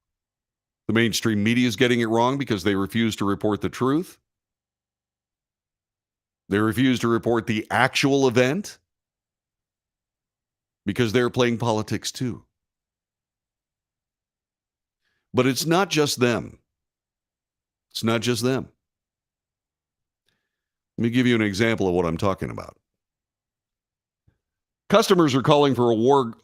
S1: The mainstream media is getting it wrong because they refuse to report the truth. They refuse to report the actual event because they're playing politics too. But it's not just them. It's not just them. Let me give you an example of what I'm talking about. Customers are calling for a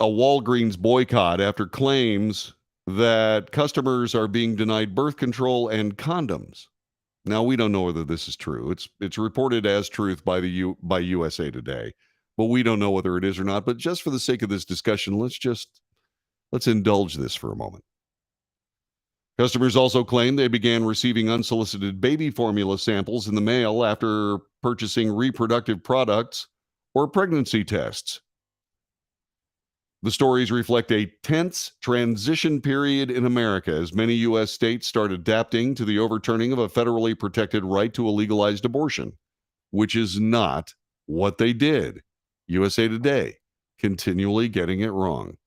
S1: Walgreens boycott after claims that customers are being denied birth control and condoms. Now, we don't know whether this is true. It's reported as truth by USA Today, but we don't know whether it is or not. But just for the sake of this discussion, let's indulge this for a moment. Customers also claim they began receiving unsolicited baby formula samples in the mail after purchasing reproductive products or pregnancy tests. The stories reflect a tense transition period in America as many U.S. states start adapting to the overturning of a federally protected right to a legalized abortion, which is not what they did. USA Today, continually getting it wrong.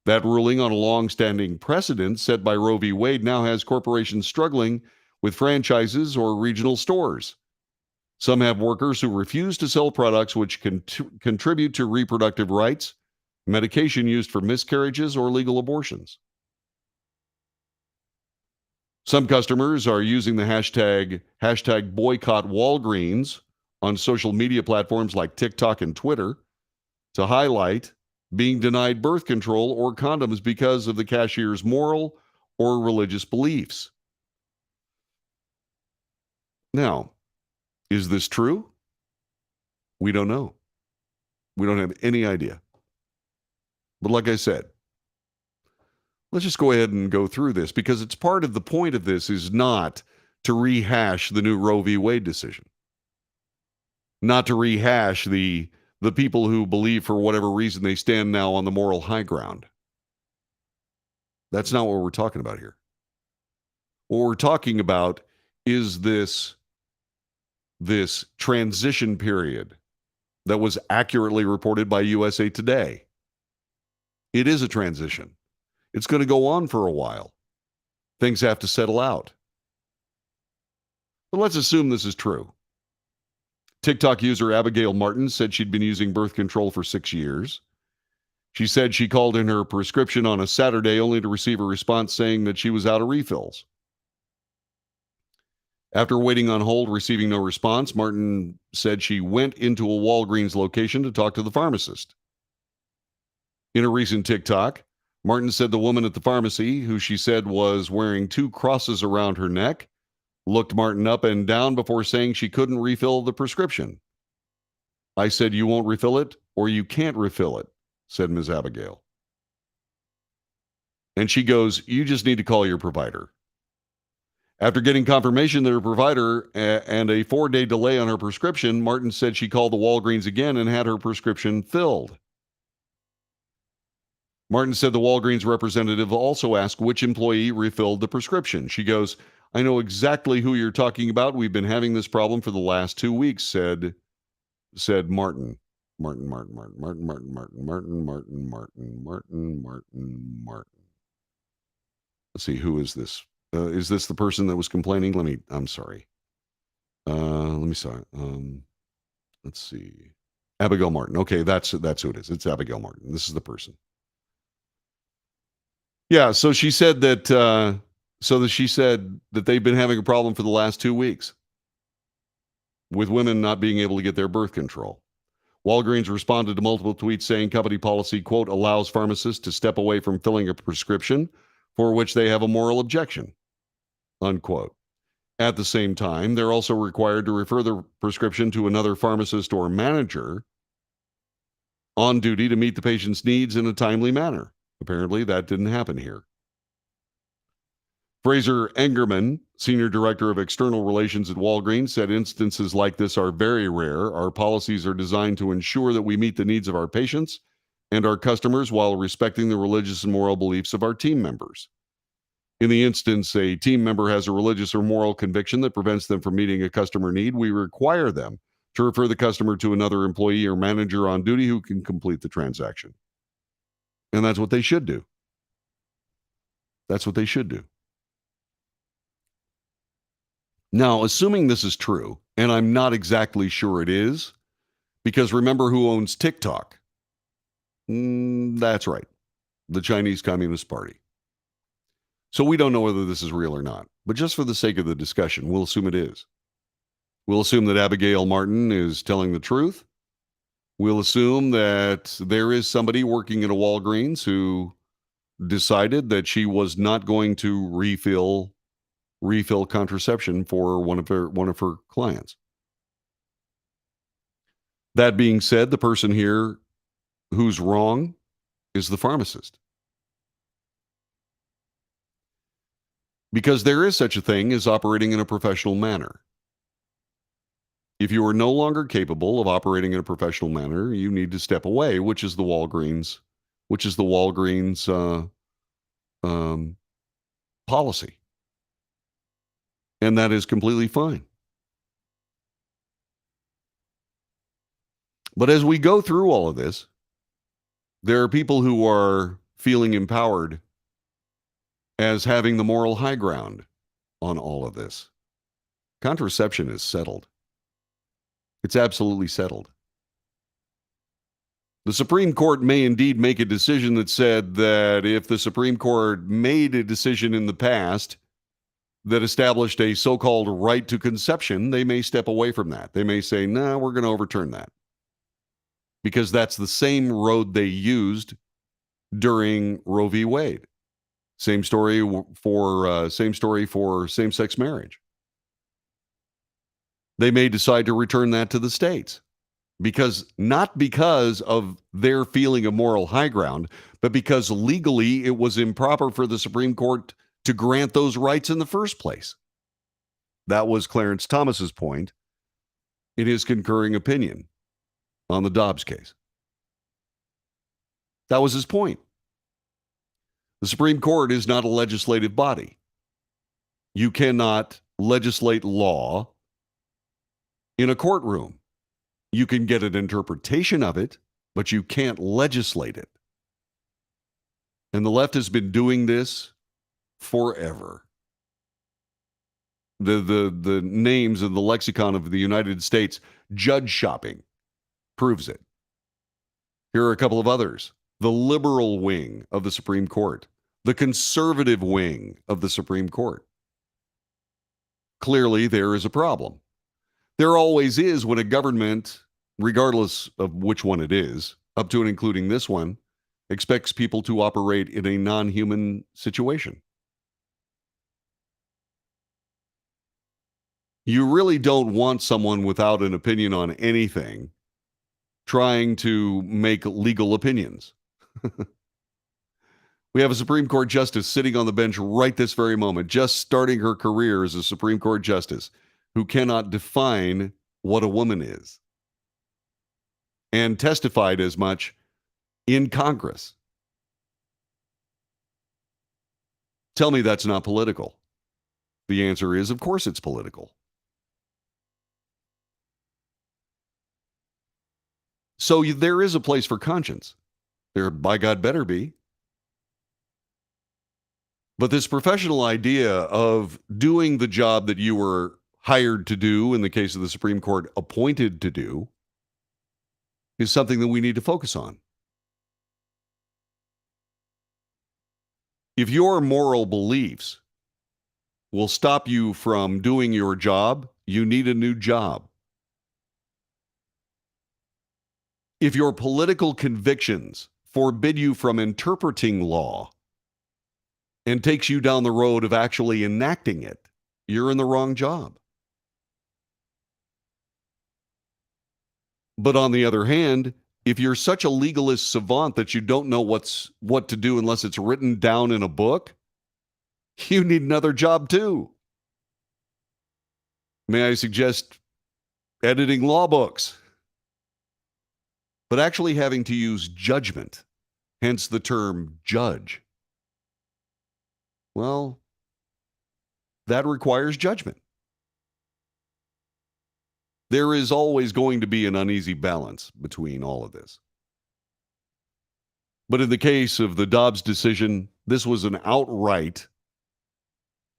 S1: That ruling on a long-standing precedent set by Roe v. Wade now has corporations struggling with franchises or regional stores. Some have workers who refuse to sell products which contribute to reproductive rights, medication used for miscarriages, or legal abortions. Some customers are using the hashtag boycott Walgreens on social media platforms like TikTok and Twitter to highlight being denied birth control or condoms because of the cashier's moral or religious beliefs. Now, is this true? We don't know. We don't have any idea. But like I said, let's just go ahead and go through this because it's part of the point of this is not to rehash the new Roe v. Wade decision, not to rehash the people who believe for whatever reason they stand now on the moral high ground. That's not what we're talking about here. What we're talking about is this transition period that was accurately reported by USA Today. It is a transition. It's going to go on for a while. Things have to settle out. But let's assume this is true. TikTok user Abigail Martin said she'd been using birth control for 6 years. She said she called in her prescription on a Saturday only to receive a response saying that she was out of refills. After waiting on hold, receiving no response, Martin said she went into a Walgreens location to talk to the pharmacist. In a recent TikTok, Martin said the woman at the pharmacy, who she said was wearing 2 crosses around her neck, looked Martin up and down before saying she couldn't refill the prescription. I said, "You won't refill it, or you can't refill it," said Ms. Abigail. And she goes, "You just need to call your provider." After getting confirmation that her provider and a 4-day delay on her prescription, Martin said she called the Walgreens again and had her prescription filled. Martin said the Walgreens representative also asked which employee refilled the prescription. She goes, "I know exactly who you're talking about. We've been having this problem for the last 2 weeks," said Martin. Martin. Let's see, who is this? Is this the person that was complaining? I'm sorry. Let's see. Abigail Martin. Okay, that's who it is. It's Abigail Martin. This is the person. Yeah, so she said that they've been having a problem for the last 2 weeks with women not being able to get their birth control. Walgreens responded to multiple tweets saying company policy, quote, allows pharmacists to step away from filling a prescription for which they have a moral objection, unquote. At the same time, they're also required to refer the prescription to another pharmacist or manager on duty to meet the patient's needs in a timely manner. Apparently, that didn't happen here. Fraser Engerman, Senior Director of External Relations at Walgreens, said instances like this are very rare. Our policies are designed to ensure that we meet the needs of our patients and our customers while respecting the religious and moral beliefs of our team members. In the instance a team member has a religious or moral conviction that prevents them from meeting a customer need, we require them to refer the customer to another employee or manager on duty who can complete the transaction. And that's what they should do. That's what they should do. Now, assuming this is true, and I'm not exactly sure it is, because remember who owns TikTok? That's right, the Chinese Communist Party. So we don't know whether this is real or not, but just for the sake of the discussion, we'll assume it is. We'll assume that Abigail Martin is telling the truth. We'll assume that there is somebody working at a Walgreens who decided that she was not going to refill contraception for one of her clients. That being said, the person here who's wrong is the pharmacist. Because there is such a thing as operating in a professional manner. If you are no longer capable of operating in a professional manner, you need to step away, which is the Walgreens um, policy. And that is completely fine. But as we go through all of this, there are people who are feeling empowered as having the moral high ground on all of this. Contraception is settled. It's absolutely settled. The Supreme Court may indeed make a decision that said that if the Supreme Court made a decision in the past that established a so-called right to conception, they may step away from that. They may say, no, we're going to overturn that. Because that's the same road they used during Roe v. Wade. Same story for same-sex marriage. They may decide to return that to the states. Not because of their feeling of moral high ground, but because legally it was improper for the Supreme Court to grant those rights in the first place. That was Clarence Thomas's point in his concurring opinion on the Dobbs case. That was his point. The Supreme Court is not a legislative body. You cannot legislate law in a courtroom. You can get an interpretation of it, but you can't legislate it. And the left has been doing this forever. The names of the lexicon of the United States, judge shopping, proves it. Here are a couple of others. The liberal wing of the Supreme Court, the conservative wing of the Supreme Court. Clearly, there is a problem. There always is when a government, regardless of which one it is, up to and including this one, expects people to operate in a non-human situation. You really don't want someone without an opinion on anything trying to make legal opinions. We have a Supreme Court justice sitting on the bench right this very moment, just starting her career as a Supreme Court justice, who cannot define what a woman is, and testified as much in Congress. Tell me that's not political. The answer is, of course it's political. So there is a place for conscience. There, by God, better be. But this professional idea of doing the job that you were hired to do, in the case of the Supreme Court, appointed to do, is something that we need to focus on. If your moral beliefs will stop you from doing your job, you need a new job. If your political convictions forbid you from interpreting law and takes you down the road of actually enacting it, you're in the wrong job. But on the other hand, if you're such a legalist savant that you don't know what to do unless it's written down in a book, you need another job too. May I suggest editing law books? But actually having to use judgment, hence the term judge. Well, that requires judgment. There is always going to be an uneasy balance between all of this. But in the case of the Dobbs decision, this was an outright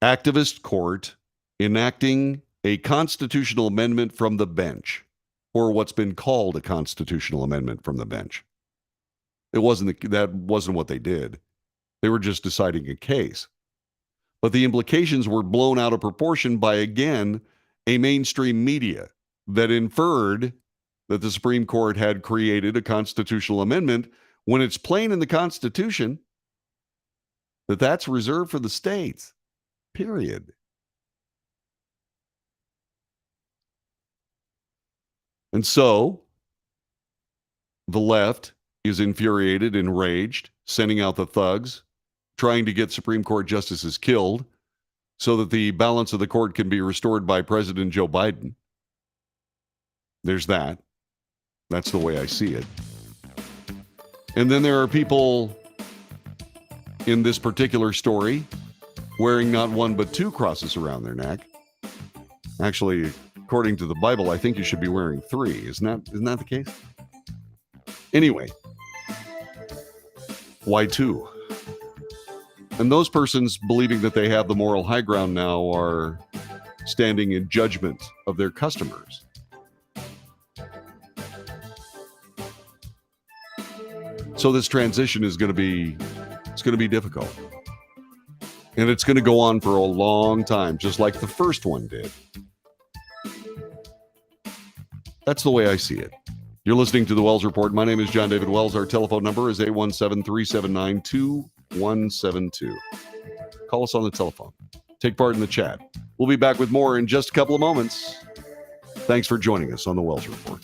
S1: activist court enacting a constitutional amendment from the bench, or what's been called a constitutional amendment from the bench. That wasn't what they did. They were just deciding a case. But the implications were blown out of proportion by, again, a mainstream media that inferred that the Supreme Court had created a constitutional amendment when it's plain in the Constitution that that's reserved for the states, period. And so the left is infuriated, enraged, sending out the thugs, trying to get Supreme Court justices killed so that the balance of the court can be restored by President Joe Biden. There's that. That's the way I see it. And then there are people in this particular story wearing not one but two crosses around their neck. Actually, according to the Bible, I think you should be wearing three. Isn't that the case? Anyway, why two? And those persons believing that they have the moral high ground now are standing in judgment of their customers. So this transition is going to be difficult. And it's going to go on for a long time, just like the first one did. That's the way I see it. You're listening to the Wells Report. My name is John David Wells. Our telephone number is 817-379-2172. Call us on the telephone. Take part in the chat. We'll be back with more in just a couple of moments. Thanks for joining us on the Wells Report.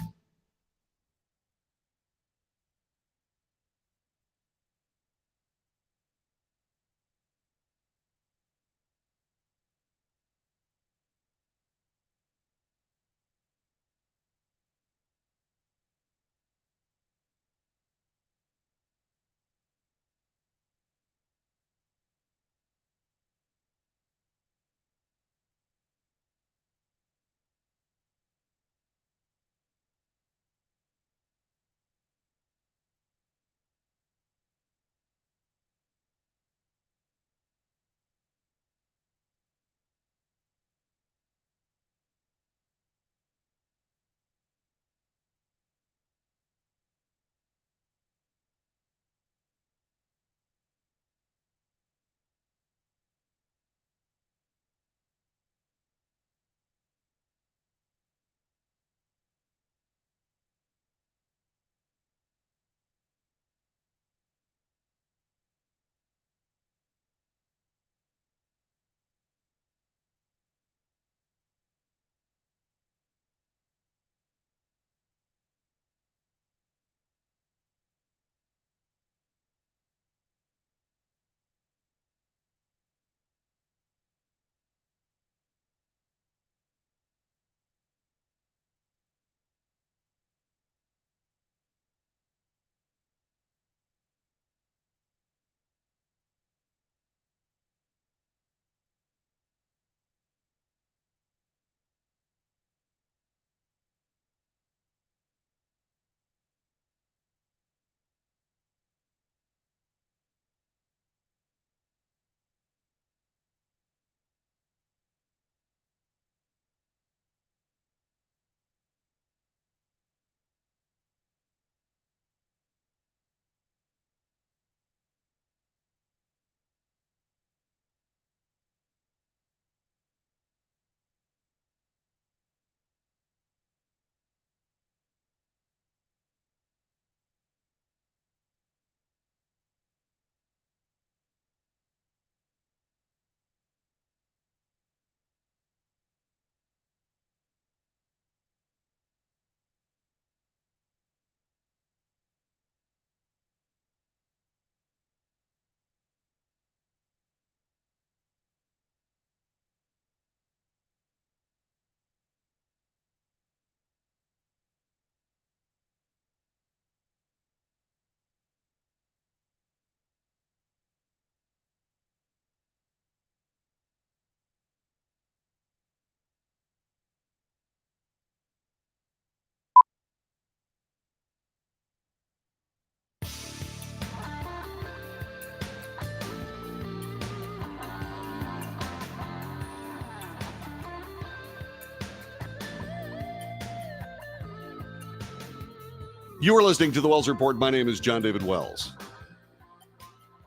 S1: You are listening to the Wells Report. My name is John David Wells.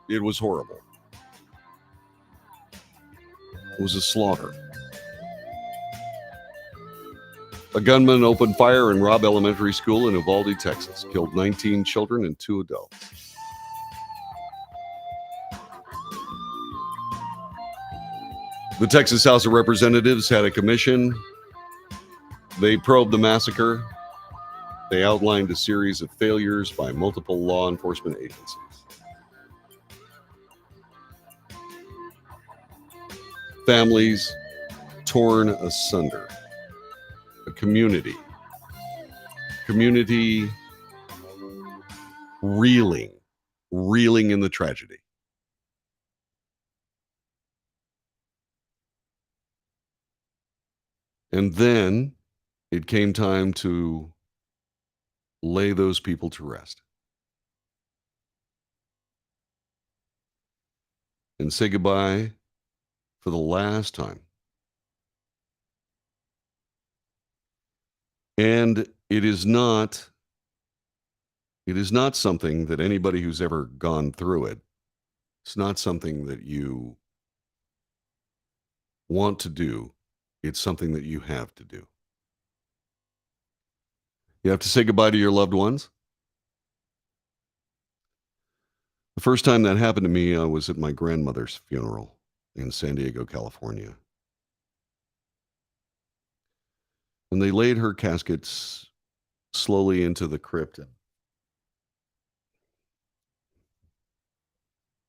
S1: It was horrible. It was a slaughter. A gunman opened fire in Robb Elementary School in Uvalde, Texas. Killed 19 children and 2 adults. The Texas House of Representatives had a commission. They probed the massacre. They outlined a series of failures by multiple law enforcement agencies. Families torn asunder. A community community reeling in the tragedy. And then it came time to lay those people to rest and say goodbye for the last time. And it is not something that anybody who's ever gone through it, it's not something that you want to do. It's something that you have to do. You have to say goodbye to your loved ones. The first time that happened to me, I was at my grandmother's funeral in San Diego, California. And they laid her caskets slowly into the crypt.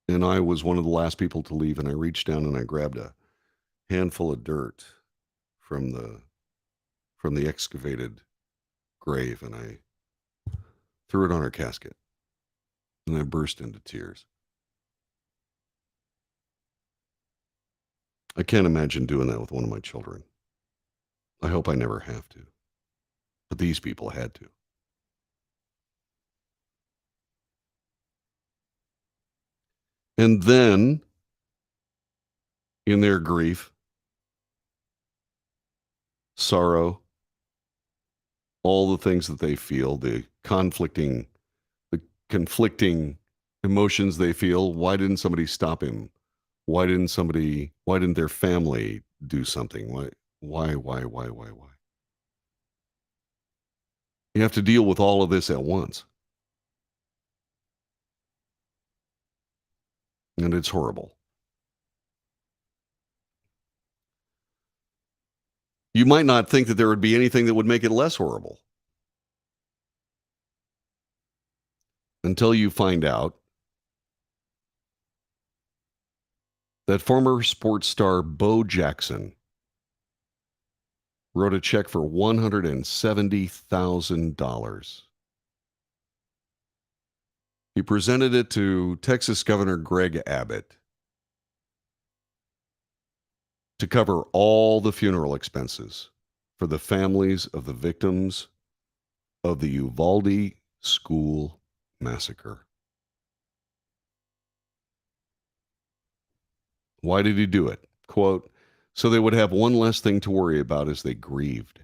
S1: And I was one of the last people to leave, and I reached down and I grabbed a handful of dirt from the excavated grave, and I threw it on her casket. And I burst into tears. I can't imagine doing that with one of my children. I hope I never have to. But these people had to. And then, in their grief, sorrow, all the things that they feel, the conflicting emotions they feel, why didn't somebody stop him? Why didn't their family do something? Why? You have to deal with all of this at once. And it's horrible. You might not think that there would be anything that would make it less horrible until you find out that former sports star Bo Jackson wrote a check for $170,000. He presented it to Texas Governor Greg Abbott to cover all the funeral expenses for the families of the victims of the Uvalde school massacre. Why did he do it? Quote, so they would have one less thing to worry about as they grieved.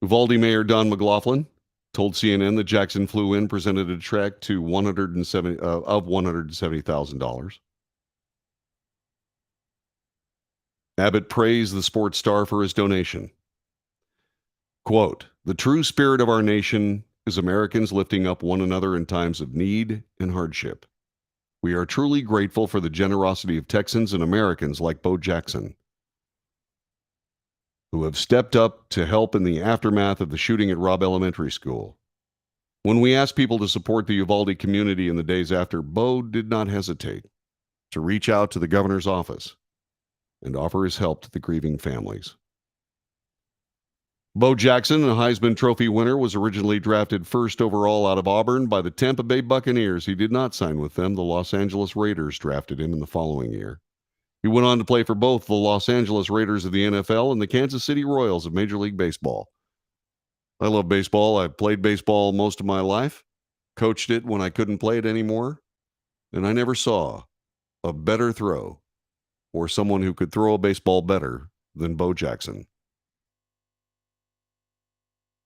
S1: Uvalde Mayor Don McLaughlin told CNN that Jackson flew in, presented a check to $170,000. Abbott praised the sports star for his donation. Quote, the true spirit of our nation is Americans lifting up one another in times of need and hardship. We are truly grateful for the generosity of Texans and Americans like Bo Jackson, who have stepped up to help in the aftermath of the shooting at Robb Elementary School. When we asked people to support the Uvalde community in the days after, Bo did not hesitate to reach out to the governor's office and offer his help to the grieving families. Bo Jackson, a Heisman Trophy winner, was originally drafted first overall out of Auburn by the Tampa Bay Buccaneers. He did not sign with them. The Los Angeles Raiders drafted him in the following year. He went on to play for both the Los Angeles Raiders of the NFL and the Kansas City Royals of Major League Baseball. I love baseball. I played baseball most of my life, coached it when I couldn't play it anymore, and I never saw a better throw or someone who could throw a baseball better than Bo Jackson.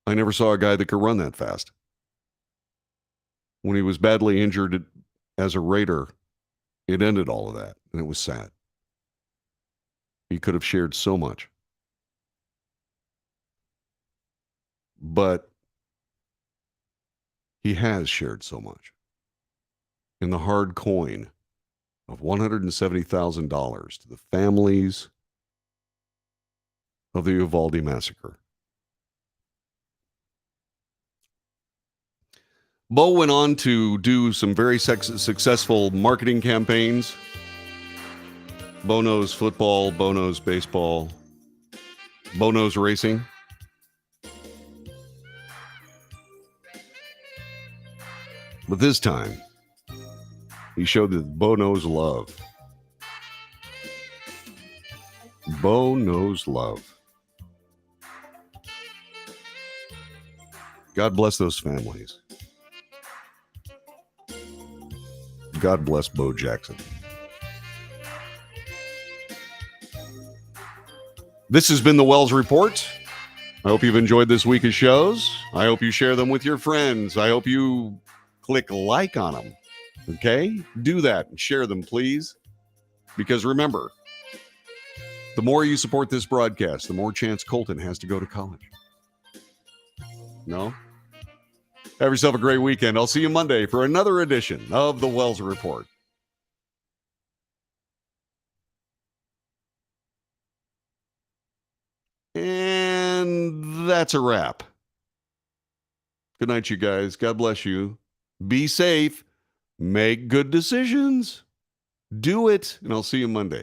S1: I never saw a guy that could run that fast. When he was badly injured as a Raider, it ended all of that, and it was sad. He could have shared so much. But he has shared so much. In the hard coin of $170,000 to the families of the Uvalde massacre. Bo went on to do some very successful marketing campaigns. Bo knows football, Bo knows baseball, Bo knows racing. But this time, he showed that Bo knows love. Bo knows love. God bless those families. God bless Bo Jackson. This has been the Wells Report. I hope you've enjoyed this week of shows. I hope you share them with your friends. I hope you click like on them. Okay? Do that and share them, please. Because remember, the more you support this broadcast, the more chance Colton has to go to college. No? Have yourself a great weekend. I'll see you Monday for another edition of the Wells Report. And that's a wrap. Good night, you guys. God bless you. Be safe. Make good decisions. Do it. And I'll see you Monday.